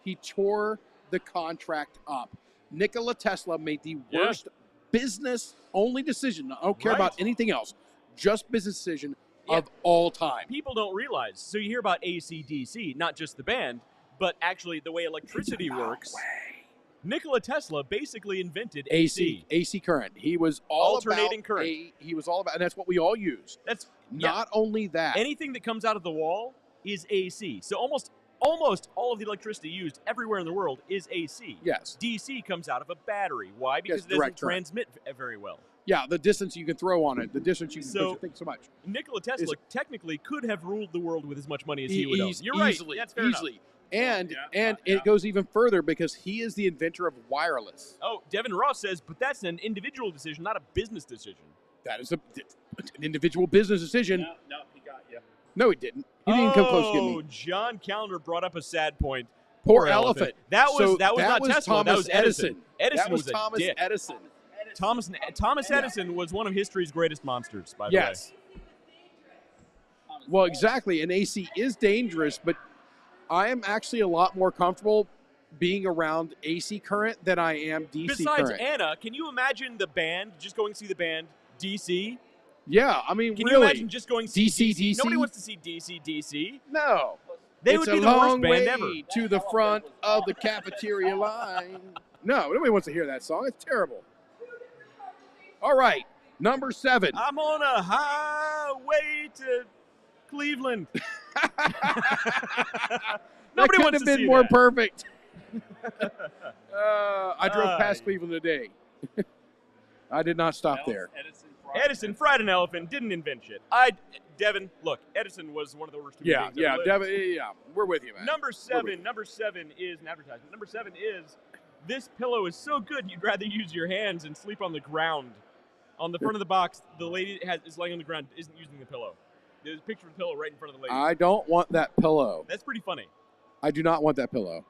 Speaker 3: he tore the contract up. Nikola Tesla made the worst business-only decision. I don't care about anything else. Just business decision of all time.
Speaker 2: People don't realize. So you hear about AC/DC, not just the band, but actually the way electricity works. Nikola Tesla basically invented AC.
Speaker 3: AC current. He was all
Speaker 2: Alternating
Speaker 3: about
Speaker 2: current.
Speaker 3: He was all about, and that's what we all use.
Speaker 2: That's
Speaker 3: Not only that.
Speaker 2: anything that comes out of the wall is AC. So almost all of the electricity used everywhere in the world is AC.
Speaker 3: Yes.
Speaker 2: DC comes out of a battery. Why? Because it doesn't
Speaker 3: direct current.
Speaker 2: transmit very well.
Speaker 3: Yeah, the distance you can throw on it, the distance you can
Speaker 2: So-
Speaker 3: push it. Thanks so much.
Speaker 2: Nikola Tesla technically could have ruled the world with as much money as he would own. You're right.
Speaker 3: Easily,
Speaker 2: That's fair
Speaker 3: easily.
Speaker 2: enough.
Speaker 3: And
Speaker 4: Yeah.
Speaker 3: it goes even further because he is the inventor of wireless.
Speaker 2: Oh, Devin Ross says, but that's an individual decision, not a business decision.
Speaker 3: That is an individual business decision.
Speaker 4: No, he got you.
Speaker 3: No, he didn't. He didn't come close to getting me.
Speaker 2: John Callender brought up a sad point.
Speaker 3: Poor elephant.
Speaker 2: That was
Speaker 3: So
Speaker 2: not Tesla.
Speaker 3: Thomas
Speaker 2: That was Edison.
Speaker 3: Edison.
Speaker 2: Edison
Speaker 3: That was
Speaker 2: a
Speaker 3: Thomas
Speaker 2: dick.
Speaker 3: Edison.
Speaker 2: Thomas Edison was one of history's greatest monsters, by the
Speaker 3: Yes. Well, exactly. And AC is dangerous, but I am actually a lot more comfortable being around AC current than I am DC
Speaker 2: Besides
Speaker 3: current.
Speaker 2: Anna, can you imagine the band, just going to see the band DC?
Speaker 3: Yeah, I mean,
Speaker 2: Can
Speaker 3: really.
Speaker 2: you imagine just going to see
Speaker 3: DC?
Speaker 2: Nobody wants to see DC.
Speaker 3: No.
Speaker 2: They
Speaker 3: It's
Speaker 2: would be
Speaker 3: a
Speaker 2: the worst
Speaker 3: long
Speaker 2: band
Speaker 3: way
Speaker 2: ever.
Speaker 3: to the front of the cafeteria line. No, nobody wants to hear that song. It's terrible. All right, number 7.
Speaker 2: I'm on a highway to Cleveland. Nobody
Speaker 3: that could
Speaker 2: wants
Speaker 3: have
Speaker 2: to
Speaker 3: been
Speaker 2: see
Speaker 3: more
Speaker 2: that.
Speaker 3: perfect. I drove past Cleveland today. I did not stop there.
Speaker 2: Edison fried an elephant, didn't invent shit. Devin, look, Edison was one of the worst human beings ever lived.
Speaker 3: Devin, we're with you, man.
Speaker 2: Number 7 is an advertisement. Number 7 is, this pillow is so good you'd rather use your hands and sleep on the ground. On the front of the box, the lady is laying on the ground, isn't using the pillow. There's a picture of the pillow right in front of the lady.
Speaker 3: I don't want that pillow.
Speaker 2: That's pretty funny.
Speaker 3: I do not want that pillow.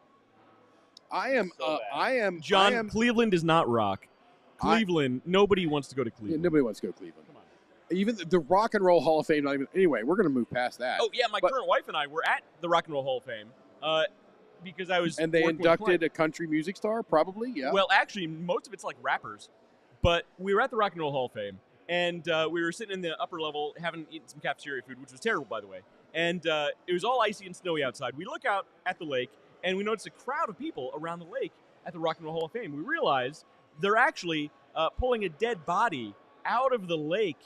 Speaker 2: John, Cleveland is not rock. Cleveland, nobody wants to go to
Speaker 3: Yeah,
Speaker 2: Cleveland.
Speaker 3: nobody wants to go to Cleveland.
Speaker 2: Come on.
Speaker 3: Even the Rock and Roll Hall of Fame, not even. Anyway, we're going to move past that.
Speaker 2: Oh, yeah, my current wife and I were at the Rock and Roll Hall of Fame because I was
Speaker 3: And they
Speaker 2: working with
Speaker 3: inducted
Speaker 2: Clint.
Speaker 3: a country music star, probably, yeah.
Speaker 2: Well, actually, most of it's like rappers. But we were at the Rock and Roll Hall of Fame, and we were sitting in the upper level having eaten some cafeteria food, which was terrible, by the way. And it was all icy and snowy outside. We look out at the lake, and we notice a crowd of people around the lake at the Rock and Roll Hall of Fame. We realize they're actually pulling a dead body out of the lake.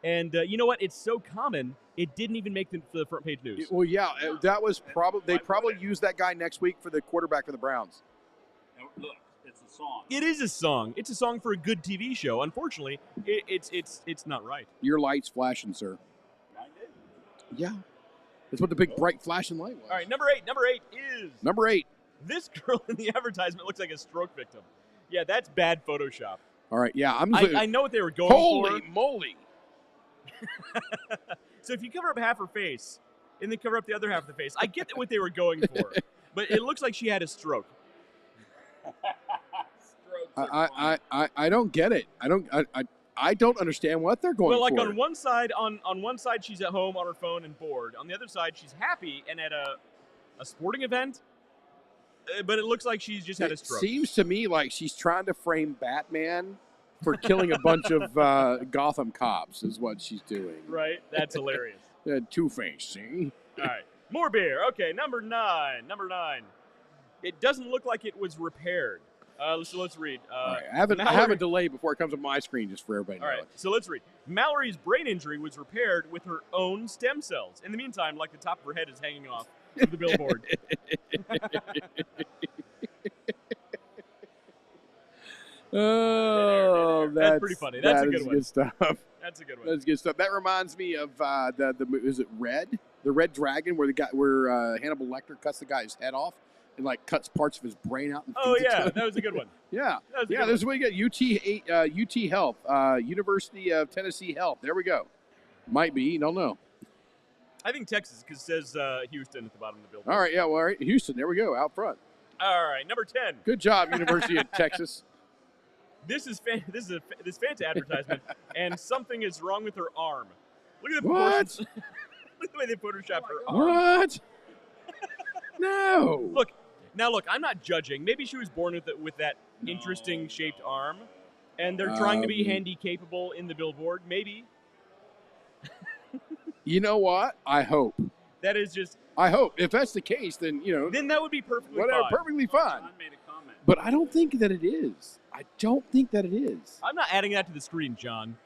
Speaker 2: And you know what? It's so common, it didn't even make the front page news.
Speaker 3: Well, yeah, that was probably they probably use that guy next week for the quarterback for the Browns.
Speaker 4: Now, look, it's a song.
Speaker 2: It is a song. It's a song for a good TV show. Unfortunately, it's not right.
Speaker 3: Your light's flashing, sir. Yeah, that's what the big bright flashing light was.
Speaker 2: All right, number 8. Number 8 is
Speaker 3: Number 8.
Speaker 2: this girl in the advertisement looks like a stroke victim. Yeah, that's bad Photoshop.
Speaker 3: All right, yeah,
Speaker 2: I know what they were going
Speaker 3: holy
Speaker 2: for.
Speaker 3: moly!
Speaker 2: So if you cover up half her face and then cover up the other half of the face, I get what they were going for, but it looks like she had a stroke.
Speaker 3: I don't get it. I don't understand what they're going
Speaker 2: Well, like
Speaker 3: for.
Speaker 2: on one side, on one side she's at home on her phone and bored. On the other side, she's happy and at a sporting event. But it looks like she's just had a stroke.
Speaker 3: Seems to me like she's trying to frame Batman for killing a bunch of Gotham cops is what she's doing.
Speaker 2: Right? That's hilarious.
Speaker 3: Two-Face, see?
Speaker 2: All right. More beer. Okay, number 9. Number 9. It doesn't look like it was repaired. Let's read.
Speaker 3: All right. I have a delay before it comes up on my screen just for everybody to
Speaker 2: All
Speaker 3: know
Speaker 2: right, so let's read. Mallory's brain injury was repaired with her own stem cells. In the meantime, like the top of her head is hanging off of the billboard.
Speaker 3: Oh,
Speaker 2: that's pretty funny. That's a good one.
Speaker 3: Good stuff.
Speaker 2: That's a good one.
Speaker 3: That's good stuff. That reminds me of the is it Red? The Red Dragon, where Hannibal Lecter cuts the guy's head off and like cuts parts of his brain out. And
Speaker 2: Oh
Speaker 3: feeds it to
Speaker 2: yeah,
Speaker 3: him.
Speaker 2: that was a good one.
Speaker 3: Yeah,
Speaker 2: That was a
Speaker 3: yeah.
Speaker 2: good
Speaker 3: This is what you got. UT Health, University of Tennessee Health. There we go. Might be. Don't know.
Speaker 2: I think Texas, because it says Houston at the bottom of the billboard.
Speaker 3: All right. Yeah. Well, all right. Houston. There we go. Out front.
Speaker 2: All right, number 10.
Speaker 3: Good job, University of Texas.
Speaker 2: This is this Fanta advertisement, and something is wrong with her arm. Look at the
Speaker 3: What?
Speaker 2: proportions. Look at the way they photoshopped her arm.
Speaker 3: What? No.
Speaker 2: Look, I'm not judging. Maybe she was born with that interesting shaped arm, and they're trying to be handy capable in the billboard. Maybe.
Speaker 3: You know what? I hope.
Speaker 2: That is just.
Speaker 3: I hope. If that's the case, then
Speaker 2: Then that would be perfectly
Speaker 3: whatever,
Speaker 2: fine.
Speaker 3: perfectly fine.
Speaker 4: John made a comment.
Speaker 3: But I don't think that it is. I don't think that it is.
Speaker 2: I'm not adding that to the screen, John.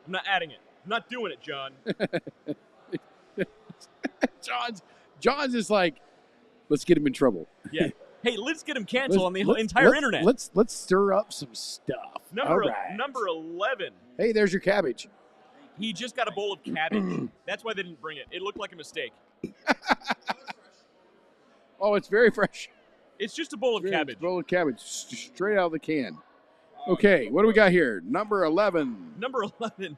Speaker 2: I'm not adding it. I'm not doing it, John.
Speaker 3: John's is like, let's get him in trouble.
Speaker 2: Yeah. Hey, let's get him canceled on the
Speaker 3: Let's-
Speaker 2: entire
Speaker 3: let's-
Speaker 2: internet.
Speaker 3: Let's stir up some stuff.
Speaker 2: Number
Speaker 3: All right.
Speaker 2: number 11.
Speaker 3: Hey, there's your cabbage.
Speaker 2: He just got a bowl of cabbage. That's why they didn't bring it. It looked like a mistake.
Speaker 3: Oh, it's very fresh.
Speaker 2: It's just a bowl of cabbage.
Speaker 3: Bowl of cabbage, straight out of the can. Okay, what do we got here? Number 11.
Speaker 2: Number 11.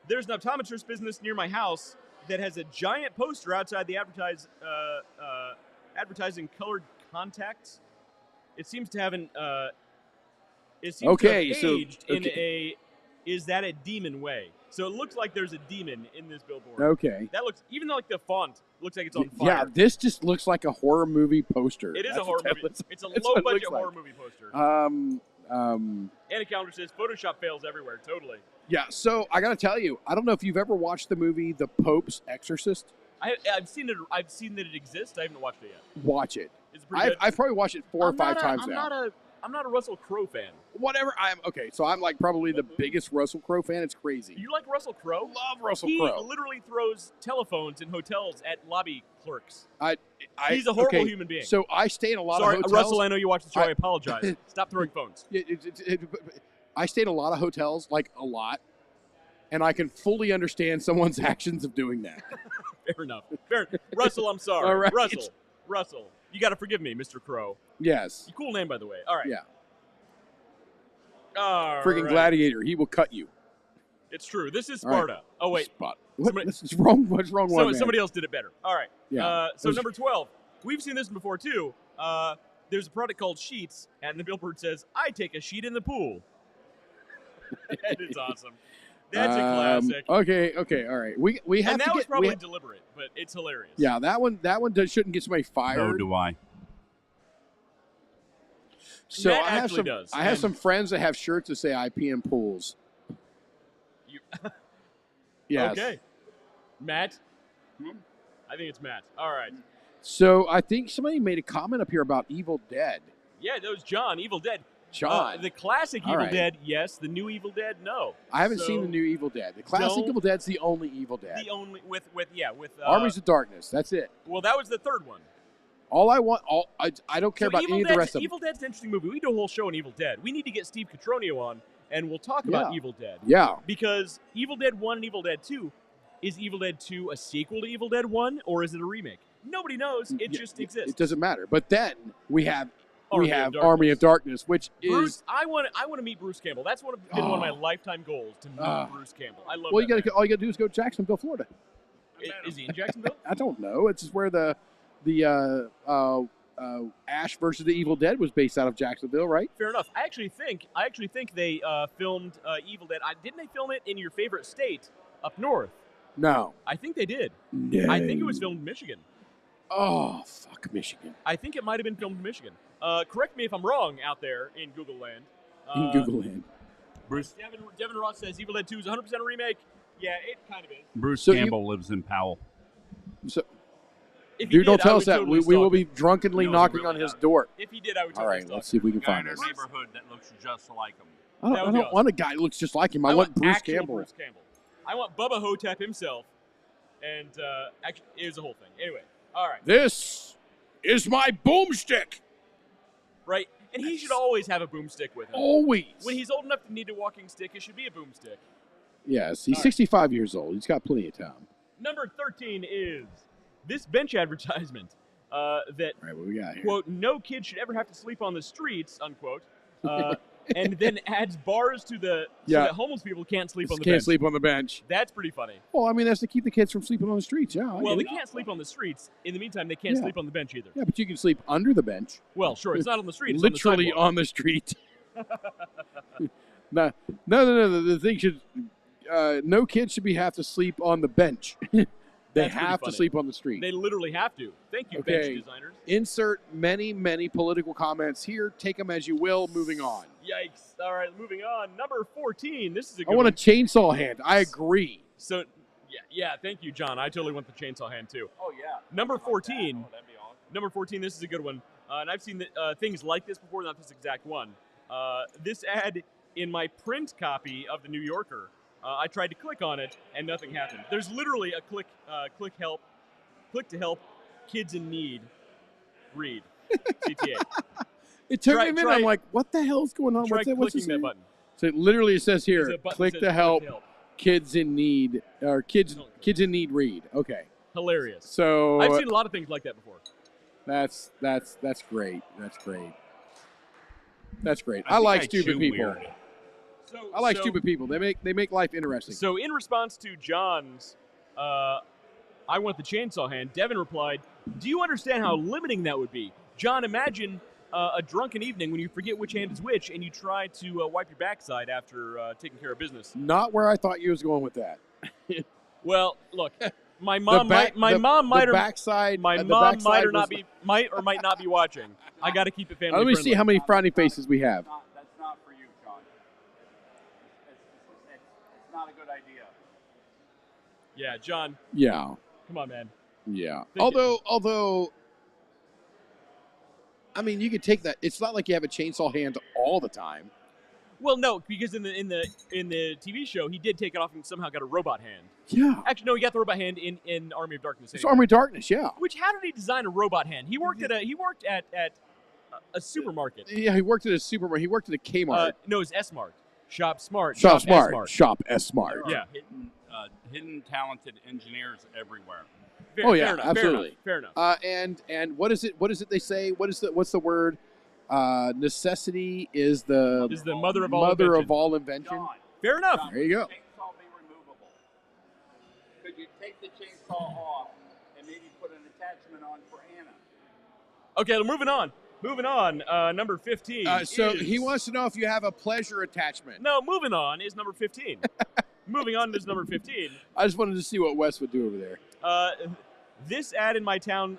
Speaker 2: There's an optometrist business near my house that has a giant poster outside the advertising colored contacts. It seems to have an to have aged in a is that a demon way. So it looks like there's a demon in this billboard.
Speaker 3: Okay.
Speaker 2: That looks, even though like the font looks like it's on fire.
Speaker 3: Yeah, this just looks like a horror movie poster.
Speaker 2: It is a horror movie. It's a low budget horror movie poster. And a calendar says Photoshop fails everywhere. Totally.
Speaker 3: Yeah, so I got to tell you, I don't know if you've ever watched the movie The Pope's Exorcist.
Speaker 2: I've seen it. I've seen that it exists. I haven't watched it yet.
Speaker 3: Watch it.
Speaker 2: It's pretty good.
Speaker 3: I've probably watched it 4 or 5 times now.
Speaker 2: I'm not a Russell Crowe fan.
Speaker 3: Whatever. So I'm like probably the biggest Russell Crowe fan. It's crazy.
Speaker 2: You like Russell Crowe?
Speaker 3: Love Russell
Speaker 2: Crowe.
Speaker 3: He
Speaker 2: literally throws telephones in hotels at lobby clerks.
Speaker 3: He's
Speaker 2: a horrible human being.
Speaker 3: So I stay in a lot of hotels.
Speaker 2: Russell, I know you watch the show. I apologize. Stop throwing phones.
Speaker 3: I stay in a lot of hotels, like a lot, and I can fully understand someone's actions of doing that.
Speaker 2: Fair enough. Russell, I'm sorry.
Speaker 3: All right.
Speaker 2: Russell, you got to forgive me, Mr. Crowe.
Speaker 3: Yes.
Speaker 2: Cool name, by the way. All right.
Speaker 3: Yeah.
Speaker 2: All
Speaker 3: Friggin'
Speaker 2: right.
Speaker 3: gladiator. He will cut you.
Speaker 2: It's true. This is Sparta. Right. Oh, wait.
Speaker 3: What's wrong? What's wrong with man?
Speaker 2: Somebody else did it better. All right.
Speaker 3: Yeah.
Speaker 2: So number 12. We've seen this before, too. There's a product called Sheets, and the billboard says, I take a sheet in the pool. That is awesome. That's a classic.
Speaker 3: Okay, all right. We have
Speaker 2: and that
Speaker 3: to
Speaker 2: was probably deliberate, but it's hilarious.
Speaker 3: Yeah, that one shouldn't get somebody fired.
Speaker 4: So do I.
Speaker 3: So
Speaker 2: Matt
Speaker 3: I have some friends that have shirts that say I pee in pools. Yes.
Speaker 2: Okay. Matt? I think it's Matt. All right.
Speaker 3: So I think somebody made a comment up here about Evil Dead.
Speaker 2: Yeah, that was John, Evil Dead.
Speaker 3: John.
Speaker 2: The classic Evil Dead, yes. The new Evil Dead, no.
Speaker 3: I haven't seen the new Evil Dead. The classic Evil Dead's the only Evil Dead.
Speaker 2: The only with
Speaker 3: Armies of Darkness. That's it.
Speaker 2: Well, that was the third one.
Speaker 3: I don't care about any of the rest of them.
Speaker 2: Evil Dead's an interesting movie. We do a whole show on Evil Dead. We need to get Steve Cotroneo on, and we'll talk about Evil Dead.
Speaker 3: Yeah.
Speaker 2: Because Evil Dead 1 and Evil Dead 2, is Evil Dead 2 a sequel to Evil Dead 1, or is it a remake? Nobody knows. It just exists.
Speaker 3: It doesn't matter. But then we have Army of Darkness, which
Speaker 2: is I want to meet Bruce Campbell. That's been one of my lifetime goals, to meet Bruce Campbell. I love.
Speaker 3: Well, all you got to do is go to Jacksonville, Florida.
Speaker 2: Is he in Jacksonville?
Speaker 3: I don't know. It's just where the Ash versus the Evil Dead was based out of Jacksonville, right?
Speaker 2: Fair enough. I actually think they filmed Evil Dead. Didn't they film it in your favorite state up north?
Speaker 3: No.
Speaker 2: I think they did.
Speaker 3: No.
Speaker 2: I think it was filmed in Michigan.
Speaker 3: Oh, fuck Michigan.
Speaker 2: I think it might have been filmed in Michigan. Correct me if I'm wrong out there in Google Land.
Speaker 3: In Google Land.
Speaker 4: Bruce.
Speaker 2: Devin Ross says Evil Dead 2 is 100% a remake. Yeah, it kind of is.
Speaker 4: Bruce Campbell lives in Powell.
Speaker 3: So,
Speaker 2: dude,
Speaker 3: don't tell us that. We will be drunkenly knocking on his door.
Speaker 2: If he did, I would tell
Speaker 3: him. All right, let's see if we can find
Speaker 4: him. Neighborhood that looks just like him.
Speaker 3: I don't want a guy who looks just like him. I want Bruce Campbell.
Speaker 2: Bruce Campbell. I want Bubba Hotep himself. And actually, it was a whole thing. Anyway, all right.
Speaker 3: This is my boomstick.
Speaker 2: Right, and he should always have a boomstick with him.
Speaker 3: Always.
Speaker 2: When he's old enough to need a walking stick, it should be a boomstick.
Speaker 3: Yes, he's 65 years old. He's got plenty of time.
Speaker 2: Number 13 is this bench advertisement that,
Speaker 3: all right, what we got here?
Speaker 2: Quote, no kid should ever have to sleep on the streets, unquote, and then adds bars so that homeless people can't sleep on the bench.
Speaker 3: Can't sleep on the bench.
Speaker 2: That's pretty funny.
Speaker 3: Well, I mean, that's to keep the kids from sleeping on the streets, yeah.
Speaker 2: Well, they can't sleep on the streets. In the meantime, they can't sleep on the bench either.
Speaker 3: Yeah, but you can sleep under the bench.
Speaker 2: Well, sure, it's not on the street. It's
Speaker 3: literally on the street. No. The thing should, no kid should have to sleep on the bench. They have to sleep on the street.
Speaker 2: They literally have to. Thank you, bench designers.
Speaker 3: Insert many political comments here. Take them as you will. Moving on.
Speaker 2: Yikes. All right, moving on. Number 14. This is a good
Speaker 3: I want a chainsaw hand. I agree.
Speaker 2: So, yeah, thank you, John. I totally want the chainsaw hand, too.
Speaker 4: Oh, yeah.
Speaker 2: Number 14.
Speaker 4: That'd be awesome.
Speaker 2: Number 14, this is a good one. And I've seen things like this before, not this exact one. This ad in my print copy of the New Yorker, I tried to click on it, and nothing happened. There's literally a click to help kids in need read CTA.
Speaker 3: It took me a minute. I'm like, what the hell's going on?
Speaker 2: Try clicking that button.
Speaker 3: So it literally says here, click to help kids in need, or kids in need read. Okay.
Speaker 2: Hilarious.
Speaker 3: So
Speaker 2: I've seen a lot of things like that before.
Speaker 3: That's great. That's great. That's great.
Speaker 4: I
Speaker 3: I
Speaker 4: think
Speaker 3: like
Speaker 4: I
Speaker 3: stupid
Speaker 4: chew
Speaker 3: people.
Speaker 4: weird.
Speaker 3: I like stupid people. They make life interesting.
Speaker 2: So in response to John's, I want the chainsaw hand, Devin replied, "Do you understand how limiting that would be? John, imagine a drunken evening when you forget which hand is which and you try to wipe your backside after taking care of business."
Speaker 3: Not where I thought you was going with that.
Speaker 2: Well, look, my mom might or might not be watching. I got to keep it family
Speaker 3: Let me
Speaker 2: friendly.
Speaker 3: see how many frowny faces we have.
Speaker 4: That's not for you, John. It's not a good idea.
Speaker 2: Yeah, John.
Speaker 3: Yeah.
Speaker 2: Come on, man.
Speaker 3: Yeah.
Speaker 2: Thank
Speaker 3: Although, I mean, you could take that. It's not like you have a chainsaw hand all the time.
Speaker 2: Well, no, because in the TV show he did take it off and somehow got a robot hand.
Speaker 3: Yeah.
Speaker 2: Actually, no, he got the robot hand in Army of Darkness.
Speaker 3: It's
Speaker 2: anyway.
Speaker 3: Army of Darkness. Yeah.
Speaker 2: Which how did he design a robot hand? He worked at a supermarket.
Speaker 3: Yeah. He worked at a supermarket. He worked at a Kmart.
Speaker 2: No, it's S-Mart. Shop Smart.
Speaker 3: Shop Smart.
Speaker 2: S-Mart.
Speaker 3: Shop S Smart.
Speaker 2: Yeah.
Speaker 4: Hidden talented engineers everywhere.
Speaker 3: Oh yeah,
Speaker 2: fair enough,
Speaker 3: absolutely.
Speaker 2: Fair enough.
Speaker 3: And what is it? What is it they say? What's the word? Necessity is the
Speaker 2: mother of all invention.
Speaker 3: invention.
Speaker 4: John,
Speaker 2: Fair enough.
Speaker 4: John,
Speaker 3: There you go.
Speaker 4: Could the chainsaw be removable? Could you take the chainsaw off and maybe put an attachment on for Anna?
Speaker 2: Okay, moving on. Number 15.
Speaker 3: So
Speaker 2: is-
Speaker 3: he wants to know if you have a pleasure attachment.
Speaker 2: No, moving on is number 15. Moving on is number 15.
Speaker 3: I just wanted to see what Wes would do over there.
Speaker 2: This ad in my town,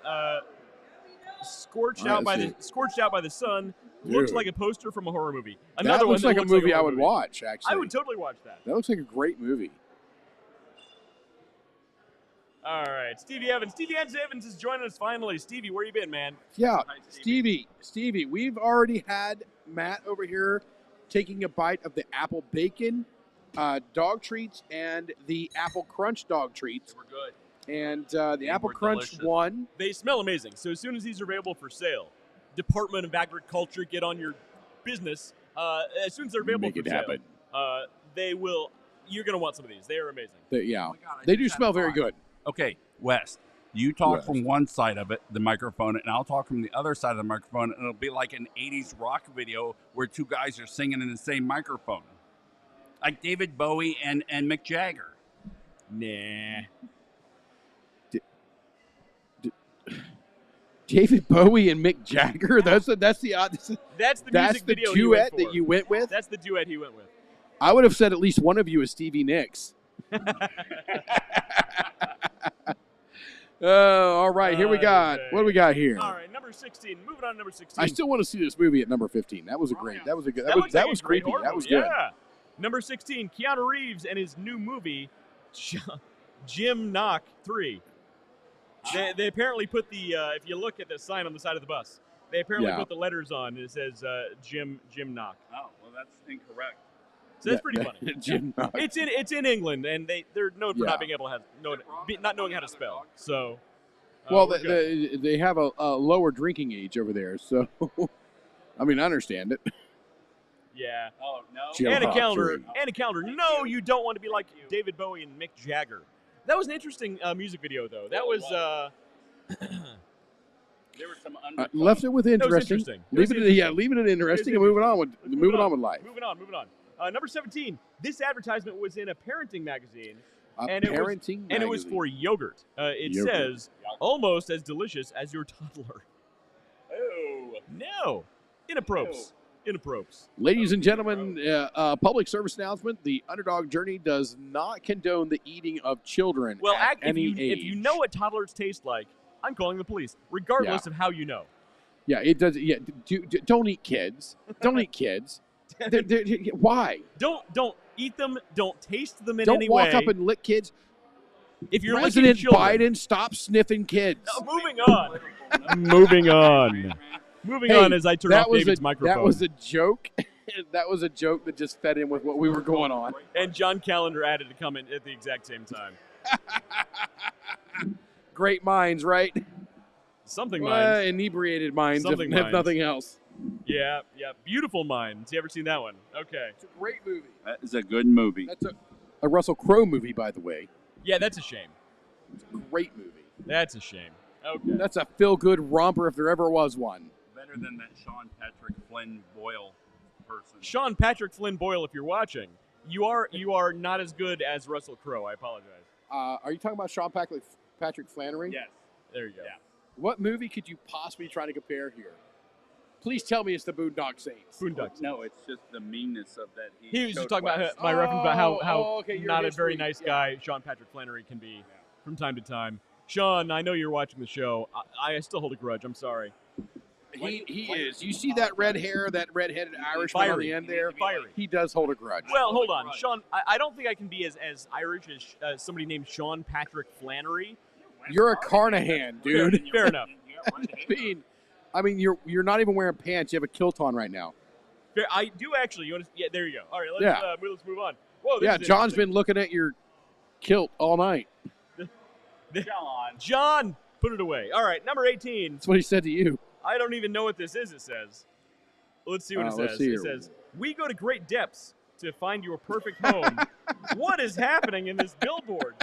Speaker 2: scorched out by the sun, looks
Speaker 3: Dude.
Speaker 2: like a poster from a horror movie.
Speaker 3: That looks like a movie I would watch. Actually,
Speaker 2: I would totally watch that.
Speaker 3: That looks like a great movie.
Speaker 2: All right, Stevie Evans. Stevie Evans is joining us finally. Stevie, where you been, man?
Speaker 3: Yeah,
Speaker 4: Hi, Stevie.
Speaker 3: Stevie, we've already had Matt over here taking a bite of the apple bacon dog treats and the apple crunch dog treats.
Speaker 4: We're good.
Speaker 3: And the
Speaker 4: They
Speaker 3: apple
Speaker 4: were
Speaker 3: crunch
Speaker 4: delicious.
Speaker 3: won.
Speaker 2: They smell amazing. So as soon as these are available for sale, Department of Agriculture, get on your business. As soon as they're available
Speaker 3: Make
Speaker 2: for
Speaker 3: it
Speaker 2: sale,
Speaker 3: happen.
Speaker 2: they will. You're gonna want some of these. They are amazing.
Speaker 3: Yeah,
Speaker 4: Oh my God, I
Speaker 3: they
Speaker 4: just
Speaker 3: do
Speaker 4: had
Speaker 3: smell very
Speaker 4: thought.
Speaker 3: good.
Speaker 4: Okay, West, you talk
Speaker 3: West.
Speaker 4: from one side of it, the microphone, and I'll talk from the other side of the microphone, and it'll be like an 80s rock video where two guys are singing in the same microphone. Like David Bowie and Mick Jagger.
Speaker 2: Nah.
Speaker 3: David Bowie and Mick Jagger. That's the odd.
Speaker 2: That's the
Speaker 3: That's
Speaker 2: music
Speaker 3: the
Speaker 2: video he went
Speaker 3: duet
Speaker 2: for.
Speaker 3: that you went with.
Speaker 2: That's the duet he went with.
Speaker 3: I would have said at least one of you is Stevie Nicks. All right, here we got.
Speaker 2: Okay.
Speaker 3: What do we got here?
Speaker 2: All right, number 16. Moving on to number 16.
Speaker 3: I still want to see this movie at number 15. That was a great. That was a good. That,
Speaker 2: looks
Speaker 3: was
Speaker 2: like a great
Speaker 3: creepy.
Speaker 2: horror
Speaker 3: That was
Speaker 2: movie.
Speaker 3: good.
Speaker 2: Yeah. Number 16, Keanu Reeves and his new movie, Jim Knock 3. They apparently put the, if you look at the sign on the side of the bus, they apparently
Speaker 3: Yeah.
Speaker 2: put the letters on. It says Jim Knock.
Speaker 4: Oh, well, that's incorrect.
Speaker 2: So that's pretty funny.
Speaker 3: Jim Knock.
Speaker 2: It's in England, and they're known for
Speaker 3: Yeah.
Speaker 2: not being able to have not knowing how to spell. So,
Speaker 3: Well,
Speaker 2: we're good.
Speaker 3: they have a lower drinking age over there, so I mean, I understand it.
Speaker 2: Yeah.
Speaker 4: Oh, no.
Speaker 3: Jim
Speaker 2: And a
Speaker 3: Knock
Speaker 2: calendar.
Speaker 3: 3.
Speaker 2: And a calendar. No, you don't want to be like David Bowie and Mick Jagger. That was an interesting music video, though. That was.
Speaker 4: There were some undertones.
Speaker 3: Left it with interesting.
Speaker 2: interesting. It was
Speaker 3: Leave it interesting, and moving on with life.
Speaker 2: Moving on. Number 17. This advertisement was in a parenting magazine.
Speaker 3: A
Speaker 2: And it was-
Speaker 3: parenting
Speaker 2: And it was
Speaker 3: magazine.
Speaker 2: for yogurt. It
Speaker 3: Yogurt.
Speaker 2: says, almost as delicious as your toddler.
Speaker 4: Oh.
Speaker 2: No. Inappropriate.
Speaker 3: Ladies and gentlemen, public service announcement: the Underdog Journey does not condone the eating of children
Speaker 2: Well,
Speaker 3: at
Speaker 2: if
Speaker 3: any age.
Speaker 2: you know what toddlers taste like, I'm calling the police, regardless of how you know.
Speaker 3: Yeah, it does. Yeah, don't eat kids. Don't eat kids. Why?
Speaker 2: Don't eat them. Don't taste them in
Speaker 3: Don't
Speaker 2: any
Speaker 3: walk
Speaker 2: way.
Speaker 3: up and lick kids.
Speaker 2: If you're
Speaker 3: President
Speaker 2: licking children,
Speaker 3: Biden, stop sniffing kids.
Speaker 2: moving on. Moving on as I turn off David's microphone.
Speaker 3: That was a joke. That was a joke that just fed in with what we were going on.
Speaker 2: And John Callender added a comment at the exact same time.
Speaker 3: Great minds, right?
Speaker 2: Something minds.
Speaker 3: Inebriated minds,
Speaker 2: Something
Speaker 3: if
Speaker 2: minds.
Speaker 3: nothing else.
Speaker 2: Yeah. Beautiful Minds. You ever seen that one? Okay.
Speaker 3: It's a great movie.
Speaker 4: That is a good movie.
Speaker 3: That's a Russell Crowe movie, by the way.
Speaker 2: Yeah, that's a shame.
Speaker 3: It's a great movie.
Speaker 2: That's a shame. Okay.
Speaker 3: That's a feel-good romper if there ever was one.
Speaker 4: Better than that Sean Patrick Flynn Boyle person.
Speaker 2: Sean Patrick Flynn Boyle, if you're watching, you are not as good as Russell Crowe. I apologize.
Speaker 3: Are you talking about Sean Patrick Flannery?
Speaker 4: Yes.
Speaker 2: There you go.
Speaker 4: Yeah.
Speaker 3: What movie could you possibly try to compare here? Please tell me it's the Boondock Saints.
Speaker 2: Boondocks.
Speaker 4: No, it's just the meanness of that.
Speaker 2: He was just
Speaker 4: showed
Speaker 2: talking about
Speaker 4: Wes.
Speaker 2: my reference about how
Speaker 3: okay, your
Speaker 2: not a very
Speaker 3: history.
Speaker 2: nice
Speaker 3: Yeah.
Speaker 2: guy Sean Patrick Flannery can be from time to time. Sean, I know you're watching the show. I still hold a grudge. I'm sorry.
Speaker 3: He is. You see that red hair, that red-headed Irishman on
Speaker 2: Fiery.
Speaker 3: the end there?
Speaker 2: Fiery.
Speaker 3: He does hold a grudge.
Speaker 2: Well, hold on, Sean. I don't think I can be as Irish as somebody named Sean Patrick Flannery.
Speaker 3: You're a Carnahan, dude.
Speaker 2: Fair enough.
Speaker 3: I mean, you're not even wearing pants. You have a kilt on right now.
Speaker 2: I do actually. You want to? Yeah, there you go. All right, let's move on. Whoa, this
Speaker 3: Yeah,
Speaker 2: is
Speaker 3: John's
Speaker 2: interesting.
Speaker 3: been looking at your kilt all night.
Speaker 2: John, put it away. All right, number 18.
Speaker 3: That's what he said to you.
Speaker 2: I don't even know what this is. It says. Let's see what it
Speaker 3: Let's
Speaker 2: says.
Speaker 3: see
Speaker 2: It
Speaker 3: here.
Speaker 2: says, "We go to great depths to find your perfect home." What is happening in this billboard?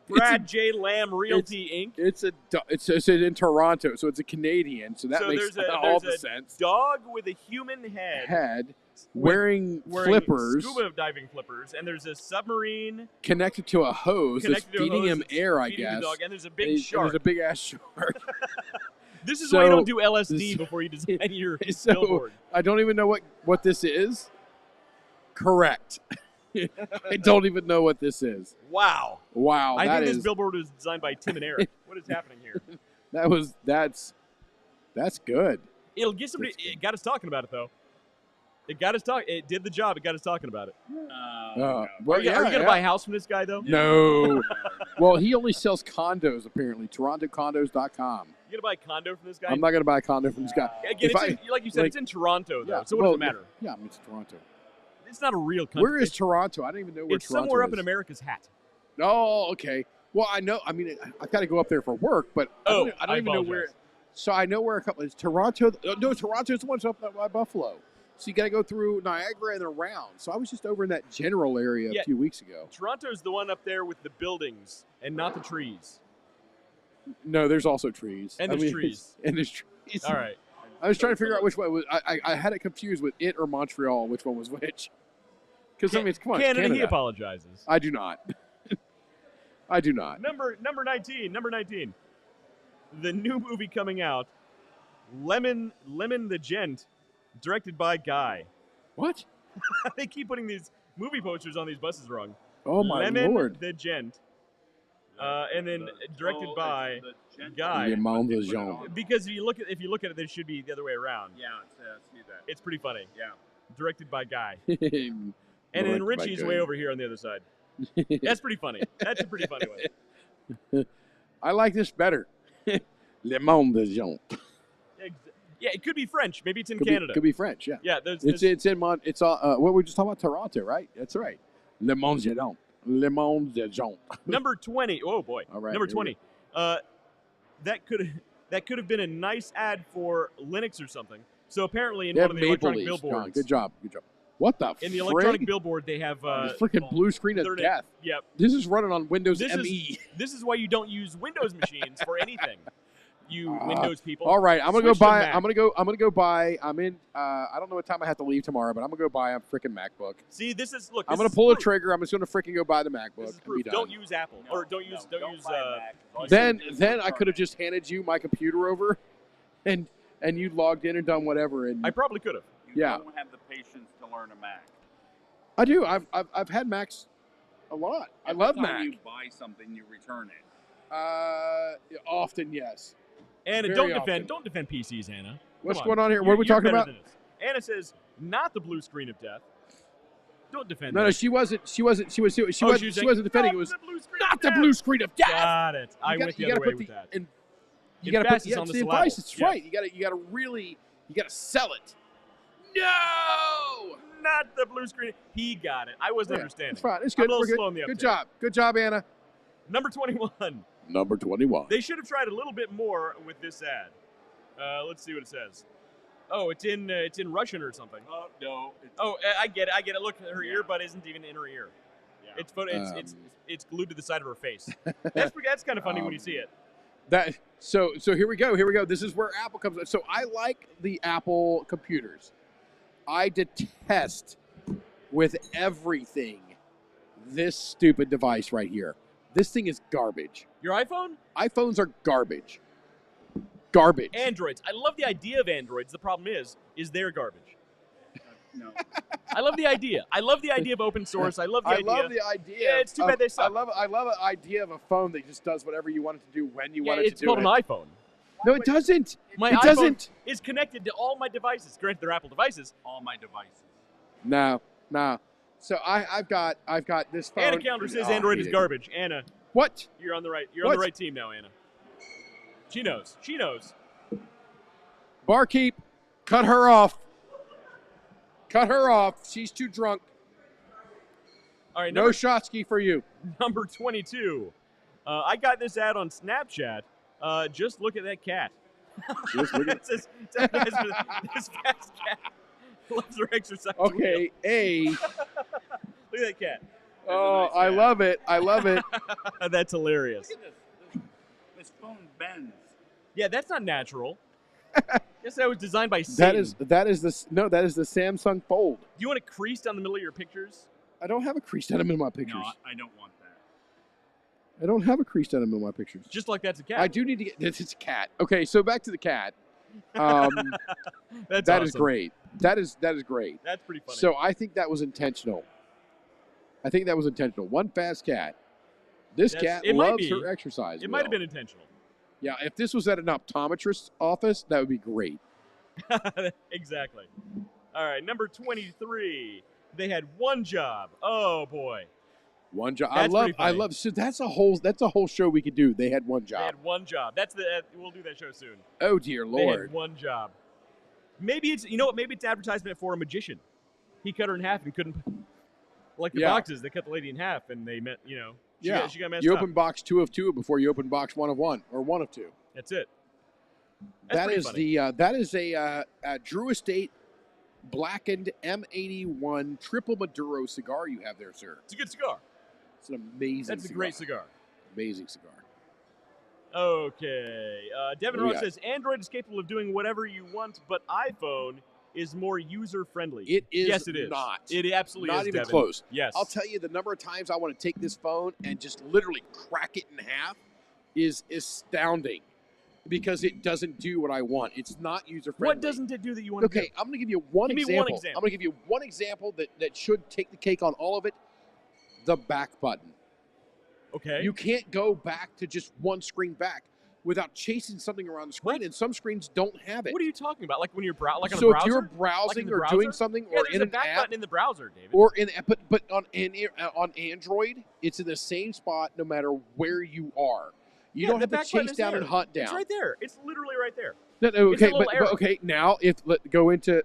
Speaker 2: Brad J. Lamb Realty Inc.
Speaker 3: It's in Toronto, so it's a Canadian, so that
Speaker 2: So
Speaker 3: makes
Speaker 2: there's
Speaker 3: all the
Speaker 2: a
Speaker 3: sense.
Speaker 2: dog with a human head
Speaker 3: Wearing flippers,
Speaker 2: scuba diving flippers, and there's a submarine
Speaker 3: connected to a hose that's
Speaker 2: connected to a
Speaker 3: feeding
Speaker 2: hose
Speaker 3: him
Speaker 2: that's
Speaker 3: air, I
Speaker 2: feeding the
Speaker 3: guess.
Speaker 2: dog, and there's a big
Speaker 3: And
Speaker 2: shark.
Speaker 3: There's a big ass shark.
Speaker 2: This is
Speaker 3: So-
Speaker 2: why you don't do LSD before you design your
Speaker 3: So
Speaker 2: billboard.
Speaker 3: I don't even know what this is. Correct. I don't even know what this is.
Speaker 2: Wow.
Speaker 3: Wow,
Speaker 2: I
Speaker 3: that
Speaker 2: think
Speaker 3: is
Speaker 2: this billboard was designed by Tim and Eric. What is happening here?
Speaker 3: that's good.
Speaker 2: It'll get somebody. It got us talking about it though. It did the job. It got us talking about it.
Speaker 3: Well,
Speaker 2: Are you gonna buy a house from this guy though?
Speaker 3: No. Well, he only sells condos apparently. TorontoCondos.com.
Speaker 2: You gonna buy a condo from this guy?
Speaker 3: I'm not going to buy a condo from this guy.
Speaker 2: Again, like you said, it's in Toronto though. So what does it matter?
Speaker 3: Yeah, I mean, it's Toronto.
Speaker 2: It's not a real country.
Speaker 3: Where is Toronto? I don't even know where
Speaker 2: It's
Speaker 3: Toronto
Speaker 2: somewhere
Speaker 3: is.
Speaker 2: up in America's hat.
Speaker 3: Oh, okay. Well, I know. I mean, I've got to go up there for work, but I don't even know where.
Speaker 2: apologize.
Speaker 3: So I know where a couple is. Toronto. No, Toronto's the one up by Buffalo. So you got to go through Niagara and around. So I was just over in that general area
Speaker 2: Yeah.
Speaker 3: a few weeks ago.
Speaker 2: Toronto's the one up there with the buildings and not the trees.
Speaker 3: No, there's also trees.
Speaker 2: And there's trees.
Speaker 3: And there's trees.
Speaker 2: All right.
Speaker 3: I was trying to figure out which one it was. I had it confused with it or Montreal, which one was which. Because I mean, come on, it's
Speaker 2: Canada,
Speaker 3: Canada.
Speaker 2: he apologizes.
Speaker 3: I do not. I do not.
Speaker 2: Number 19. Number 19. The new movie coming out, Lemon the Gent, directed by Guy.
Speaker 3: What?
Speaker 2: They keep putting these movie posters on these buses wrong.
Speaker 3: Oh my
Speaker 2: Lemon
Speaker 3: lord!
Speaker 2: the Gent, and then directed by Guy.
Speaker 3: Lemon de Jean.
Speaker 2: Because if you look at it, it should be the other way around.
Speaker 4: Yeah, see that.
Speaker 2: It's pretty funny.
Speaker 4: Yeah.
Speaker 2: Directed by Guy. And then Richie's way over here on the other side. That's pretty funny. That's a pretty funny one.
Speaker 3: I like this better. Lemon de Jean.
Speaker 2: Yeah, it could be French. Maybe it's in
Speaker 3: Could
Speaker 2: Canada.
Speaker 3: be French. Yeah.
Speaker 2: Yeah, there's
Speaker 3: It's in what we just talking about Toronto, right? That's right. Lemon de Jean. Lemon de Jean.
Speaker 2: number 20. Oh boy.
Speaker 3: All right,
Speaker 2: Number
Speaker 3: here we
Speaker 2: 20. That could have been a nice ad for Linux or something. So apparently in
Speaker 3: They
Speaker 2: one
Speaker 3: have
Speaker 2: of the
Speaker 3: Maple
Speaker 2: electronic
Speaker 3: Leafs. John,
Speaker 2: billboards.
Speaker 3: good job. Good job. What the
Speaker 2: In the
Speaker 3: frig?
Speaker 2: electronic billboard, they have
Speaker 3: The freaking blue screen of
Speaker 2: they're-
Speaker 3: death.
Speaker 2: Yep.
Speaker 3: This is running on Windows
Speaker 2: This
Speaker 3: ME.
Speaker 2: This is why you don't use Windows machines for anything. You Windows people.
Speaker 3: All right, I'm gonna go
Speaker 2: Switch to
Speaker 3: buy.
Speaker 2: Mac.
Speaker 3: I'm gonna go buy. I'm in. I don't know what time I have to leave tomorrow, but I'm gonna go buy a freaking MacBook.
Speaker 2: See, this is look.
Speaker 3: I'm
Speaker 2: this
Speaker 3: gonna
Speaker 2: is
Speaker 3: pull a
Speaker 2: proof.
Speaker 3: trigger. I'm just gonna freaking go buy the MacBook.
Speaker 2: This is
Speaker 3: and
Speaker 2: proof.
Speaker 3: be done.
Speaker 2: Don't use Apple or don't use. PC.
Speaker 3: Then I could have just handed you my computer over, and you logged in and done whatever. And
Speaker 2: I probably could have.
Speaker 4: You
Speaker 3: Yeah.
Speaker 4: don't have the patience to learn a Mac.
Speaker 3: I do. I've had Macs a lot. I love
Speaker 4: Every time
Speaker 3: Mac.
Speaker 4: you buy something, you return it.
Speaker 3: Often, yes.
Speaker 2: Anna,
Speaker 3: Very
Speaker 2: don't defend PCs, Anna.
Speaker 3: What's
Speaker 2: Come
Speaker 3: going on here?
Speaker 2: You're-
Speaker 3: What are we
Speaker 2: you're
Speaker 3: talking
Speaker 2: better
Speaker 3: about?
Speaker 2: than this. Anna says, not the blue screen of death. Don't defend
Speaker 3: No,
Speaker 2: it.
Speaker 3: she wasn't. She wasn't
Speaker 2: she was
Speaker 3: defending.
Speaker 2: saying,
Speaker 3: It was
Speaker 2: the blue screen
Speaker 3: not
Speaker 2: of
Speaker 3: the
Speaker 2: death.
Speaker 3: blue screen of death.
Speaker 2: Got it. I went the other way with that.
Speaker 3: You got to put
Speaker 2: Emphasis on the
Speaker 3: the
Speaker 2: syllable.
Speaker 3: advice. It's
Speaker 2: Yeah.
Speaker 3: right. You got to sell it. No.
Speaker 2: Not the blue screen. He got it. I wasn't
Speaker 3: Yeah,
Speaker 2: understanding.
Speaker 3: It's fine. It's
Speaker 2: I'm
Speaker 3: good.
Speaker 2: a little
Speaker 3: We're good.
Speaker 2: slow in the
Speaker 3: Good
Speaker 2: uptake.
Speaker 3: job. Good job, Anna.
Speaker 2: Number 21.
Speaker 3: Number 21.
Speaker 2: They should have tried a little bit more with this ad. Let's see what it says. Oh, it's in Russian or something.
Speaker 4: Oh, no.
Speaker 2: Oh, I get it. Look, her earbud isn't even in her ear.
Speaker 4: Yeah.
Speaker 2: It's glued to the side of her face. That's kind of funny when you see it.
Speaker 3: So here we go. Here we go. This is where Apple comes in. So I like the Apple computers. I detest with everything this stupid device right here. This thing is garbage.
Speaker 2: Your iPhone?
Speaker 3: iPhones are garbage. Garbage.
Speaker 2: Androids. I love the idea of Androids. The problem is they're garbage.
Speaker 4: No.
Speaker 2: I love the idea. I love the idea of open source. I love the idea.
Speaker 3: I love the idea.
Speaker 2: Yeah, it's too bad they suck.
Speaker 3: I love an idea of a phone that just does whatever you want it to do when you want it to do it.
Speaker 2: It's called an iPhone.
Speaker 3: No, it doesn't.
Speaker 2: My
Speaker 3: it
Speaker 2: iPhone
Speaker 3: doesn't.
Speaker 2: is connected to all my devices. Granted, they're Apple devices.
Speaker 4: All my devices.
Speaker 3: No. So I've got this phone.
Speaker 2: Anna Calendar says Android is garbage. Anna,
Speaker 3: What?
Speaker 2: you're on the right. You're
Speaker 3: What?
Speaker 2: on the right team now, Anna. She knows. She knows.
Speaker 3: Barkeep, cut her off. Cut her off. She's too drunk.
Speaker 2: All right,
Speaker 3: No Shotsky for you.
Speaker 2: number 22. I got this ad on Snapchat. Just look at that cat.
Speaker 3: Just look at
Speaker 2: It says, this fast cat loves her exercise.
Speaker 3: Okay,
Speaker 2: wheel. Look at that cat.
Speaker 3: Oh,
Speaker 4: nice
Speaker 3: I
Speaker 4: cat.
Speaker 3: love it. I love it.
Speaker 2: That's hilarious.
Speaker 4: Look at this. This phone bends.
Speaker 2: Yeah, that's not natural. Guess that was designed by
Speaker 3: That
Speaker 2: Satan.
Speaker 3: is the Samsung Fold.
Speaker 2: Do you want a crease down the middle of your pictures?
Speaker 3: I don't have a crease down the middle of my pictures.
Speaker 4: No, I don't want that.
Speaker 3: I don't have a crease down the middle of my pictures.
Speaker 2: Just like that's a cat.
Speaker 3: I do need to get this. It's a cat. Okay, so back to the cat.
Speaker 2: That's
Speaker 3: That is
Speaker 2: awesome.
Speaker 3: great. That is great.
Speaker 2: That's pretty funny.
Speaker 3: So I think that was intentional. One fast cat. This cat
Speaker 2: it might
Speaker 3: loves
Speaker 2: be.
Speaker 3: her exercise.
Speaker 2: It might have been intentional.
Speaker 3: Yeah, if this was at an optometrist's office, that would be great.
Speaker 2: Exactly. All right, number 23. They had one job. Oh boy,
Speaker 3: One job.
Speaker 2: That's pretty funny.
Speaker 3: I love. So that's a whole show we could do. They had one
Speaker 2: they
Speaker 3: job.
Speaker 2: had one job. We'll do that show soon.
Speaker 3: Oh dear
Speaker 2: They had
Speaker 3: Lord.
Speaker 2: one job. Maybe it's maybe it's advertisement for a magician. He cut her in half and couldn't, like the
Speaker 3: Yeah.
Speaker 2: boxes. They cut the lady in half and they met.
Speaker 3: Yeah.
Speaker 2: she got messed
Speaker 3: You
Speaker 2: up.
Speaker 3: open box 2 of 2 before you open box 1 of 1 or 1 of 2.
Speaker 2: That's it. That's
Speaker 3: That
Speaker 2: pretty
Speaker 3: is
Speaker 2: funny.
Speaker 3: that is a Drew Estate blackened M81 triple Maduro cigar you have there, sir.
Speaker 2: It's a good cigar.
Speaker 3: It's an amazing.
Speaker 2: That's a
Speaker 3: cigar.
Speaker 2: great cigar.
Speaker 3: Amazing cigar.
Speaker 2: Okay. Devin
Speaker 3: What do we
Speaker 2: Ross
Speaker 3: got?
Speaker 2: says Android is capable of doing whatever you want, but iPhone is more user friendly.
Speaker 3: It is
Speaker 2: Yes, it is.
Speaker 3: not.
Speaker 2: It absolutely
Speaker 3: Not
Speaker 2: is.
Speaker 3: even
Speaker 2: Devin.
Speaker 3: close.
Speaker 2: Yes.
Speaker 3: I'll tell you the number of times I want to take this phone and just literally crack it in half is astounding because it doesn't do what I want. It's not user friendly.
Speaker 2: What doesn't it do that you want to do?
Speaker 3: Okay, I'm going to give you one
Speaker 2: Give me
Speaker 3: example.
Speaker 2: one example.
Speaker 3: I'm going to give you one example that should take the cake on all of it. The back button.
Speaker 2: Okay.
Speaker 3: You can't go back to just one screen back without chasing something around the screen,
Speaker 2: What?
Speaker 3: and some screens don't have it.
Speaker 2: What are you talking about? Like when you're like on
Speaker 3: So
Speaker 2: a browser?
Speaker 3: if you're
Speaker 2: Like in
Speaker 3: browsing
Speaker 2: the
Speaker 3: or
Speaker 2: browser?
Speaker 3: doing something
Speaker 2: Yeah,
Speaker 3: or
Speaker 2: there's
Speaker 3: in
Speaker 2: a
Speaker 3: an
Speaker 2: back
Speaker 3: app
Speaker 2: button in the browser, David.
Speaker 3: or in but on Android, it's in the same spot no matter where you are. You
Speaker 2: Yeah,
Speaker 3: don't
Speaker 2: the
Speaker 3: have to
Speaker 2: back button
Speaker 3: chase
Speaker 2: is
Speaker 3: down
Speaker 2: there.
Speaker 3: and hunt down.
Speaker 2: It's right there. It's literally right there.
Speaker 3: No,
Speaker 2: It's
Speaker 3: okay,
Speaker 2: a little
Speaker 3: but
Speaker 2: arrow.
Speaker 3: okay. Now, go into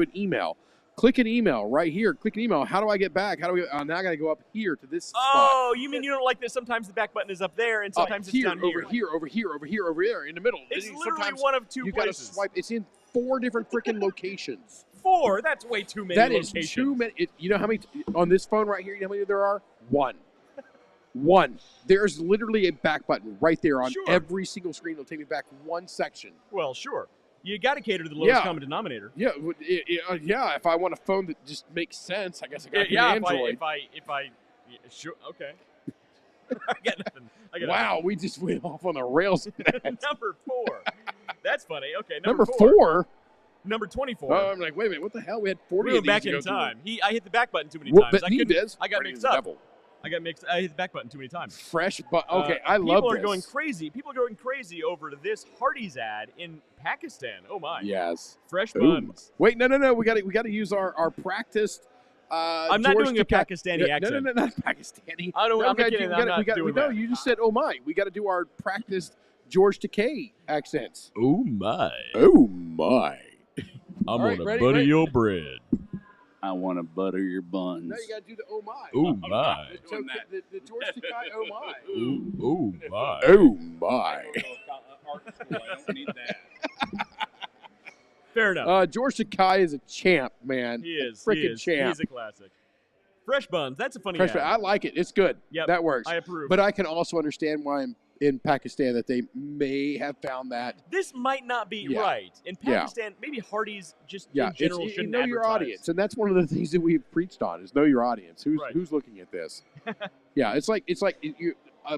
Speaker 3: an email. Click an email right here. Click an email. How do I get back? Now I got to go up here to this spot.
Speaker 2: Oh, you mean you don't like that? Sometimes the back button is up there, and sometimes it's
Speaker 3: here,
Speaker 2: down here.
Speaker 3: over here, in the middle.
Speaker 2: It's
Speaker 3: And
Speaker 2: literally
Speaker 3: sometimes
Speaker 2: one of two
Speaker 3: you got to
Speaker 2: places.
Speaker 3: swipe. It's in 4 different freaking locations.
Speaker 2: 4. That's way too many.
Speaker 3: That is
Speaker 2: locations.
Speaker 3: too many. You know how many on this phone right here? You know how many there are? One. There's literally a back button right there on
Speaker 2: Sure.
Speaker 3: every single screen. It'll take me back one section.
Speaker 2: Well, sure. You got to cater to the lowest
Speaker 3: Yeah.
Speaker 2: common denominator.
Speaker 3: Yeah, yeah. If I want a phone that just makes sense, I guess I got to
Speaker 2: Yeah.
Speaker 3: an Android.
Speaker 2: Sure. Okay. I got nothing.
Speaker 3: Wow, we just went off on the rails. with that.
Speaker 2: Number 4. That's funny. Okay.
Speaker 3: Number
Speaker 2: 4.
Speaker 3: 4.
Speaker 2: Number 24.
Speaker 3: Oh, I'm like, wait a minute, what the hell? We had 40
Speaker 2: we went
Speaker 3: of these
Speaker 2: back
Speaker 3: to
Speaker 2: in
Speaker 3: go through.
Speaker 2: time. I hit the back button too many
Speaker 3: Well,
Speaker 2: times.
Speaker 3: but he does.
Speaker 2: I got
Speaker 3: Pretty
Speaker 2: mixed
Speaker 3: the
Speaker 2: up.
Speaker 3: devil.
Speaker 2: I hit the back button too many times.
Speaker 3: Fresh, but okay, I love
Speaker 2: People
Speaker 3: this.
Speaker 2: are going crazy. People are going crazy over this Hardee's ad in Pakistan. Oh my!
Speaker 3: Yes.
Speaker 2: Fresh
Speaker 3: Ooh.
Speaker 2: buns.
Speaker 3: Wait, no. We got to use our practiced.
Speaker 2: I'm not
Speaker 3: George
Speaker 2: doing a
Speaker 3: Takei.
Speaker 2: Accent.
Speaker 3: No, not Pakistani.
Speaker 2: I don't.
Speaker 3: No,
Speaker 2: I'm not kidding. I'm not doing that.
Speaker 3: No, you just said, "Oh my!" We got to do our practiced George Takei accents.
Speaker 2: Oh my!
Speaker 3: Oh my!
Speaker 2: I'm
Speaker 3: All right,
Speaker 2: gonna
Speaker 3: ready,
Speaker 2: butter
Speaker 3: ready?
Speaker 2: your bread.
Speaker 4: I want to butter your buns.
Speaker 3: Now you got to do the "Oh my!"
Speaker 2: Oh my!
Speaker 3: So the George Takei "Oh my!"
Speaker 2: Oh my!
Speaker 3: Oh my!
Speaker 4: I don't need that.
Speaker 2: Fair enough.
Speaker 3: George Takei is a champ, man.
Speaker 2: He is.
Speaker 3: Freaking
Speaker 2: He is.
Speaker 3: champ.
Speaker 2: He's a classic. Fresh buns. That's a funny
Speaker 3: Fresh,
Speaker 2: ad.
Speaker 3: I like it. It's good.
Speaker 2: Yep,
Speaker 3: That works.
Speaker 2: I approve.
Speaker 3: But I can also understand why in Pakistan that they may have found that.
Speaker 2: This might not be
Speaker 3: Yeah.
Speaker 2: right. In
Speaker 3: Yeah.
Speaker 2: Pakistan, maybe Hardee's just
Speaker 3: Yeah,
Speaker 2: in general
Speaker 3: you
Speaker 2: shouldn't
Speaker 3: know your
Speaker 2: advertise.
Speaker 3: audience, and that's one of the things that we've preached on is know your audience.
Speaker 2: Right.
Speaker 3: Who's looking at this? Yeah, it's like you,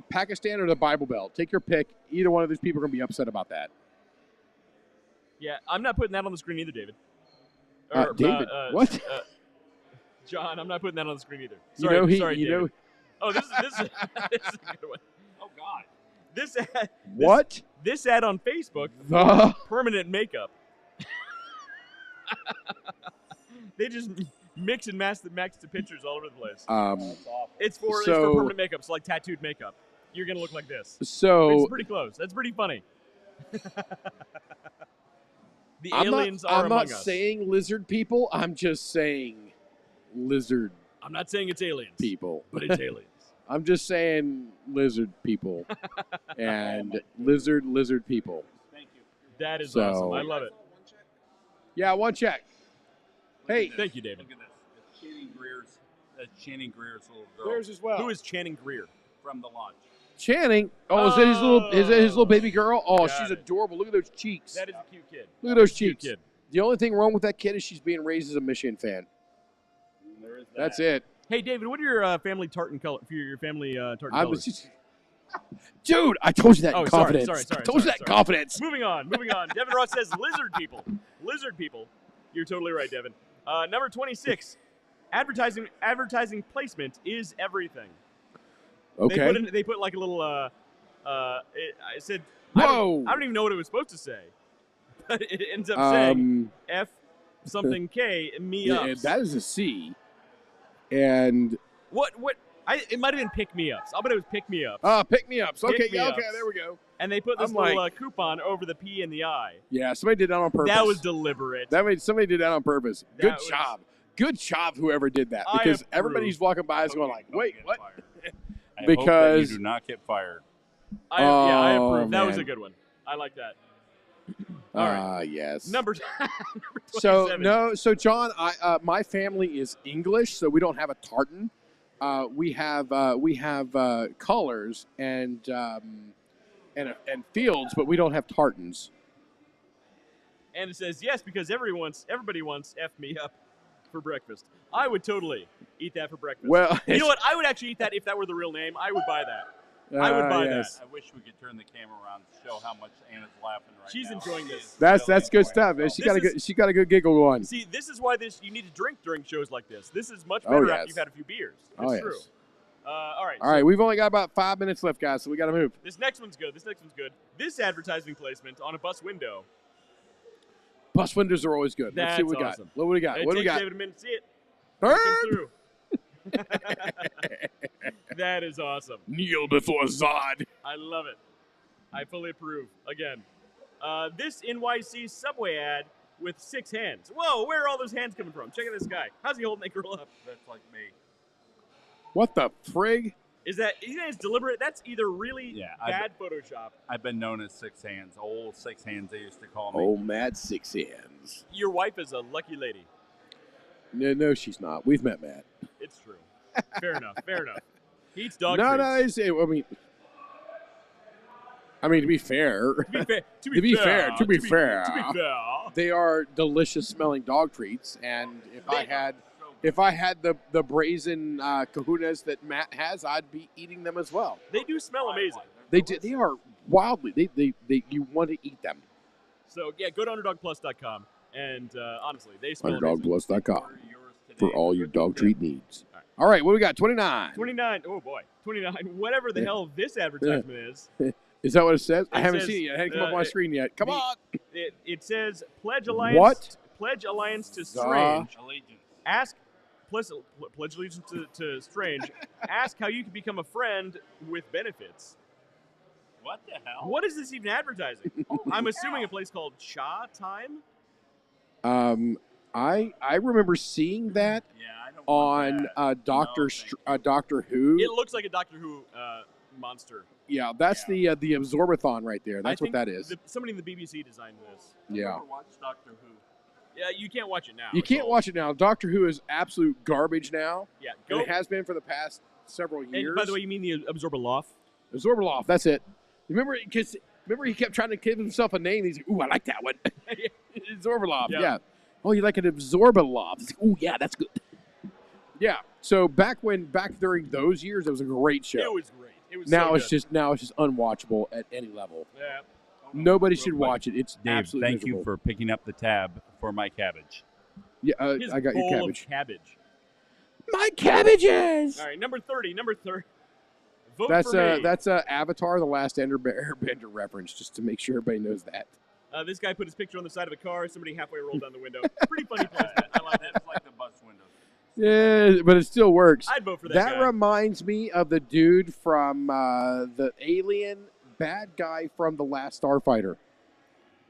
Speaker 3: Pakistan or the Bible Belt. Take your pick. Either one of those people are going to be upset about that.
Speaker 2: Yeah, I'm not putting that on the screen either, David.
Speaker 3: David, what?
Speaker 2: John, I'm not putting that on the screen either.
Speaker 3: You
Speaker 2: Sorry,
Speaker 3: know he.
Speaker 2: sorry,
Speaker 3: You
Speaker 2: David.
Speaker 3: know
Speaker 2: Oh, this is a good one.
Speaker 4: Oh God.
Speaker 2: This ad,
Speaker 3: what?
Speaker 2: This ad on Facebook.
Speaker 3: The
Speaker 2: Permanent makeup. They just mix and match the pictures all over the place. It's for permanent makeup, so like tattooed makeup. You're gonna look like this.
Speaker 3: So
Speaker 2: It's pretty close. That's pretty funny. The aliens are
Speaker 3: I'm
Speaker 2: among
Speaker 3: not
Speaker 2: us.
Speaker 3: saying lizard people. I'm just saying lizard
Speaker 2: I'm not saying it's aliens,
Speaker 3: people.
Speaker 2: but it's aliens.
Speaker 3: I'm just saying lizard people and lizard people.
Speaker 4: Thank you.
Speaker 2: That is
Speaker 3: So-
Speaker 2: awesome. I love it.
Speaker 3: Yeah, one check. Hey,
Speaker 2: Thank you, David.
Speaker 4: Look at this. It's Channing Greer's little girl
Speaker 3: theirs as well.
Speaker 2: Who is Channing Greer?
Speaker 4: from the lodge.
Speaker 3: Channing? Oh, is that his little baby girl? Oh,
Speaker 2: Got
Speaker 3: she's
Speaker 2: it.
Speaker 3: adorable. Look at those cheeks.
Speaker 2: That is a cute kid.
Speaker 3: Look at those
Speaker 2: Cute
Speaker 3: cheeks.
Speaker 2: kid.
Speaker 3: The only thing wrong with that kid is she's being raised as a Michigan fan.
Speaker 4: There is that.
Speaker 3: That's it.
Speaker 2: Hey, David, what are your family tartan color for your family tartan
Speaker 3: I
Speaker 2: colors?
Speaker 3: was just, dude. I told you that
Speaker 2: Oh,
Speaker 3: in
Speaker 2: sorry,
Speaker 3: confidence.
Speaker 2: sorry,
Speaker 3: I told you that in confidence.
Speaker 2: Moving on. Devin Ross says lizard people. Lizard people. You're totally right, Devin. Number 26. Advertising placement is everything.
Speaker 3: Okay.
Speaker 2: They put like a little. I said.
Speaker 3: Whoa.
Speaker 2: I don't even know what it was supposed to say, but it ends up saying F something K me
Speaker 3: yeah,
Speaker 2: ups.
Speaker 3: that is a C. And
Speaker 2: What? It might have been pick me ups. I'll bet it was pick me ups.
Speaker 3: pick me ups. Okay,
Speaker 2: Pick me
Speaker 3: yeah, okay,
Speaker 2: ups.
Speaker 3: there we go.
Speaker 2: And they put this
Speaker 3: I'm
Speaker 2: little
Speaker 3: like-
Speaker 2: coupon over the P and the I.
Speaker 3: Yeah, somebody did that on purpose.
Speaker 2: That was deliberate.
Speaker 3: Somebody did that on purpose.
Speaker 2: That
Speaker 3: Good
Speaker 2: was-
Speaker 3: job. Good job, whoever did that.
Speaker 2: I
Speaker 3: Because
Speaker 2: approve.
Speaker 3: everybody's walking by is
Speaker 4: Hope
Speaker 3: going
Speaker 4: you
Speaker 3: like,
Speaker 4: don't
Speaker 3: wait,
Speaker 4: get
Speaker 3: what?
Speaker 4: fired. I hope that
Speaker 3: Because-
Speaker 4: you do not get fired.
Speaker 2: I
Speaker 3: Oh,
Speaker 2: approve. That was a
Speaker 3: man.
Speaker 2: good one. I like that. All right.
Speaker 3: Yes.
Speaker 2: Number 27.
Speaker 3: So John, my family is English, so we don't have a tartan. We have colors and fields, but we don't have tartans.
Speaker 2: And it says yes because everybody wants F me up for breakfast. I would totally eat that for breakfast.
Speaker 3: Well,
Speaker 2: you know what? I would actually eat that if that were the real name. I would buy that. I would buy
Speaker 3: yes.
Speaker 4: I wish we could turn the camera around to show how much Anna's laughing right
Speaker 2: She's
Speaker 4: now.
Speaker 2: enjoying
Speaker 4: She
Speaker 2: this.
Speaker 4: is
Speaker 3: That's
Speaker 4: really
Speaker 3: good
Speaker 4: enjoying
Speaker 3: stuff.
Speaker 4: herself.
Speaker 3: She got a good giggle going.
Speaker 2: See, this is why you need to drink during shows like this. This is much
Speaker 3: Oh,
Speaker 2: better
Speaker 3: yes.
Speaker 2: after you've had a few beers. It's
Speaker 3: Oh, yes.
Speaker 2: true. All right.
Speaker 3: All right, we've only got about 5 minutes left, guys, so we got to move.
Speaker 2: This next one's good. This advertising placement on a bus window.
Speaker 3: Bus windows are always good. Let's see what we
Speaker 2: That's
Speaker 3: got.
Speaker 2: awesome.
Speaker 3: What do we got?
Speaker 2: It
Speaker 3: What do we
Speaker 2: takes
Speaker 3: got?
Speaker 2: David a minute to see it.
Speaker 3: Herb!
Speaker 2: Come through. That is awesome.
Speaker 3: Kneel before Zod.
Speaker 2: I love it. I fully approve. Again, this NYC subway ad with 6 hands. Whoa, where are all those hands coming from? Check out this guy. How's he holding that girl up?
Speaker 4: That's like me.
Speaker 3: What the frig?
Speaker 2: You think it's deliberate? That's either really
Speaker 4: Yeah,
Speaker 2: bad Photoshop.
Speaker 4: I've been known as Six Hands. Old Six Hands, they used to call me.
Speaker 3: Oh, Mad Six Hands.
Speaker 2: Your wife is a lucky lady.
Speaker 3: No, she's not. We've met Matt.
Speaker 2: It's true. Fair enough. He eats dog
Speaker 3: No,
Speaker 2: treats.
Speaker 3: I mean, to be fair,
Speaker 2: To be fair.
Speaker 3: they are delicious smelling dog treats. And if I had the brazen kahunas that Matt has, I'd be eating them as well.
Speaker 2: They do smell amazing.
Speaker 3: They are wildly. You want to eat them.
Speaker 2: So yeah, go to UnderdogPlus.com and honestly, they smell amazing.
Speaker 3: UnderdogPlus.com
Speaker 4: Order yours today.
Speaker 3: for all your dog treat needs.
Speaker 2: All right.
Speaker 3: All right, what do we got? 29.
Speaker 2: 29. Oh boy, 29. Whatever the hell this advertisement is.
Speaker 3: Is that what it says? I
Speaker 2: It
Speaker 3: haven't
Speaker 2: says,
Speaker 3: seen it yet. It hasn't come up on my screen yet. Come on.
Speaker 2: It says pledge alliance.
Speaker 3: What?
Speaker 2: Pledge alliance to Strange.
Speaker 4: Allegiance.
Speaker 2: Ask. Pledge allegiance to Strange. Ask how you can become a friend with benefits.
Speaker 4: What the hell?
Speaker 2: What is this even advertising? I'm assuming a place called Cha Time.
Speaker 3: I remember seeing that
Speaker 4: Yeah, I don't want
Speaker 3: on
Speaker 4: that.
Speaker 3: Doctor Who.
Speaker 2: It looks like a Doctor Who monster.
Speaker 3: Yeah, that's the Absorbathon right there. That's
Speaker 2: I
Speaker 3: what
Speaker 2: think
Speaker 3: that is.
Speaker 2: Somebody in the BBC designed this.
Speaker 3: Yeah.
Speaker 4: Never watched Doctor Who.
Speaker 2: Yeah, you can't watch it now.
Speaker 3: You
Speaker 2: It's
Speaker 3: can't
Speaker 2: old.
Speaker 3: watch it now. Doctor Who is absolute garbage now.
Speaker 2: Yeah,
Speaker 3: And
Speaker 2: go.
Speaker 3: it has been for the past several years.
Speaker 2: And by the way, you mean the Absorber Loft?
Speaker 3: Absorberloft, that's it. Remember he kept trying to give himself a name. He's like, ooh, I like that one. Absorbaloff, yeah. Oh, you like an Absorbaloff? He's like, ooh, yeah, that's good. Yeah. So back during those years, it was a great show.
Speaker 2: It was great. It was
Speaker 3: now
Speaker 2: so
Speaker 3: it's
Speaker 2: good.
Speaker 3: just unwatchable at any level.
Speaker 2: Yeah.
Speaker 3: Nobody should watch it. It's
Speaker 4: Dave,
Speaker 3: absolutely
Speaker 4: thank you
Speaker 3: miserable.
Speaker 4: for picking up the tab for my cabbage.
Speaker 3: Yeah,
Speaker 2: His
Speaker 3: I got your
Speaker 2: bowl
Speaker 3: cabbage.
Speaker 2: of cabbage.
Speaker 3: My cabbages.
Speaker 2: All right, number 30. Vote
Speaker 3: That's
Speaker 2: for me.
Speaker 3: that's Avatar: The Last Airbender reference, just to make sure everybody knows that.
Speaker 2: This guy put his picture on the side of a car. Somebody halfway rolled down the window. Pretty funny placement. I like that.
Speaker 4: It's like the bus windows.
Speaker 3: Yeah, but it still works.
Speaker 2: I'd vote for that
Speaker 3: That
Speaker 2: guy.
Speaker 3: reminds me of the dude from the alien bad guy from The Last Starfighter.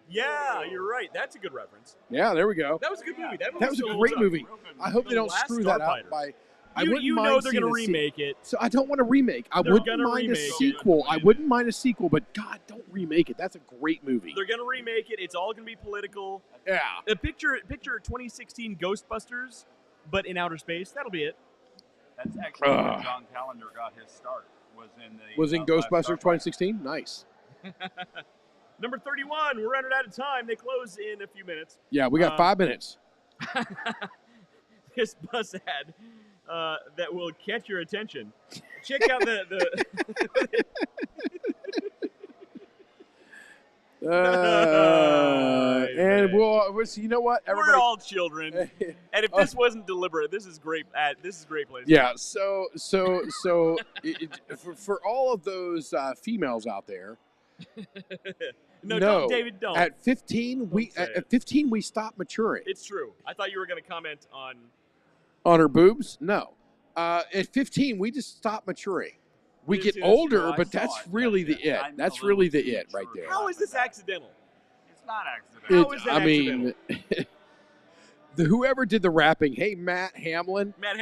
Speaker 2: Yeah, you're right. That's a good reference.
Speaker 3: Yeah, there we go.
Speaker 2: That was a good movie. That
Speaker 3: That was a
Speaker 2: still
Speaker 3: great
Speaker 2: holds up.
Speaker 3: movie. I hope
Speaker 2: The
Speaker 3: they don't
Speaker 2: Last
Speaker 3: screw that
Speaker 2: Starfighter.
Speaker 3: up by.
Speaker 2: You know they're going to remake it.
Speaker 3: So I don't want a remake. I
Speaker 2: They're
Speaker 3: wouldn't
Speaker 2: gonna
Speaker 3: mind a
Speaker 2: remake it.
Speaker 3: sequel. I wouldn't mind a sequel, but God, don't remake it. That's a great movie.
Speaker 2: They're going to remake it. It's all going to be political.
Speaker 3: Yeah.
Speaker 2: Picture 2016 Ghostbusters, but in outer space. That'll be it.
Speaker 4: That's actually where John Callender got his start. Was in
Speaker 3: Ghostbusters 2016? Nice.
Speaker 2: Number 31. We're running out of time. They close in a few minutes.
Speaker 3: Yeah, we got 5 minutes.
Speaker 2: This bus ad that will catch your attention. Check out the
Speaker 3: and we'll you know what?
Speaker 2: we're all children, and if this wasn't deliberate, this is great. This is great place.
Speaker 3: Yeah. So for all of those females out there,
Speaker 2: no, don't, David, don't.
Speaker 3: At 15, at 15 we stop maturing.
Speaker 2: It's true. I thought you were going to comment
Speaker 3: on her boobs. No, at 15 we just stop maturing. We get older, but that's really the it. That's really the it right there.
Speaker 2: How is this accidental?
Speaker 4: It's not accidental.
Speaker 2: How is that accidental?
Speaker 3: Whoever did the rapping, hey, Matt Hamlin.
Speaker 2: Matt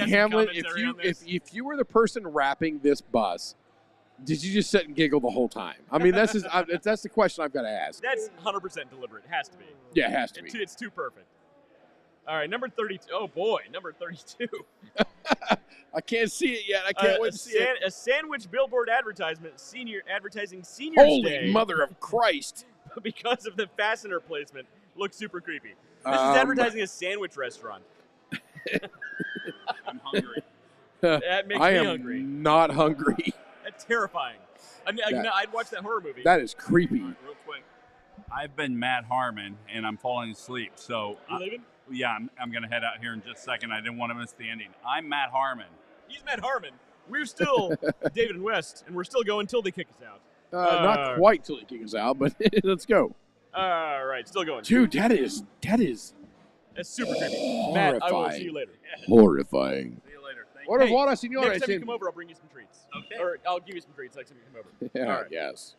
Speaker 3: Hamlin, if you were the person rapping this bus, did you just sit and giggle the whole time? I mean, that's the question I've got to ask.
Speaker 2: That's 100% deliberate. It has to be.
Speaker 3: Yeah, it has to be.
Speaker 2: It's too perfect. All right, number 32. Oh, boy, number 32.
Speaker 3: I can't see it yet. I can't wait to see it.
Speaker 2: A sandwich billboard advertising Senior's
Speaker 3: Holy
Speaker 2: Day.
Speaker 3: mother of Christ.
Speaker 2: Because of the fastener placement. Looks super creepy. This is advertising a sandwich restaurant.
Speaker 4: I'm hungry.
Speaker 2: That makes me hungry.
Speaker 3: I am not hungry.
Speaker 2: That's terrifying. I'd watch that horror movie.
Speaker 3: That is creepy.
Speaker 4: Real quick. I've been Matt Harmon, and I'm falling asleep. So
Speaker 2: You leaving?
Speaker 4: Yeah, I'm going to head out here in just a second. I didn't want to miss the ending. I'm Matt Harmon.
Speaker 2: He's Matt Harmon. We're still David and West, and we're still going until they kick us out.
Speaker 3: Not quite till he kicks us out, but let's go.
Speaker 2: All right, still going.
Speaker 3: Dude, that is
Speaker 2: That's super creepy. Matt, I will see you later.
Speaker 3: Horrifying.
Speaker 4: See you later. Thank
Speaker 3: What
Speaker 4: you.
Speaker 3: a señor.
Speaker 2: Next time you come over, I'll bring you some treats.
Speaker 4: Okay.
Speaker 2: Or I'll give you some treats next time you come over.
Speaker 3: Yeah,
Speaker 2: All right.
Speaker 3: yes.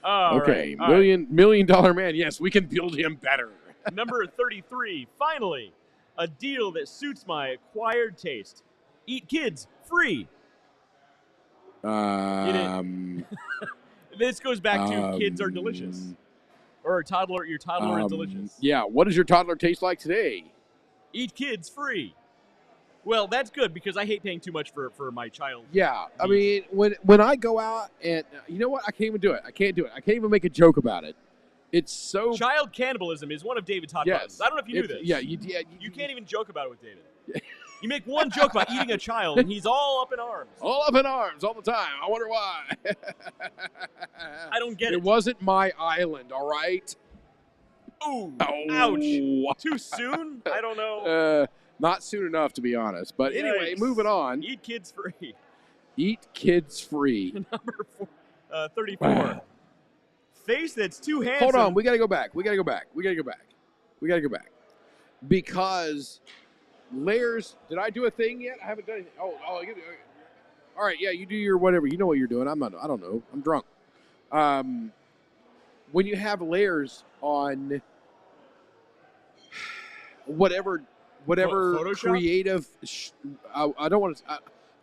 Speaker 2: All
Speaker 3: Okay,
Speaker 2: right, all right.
Speaker 3: million dollar man. Yes, we can build him better.
Speaker 2: Number 33. Finally, a deal that suits my acquired taste. Eat kids free. This goes back to kids are delicious. Or your toddler is delicious.
Speaker 3: Yeah, what does your toddler taste like today?
Speaker 2: Eat kids free. Well, that's good because I hate paying too much for my child.
Speaker 3: Yeah, I mean, when I go out and, you know what? I can't even do it. I can't do it. I can't even make a joke about it. It's so...
Speaker 2: Child cannibalism is one of David's hot
Speaker 3: Yes.
Speaker 2: buttons. I don't know if you knew this.
Speaker 3: Yeah,
Speaker 2: you can't even joke about it with David. You make one joke about eating a child, and he's all up in arms.
Speaker 3: All up in arms all the time. I wonder why.
Speaker 2: I don't get it.
Speaker 3: It wasn't my island, all right?
Speaker 2: Ooh,
Speaker 3: Oh.
Speaker 2: ouch. Too soon? I don't know.
Speaker 3: Not soon enough, to be honest. But anyway,
Speaker 2: Yikes.
Speaker 3: moving on.
Speaker 2: Eat kids free.
Speaker 3: Eat kids free.
Speaker 2: Number 34. Face that's too handsome.
Speaker 3: Hold on. We got to go back. Because layers. Did I do a thing yet? I haven't done anything. Oh. All right. Yeah, you do your whatever. You know what you're doing. I don't know. I'm drunk. When you have layers on whatever
Speaker 2: Photoshop?
Speaker 3: creative. I don't want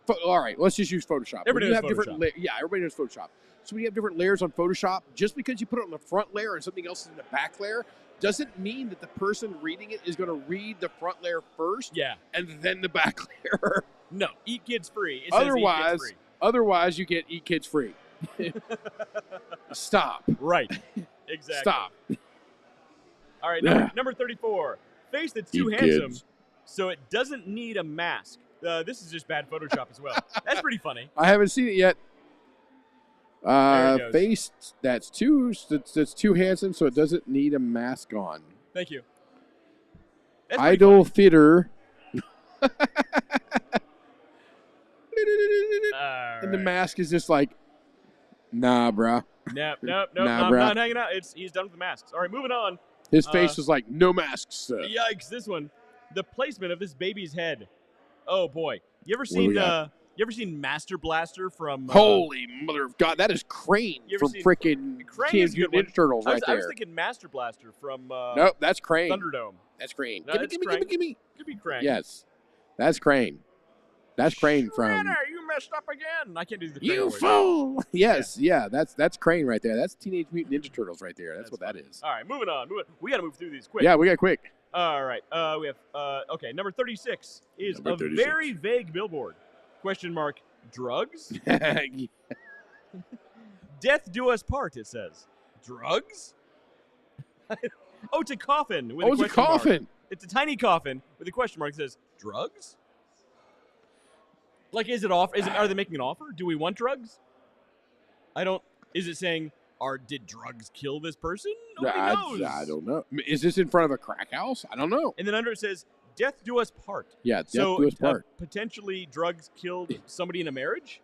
Speaker 3: to. All right. Let's just use Photoshop.
Speaker 2: Everybody
Speaker 3: When you
Speaker 2: knows
Speaker 3: have different
Speaker 2: Photoshop.
Speaker 3: everybody knows Photoshop. So when you have different layers on Photoshop, just because you put it on the front layer and something else is in the back layer, doesn't mean that the person reading it is going to read the front layer first
Speaker 2: Yeah.
Speaker 3: and then the back layer.
Speaker 2: No. Eat kids free. It says eat kids free.
Speaker 3: Otherwise, you get eat kids free. Stop.
Speaker 2: Right. Exactly.
Speaker 3: Stop.
Speaker 2: All right, number 34. Face that's too
Speaker 3: You
Speaker 2: handsome,
Speaker 3: kids.
Speaker 2: so it doesn't need a mask. This is just bad Photoshop as well. That's pretty funny.
Speaker 3: I haven't seen it yet.
Speaker 2: There it goes.
Speaker 3: Face that's too handsome, so it doesn't need a mask on.
Speaker 2: Thank you. That's pretty
Speaker 3: Idol
Speaker 2: funny.
Speaker 3: theater.
Speaker 2: All
Speaker 3: And the
Speaker 2: right.
Speaker 3: mask is just like, nah, bruh.
Speaker 2: Nope.
Speaker 3: Nah,
Speaker 2: I'm
Speaker 3: bruh.
Speaker 2: not hanging out. He's done with the masks. All right, moving on.
Speaker 3: His face was like, no masks, sir.
Speaker 2: Yikes! This one, the placement of this baby's head. Oh boy, you ever
Speaker 3: What do we
Speaker 2: seen
Speaker 3: got?
Speaker 2: Master Blaster from?
Speaker 3: Holy mother of God, that is Crane
Speaker 2: You ever
Speaker 3: from
Speaker 2: seen-
Speaker 3: freaking
Speaker 2: Crane
Speaker 3: Teenage
Speaker 2: is a good
Speaker 3: Mutant Ninja Turtles
Speaker 2: I
Speaker 3: right
Speaker 2: was
Speaker 3: there.
Speaker 2: thinking Master Blaster from.
Speaker 3: Nope, that's Crane.
Speaker 2: Thunderdome.
Speaker 3: That's Crane.
Speaker 2: No,
Speaker 3: gimme,
Speaker 2: it's
Speaker 3: gimme,
Speaker 2: Crane.
Speaker 3: gimme, gimme.
Speaker 2: Could be Crank.
Speaker 3: Yes, that's Crane. That's Crane from.
Speaker 2: Shredder, you messed up again. I can't do the Crane
Speaker 3: You
Speaker 2: voice.
Speaker 3: fool! Yes, yeah, that's Crane right there. That's Teenage Mutant Ninja Turtles right there. That's what that is.
Speaker 2: All right, moving on. We got to move through these quick.
Speaker 3: Yeah, we got quick.
Speaker 2: All right. We have okay. Number 36 is
Speaker 3: Number
Speaker 2: a
Speaker 3: 36.
Speaker 2: very vague billboard. Question mark. Drugs? Death do us part. It says. Drugs? Oh, it's a coffin. With
Speaker 3: Oh, it's a
Speaker 2: question mark.
Speaker 3: coffin.
Speaker 2: It's a tiny coffin with a question mark that says drugs. Like, is it off? Are they making an offer? Do we want drugs? I don't. Is it saying, did drugs kill this person? Nobody knows.
Speaker 3: I don't know. Is this in front of a crack house? I don't know.
Speaker 2: And then under it says, "Death do us part."
Speaker 3: Yeah, death
Speaker 2: So
Speaker 3: do us part.
Speaker 2: potentially, drugs killed somebody in a marriage,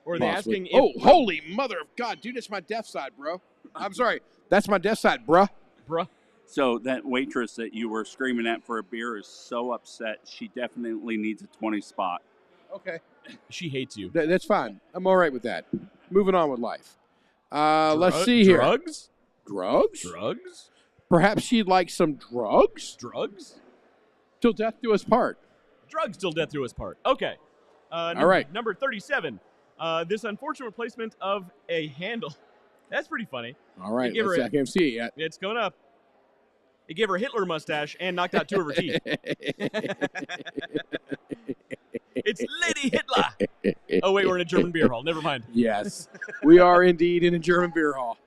Speaker 2: or are they
Speaker 3: Possibly.
Speaker 2: asking? If,
Speaker 3: Holy mother of God, dude! That's my deaf side, bro. I'm sorry. That's my deaf side, bruh.
Speaker 2: bruh.
Speaker 4: So that waitress that you were screaming at for a beer is so upset. She definitely needs a 20 spot.
Speaker 3: Okay,
Speaker 2: She hates you.
Speaker 3: that's fine. I'm all right with that. Moving on with life. Let's see here.
Speaker 2: Drugs.
Speaker 3: Drugs?
Speaker 2: Drugs.
Speaker 3: Perhaps she'd like some drugs?
Speaker 2: Drugs.
Speaker 3: Till death do us part.
Speaker 2: Drugs till death do us part. Okay.
Speaker 3: All right.
Speaker 2: Number 37. This unfortunate replacement of a handle. That's pretty funny.
Speaker 3: All right.
Speaker 2: Give her
Speaker 3: I can't see it yet.
Speaker 2: It's going up. It gave her a Hitler mustache and knocked out 2 of her teeth. It's Lady Hitler. Oh, wait, we're in a German beer hall. Never mind.
Speaker 3: Yes. We are indeed in a German beer hall.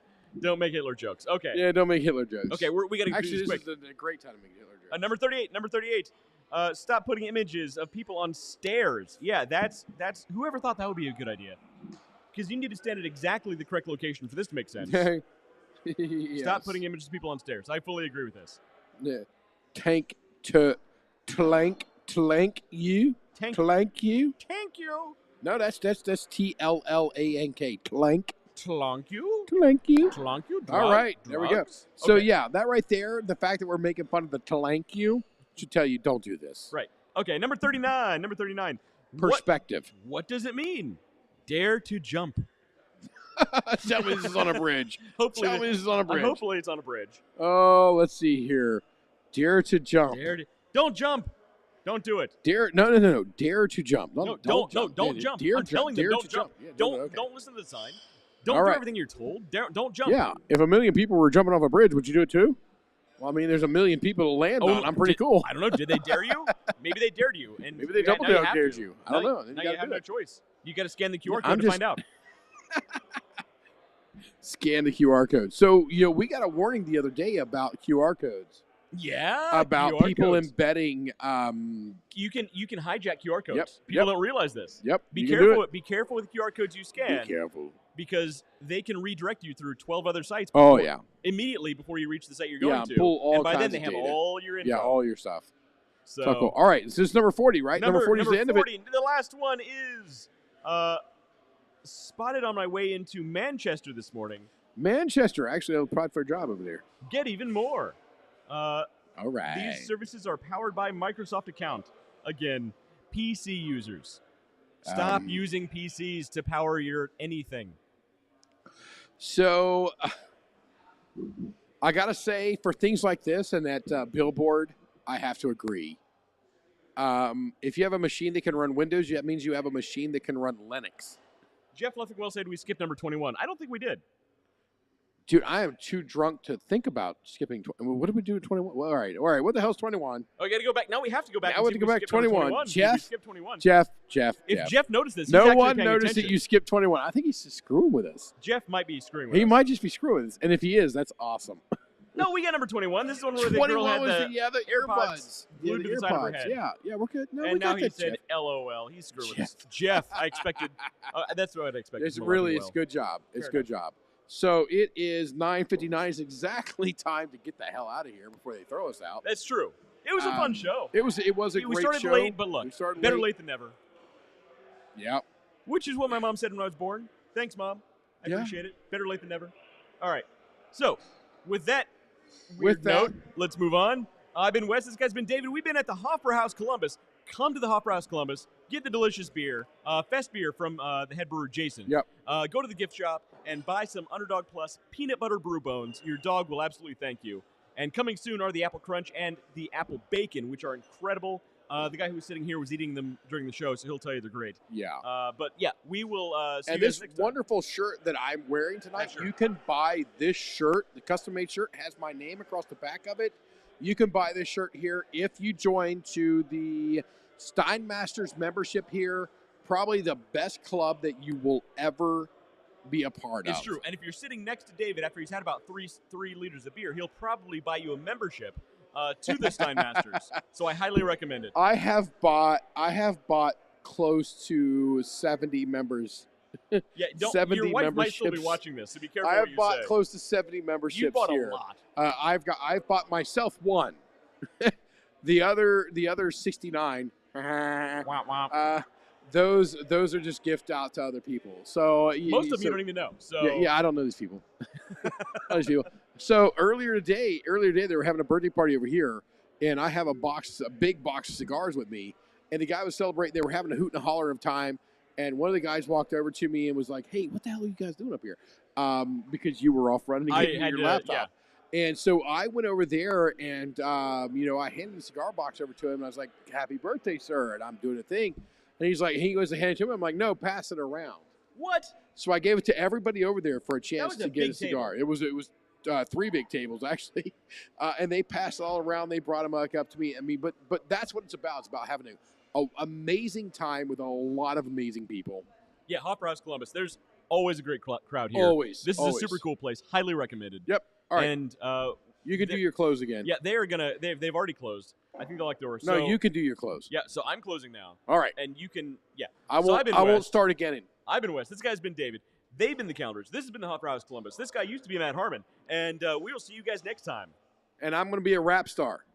Speaker 2: Don't make Hitler jokes. Okay.
Speaker 3: Yeah, don't make Hitler jokes.
Speaker 2: Okay, we got to do
Speaker 3: Actually,
Speaker 2: this
Speaker 3: this
Speaker 2: quick.
Speaker 3: is a great time to make Hitler jokes.
Speaker 2: Number 38. Number 38. Stop putting images of people on stairs. Yeah, that's whoever thought that would be a good idea. Because you need to stand at exactly the correct location for this to make sense.
Speaker 3: Yes.
Speaker 2: Stop putting images of people on stairs. I fully agree with this.
Speaker 3: Yeah. Tank to tlank you.
Speaker 2: Tank
Speaker 3: Tlank you.
Speaker 2: Thank you.
Speaker 3: No, that's TLLANK. Tlank.
Speaker 2: Tlonk you.
Speaker 3: Tlank you.
Speaker 2: Tlonk you.
Speaker 3: All right, there we go.
Speaker 2: Drugs?
Speaker 3: So
Speaker 2: Okay.
Speaker 3: yeah, that right there, the fact that we're making fun of the tlank you should tell you don't do this.
Speaker 2: Right. Okay, number 39. Number 39.
Speaker 3: Perspective.
Speaker 2: What does it mean? Dare to jump.
Speaker 3: Tell me this is on a bridge.
Speaker 2: Hopefully,
Speaker 3: Tell me this is on a bridge.
Speaker 2: hopefully it's on a bridge.
Speaker 3: Oh, let's see here. Dare to jump.
Speaker 2: Don't jump. Don't do it.
Speaker 3: Dare. No. Dare to jump.
Speaker 2: No,
Speaker 3: Don't
Speaker 2: don't jump.
Speaker 3: Dare
Speaker 2: I'm telling them,
Speaker 3: dare
Speaker 2: don't
Speaker 3: to
Speaker 2: jump.
Speaker 3: Yeah,
Speaker 2: Don't
Speaker 3: okay.
Speaker 2: don't listen to the sign. Don't
Speaker 3: All
Speaker 2: do
Speaker 3: right.
Speaker 2: everything you're told. Don't jump.
Speaker 3: Yeah. If 1 million people were jumping off a bridge, would you do it too? Well, I mean, there's 1 million people to land on. I'm pretty cool.
Speaker 2: I don't know. Did they dare you? Maybe they dared you. And
Speaker 3: Maybe they
Speaker 2: now
Speaker 3: double
Speaker 2: you have
Speaker 3: dared
Speaker 2: to.
Speaker 3: you. I don't know. Then
Speaker 2: Now
Speaker 3: you
Speaker 2: you
Speaker 3: gotta
Speaker 2: have
Speaker 3: do
Speaker 2: no
Speaker 3: it.
Speaker 2: choice. You got to scan the QR
Speaker 3: Yeah,
Speaker 2: code
Speaker 3: I'm
Speaker 2: to
Speaker 3: just-
Speaker 2: find out.
Speaker 3: Scan the QR code. So, we got a warning the other day about QR codes.
Speaker 2: Yeah.
Speaker 3: About
Speaker 2: QR
Speaker 3: people
Speaker 2: codes.
Speaker 3: embedding.
Speaker 2: You can hijack QR codes.
Speaker 3: Yep,
Speaker 2: People
Speaker 3: yep.
Speaker 2: don't realize this.
Speaker 3: Yep.
Speaker 2: Be
Speaker 3: you can do
Speaker 2: careful.
Speaker 3: it.
Speaker 2: Be careful with the QR codes you scan.
Speaker 3: Be careful.
Speaker 2: Because they can redirect you through 12 other sites.
Speaker 3: Oh,
Speaker 2: before-
Speaker 3: yeah.
Speaker 2: Immediately before you reach the site you're going
Speaker 3: Yeah,
Speaker 2: to.
Speaker 3: pull all
Speaker 2: and by then
Speaker 3: kinds
Speaker 2: they
Speaker 3: of
Speaker 2: have
Speaker 3: data.
Speaker 2: all your info.
Speaker 3: Yeah, all your stuff.
Speaker 2: So
Speaker 3: So cool. All right. This is number 40, right? Number 40 is the end of it.
Speaker 2: The last one is spotted on my way into Manchester this morning.
Speaker 3: Manchester. Actually, I applied for a job over there.
Speaker 2: Get even more.
Speaker 3: All right.
Speaker 2: These services are powered by Microsoft account. Again, PC users. Stop using PCs to power your anything.
Speaker 3: So, I got to say, for things like this and that billboard, I have to agree. If you have a machine that can run Windows, that means you have a machine that can run Linux.
Speaker 2: Jeff Leffingwell said we skipped number 21. I don't think we did.
Speaker 3: Dude, I am too drunk to think about skipping. What did we do at 21? Well, all right. What the hell's 21?
Speaker 2: Oh, we got to go back. Now we have to go back.
Speaker 3: Now
Speaker 2: and
Speaker 3: we
Speaker 2: see
Speaker 3: have to
Speaker 2: if
Speaker 3: go back
Speaker 2: skipped
Speaker 3: 21.
Speaker 2: number 21.
Speaker 3: Jeff,
Speaker 2: We skipped 21.
Speaker 3: Jeff.
Speaker 2: If Jeff noticed this, he's
Speaker 3: no
Speaker 2: actually
Speaker 3: one
Speaker 2: paying
Speaker 3: noticed
Speaker 2: attention.
Speaker 3: that you skipped 21. I think he's just screwing with us.
Speaker 2: Jeff might be screwing with
Speaker 3: He
Speaker 2: us.
Speaker 3: might just be screwing with us. And if he is, that's awesome.
Speaker 2: No, we got number 21. This is the one where the
Speaker 3: 21
Speaker 2: girl had
Speaker 3: was
Speaker 2: the
Speaker 3: the
Speaker 2: AirPods glued to the side of her head.
Speaker 3: Yeah, we're good. No, we
Speaker 2: And now
Speaker 3: got
Speaker 2: he
Speaker 3: that,
Speaker 2: said,
Speaker 3: Jeff.
Speaker 2: LOL. He's screwing with us. Jeff, I expected. That's what I expected.
Speaker 3: It's
Speaker 2: from a lot of
Speaker 3: really,
Speaker 2: people.
Speaker 3: it's good job. It's
Speaker 2: Fair
Speaker 3: good job. So it is 9:59. It's exactly time to get the hell out of here before they throw us out.
Speaker 2: That's true. It was a fun show.
Speaker 3: It was a
Speaker 2: We
Speaker 3: great
Speaker 2: started
Speaker 3: show.
Speaker 2: late, but look,
Speaker 3: We started
Speaker 2: better late than never.
Speaker 3: Yeah.
Speaker 2: Which is what my mom said when I was born. Thanks, Mom. I
Speaker 3: Yeah.
Speaker 2: appreciate it. Better late than never. All right. So, with that
Speaker 3: With that-
Speaker 2: note, let's move on. I've been Wes. This guy's been David. We've been at the Hofbräuhaus Columbus. Come to the Hofbräuhaus Columbus. Get the delicious beer, Fest beer from the head brewer, Jason.
Speaker 3: Yep.
Speaker 2: Go to the gift shop and buy some Underdog Plus peanut butter brew bones. Your dog will absolutely thank you. And coming soon are the Apple Crunch and the Apple Bacon, which are incredible. The guy who was sitting here was eating them during the show, so he'll tell you they're great.
Speaker 3: Yeah.
Speaker 2: But yeah, we will see
Speaker 3: And
Speaker 2: you guys
Speaker 3: this
Speaker 2: next time.
Speaker 3: wonderful shirt that I'm wearing tonight,
Speaker 2: That shirt.
Speaker 3: you can buy this shirt. The custom-made shirt has my name across the back of it. You can buy this shirt here if you join to the Steinmasters membership here. Probably the best club that you will ever be a part of.
Speaker 2: It's true. And if you're sitting next to David after he's had about three liters of beer, he'll probably buy you a membership to the Steinmasters. So I highly recommend it.
Speaker 3: I have bought close to 70 members.
Speaker 2: Yeah, don't,
Speaker 3: 70
Speaker 2: your wife might still be
Speaker 3: memberships.
Speaker 2: watching this, so be careful
Speaker 3: I
Speaker 2: what
Speaker 3: have
Speaker 2: you
Speaker 3: bought
Speaker 2: say.
Speaker 3: close to 70 memberships
Speaker 2: You bought
Speaker 3: here.
Speaker 2: a lot.
Speaker 3: I've bought myself one. the other 69.
Speaker 2: Wah, wah.
Speaker 3: Those are just gift out to other people. So
Speaker 2: Most of them you don't even know. So
Speaker 3: yeah, I don't know these people. I don't know these people. So earlier today, they were having a birthday party over here, and I have a big box of cigars with me. And the guy was celebrating. They were having a hoot and a holler of time. And one of the guys walked over to me and was like, "Hey, what the hell are you guys doing up here?" Because you were off running to get your laptop. And so I went over there and, I handed the cigar box over to him. And I was like, "Happy birthday, sir." And I'm doing a thing. And he goes to hand it to him. I'm like, "No, pass it around."
Speaker 2: What?
Speaker 3: So I gave it to everybody over there for a chance
Speaker 2: was a
Speaker 3: to get
Speaker 2: big
Speaker 3: a cigar. It was 3 big tables, actually. And they passed it all around. They brought them back up to me. But that's what it's about. It's about having an amazing time with a lot of amazing people.
Speaker 2: Yeah, Hofbräuhaus Columbus. There's always a great crowd here.
Speaker 3: Always.
Speaker 2: This is
Speaker 3: always.
Speaker 2: a super cool place. Highly recommended.
Speaker 3: Yep. All right.
Speaker 2: And
Speaker 3: you can do your close again.
Speaker 2: yeah, they are gonna. They've already closed. I think they'll like doors.
Speaker 3: No,
Speaker 2: So,
Speaker 3: you can do your close.
Speaker 2: Yeah. So I'm closing now,
Speaker 3: All right.
Speaker 2: and you can. Yeah.
Speaker 3: I
Speaker 2: So I've been
Speaker 3: won't
Speaker 2: Wes.
Speaker 3: start again.
Speaker 2: I've been Wes. This guy's been David. They've been the Calendars. This has been the Hofbräuhaus Columbus. This guy used to be Matt Harmon, and we will see you guys next time.
Speaker 3: And I'm going to be a rap star.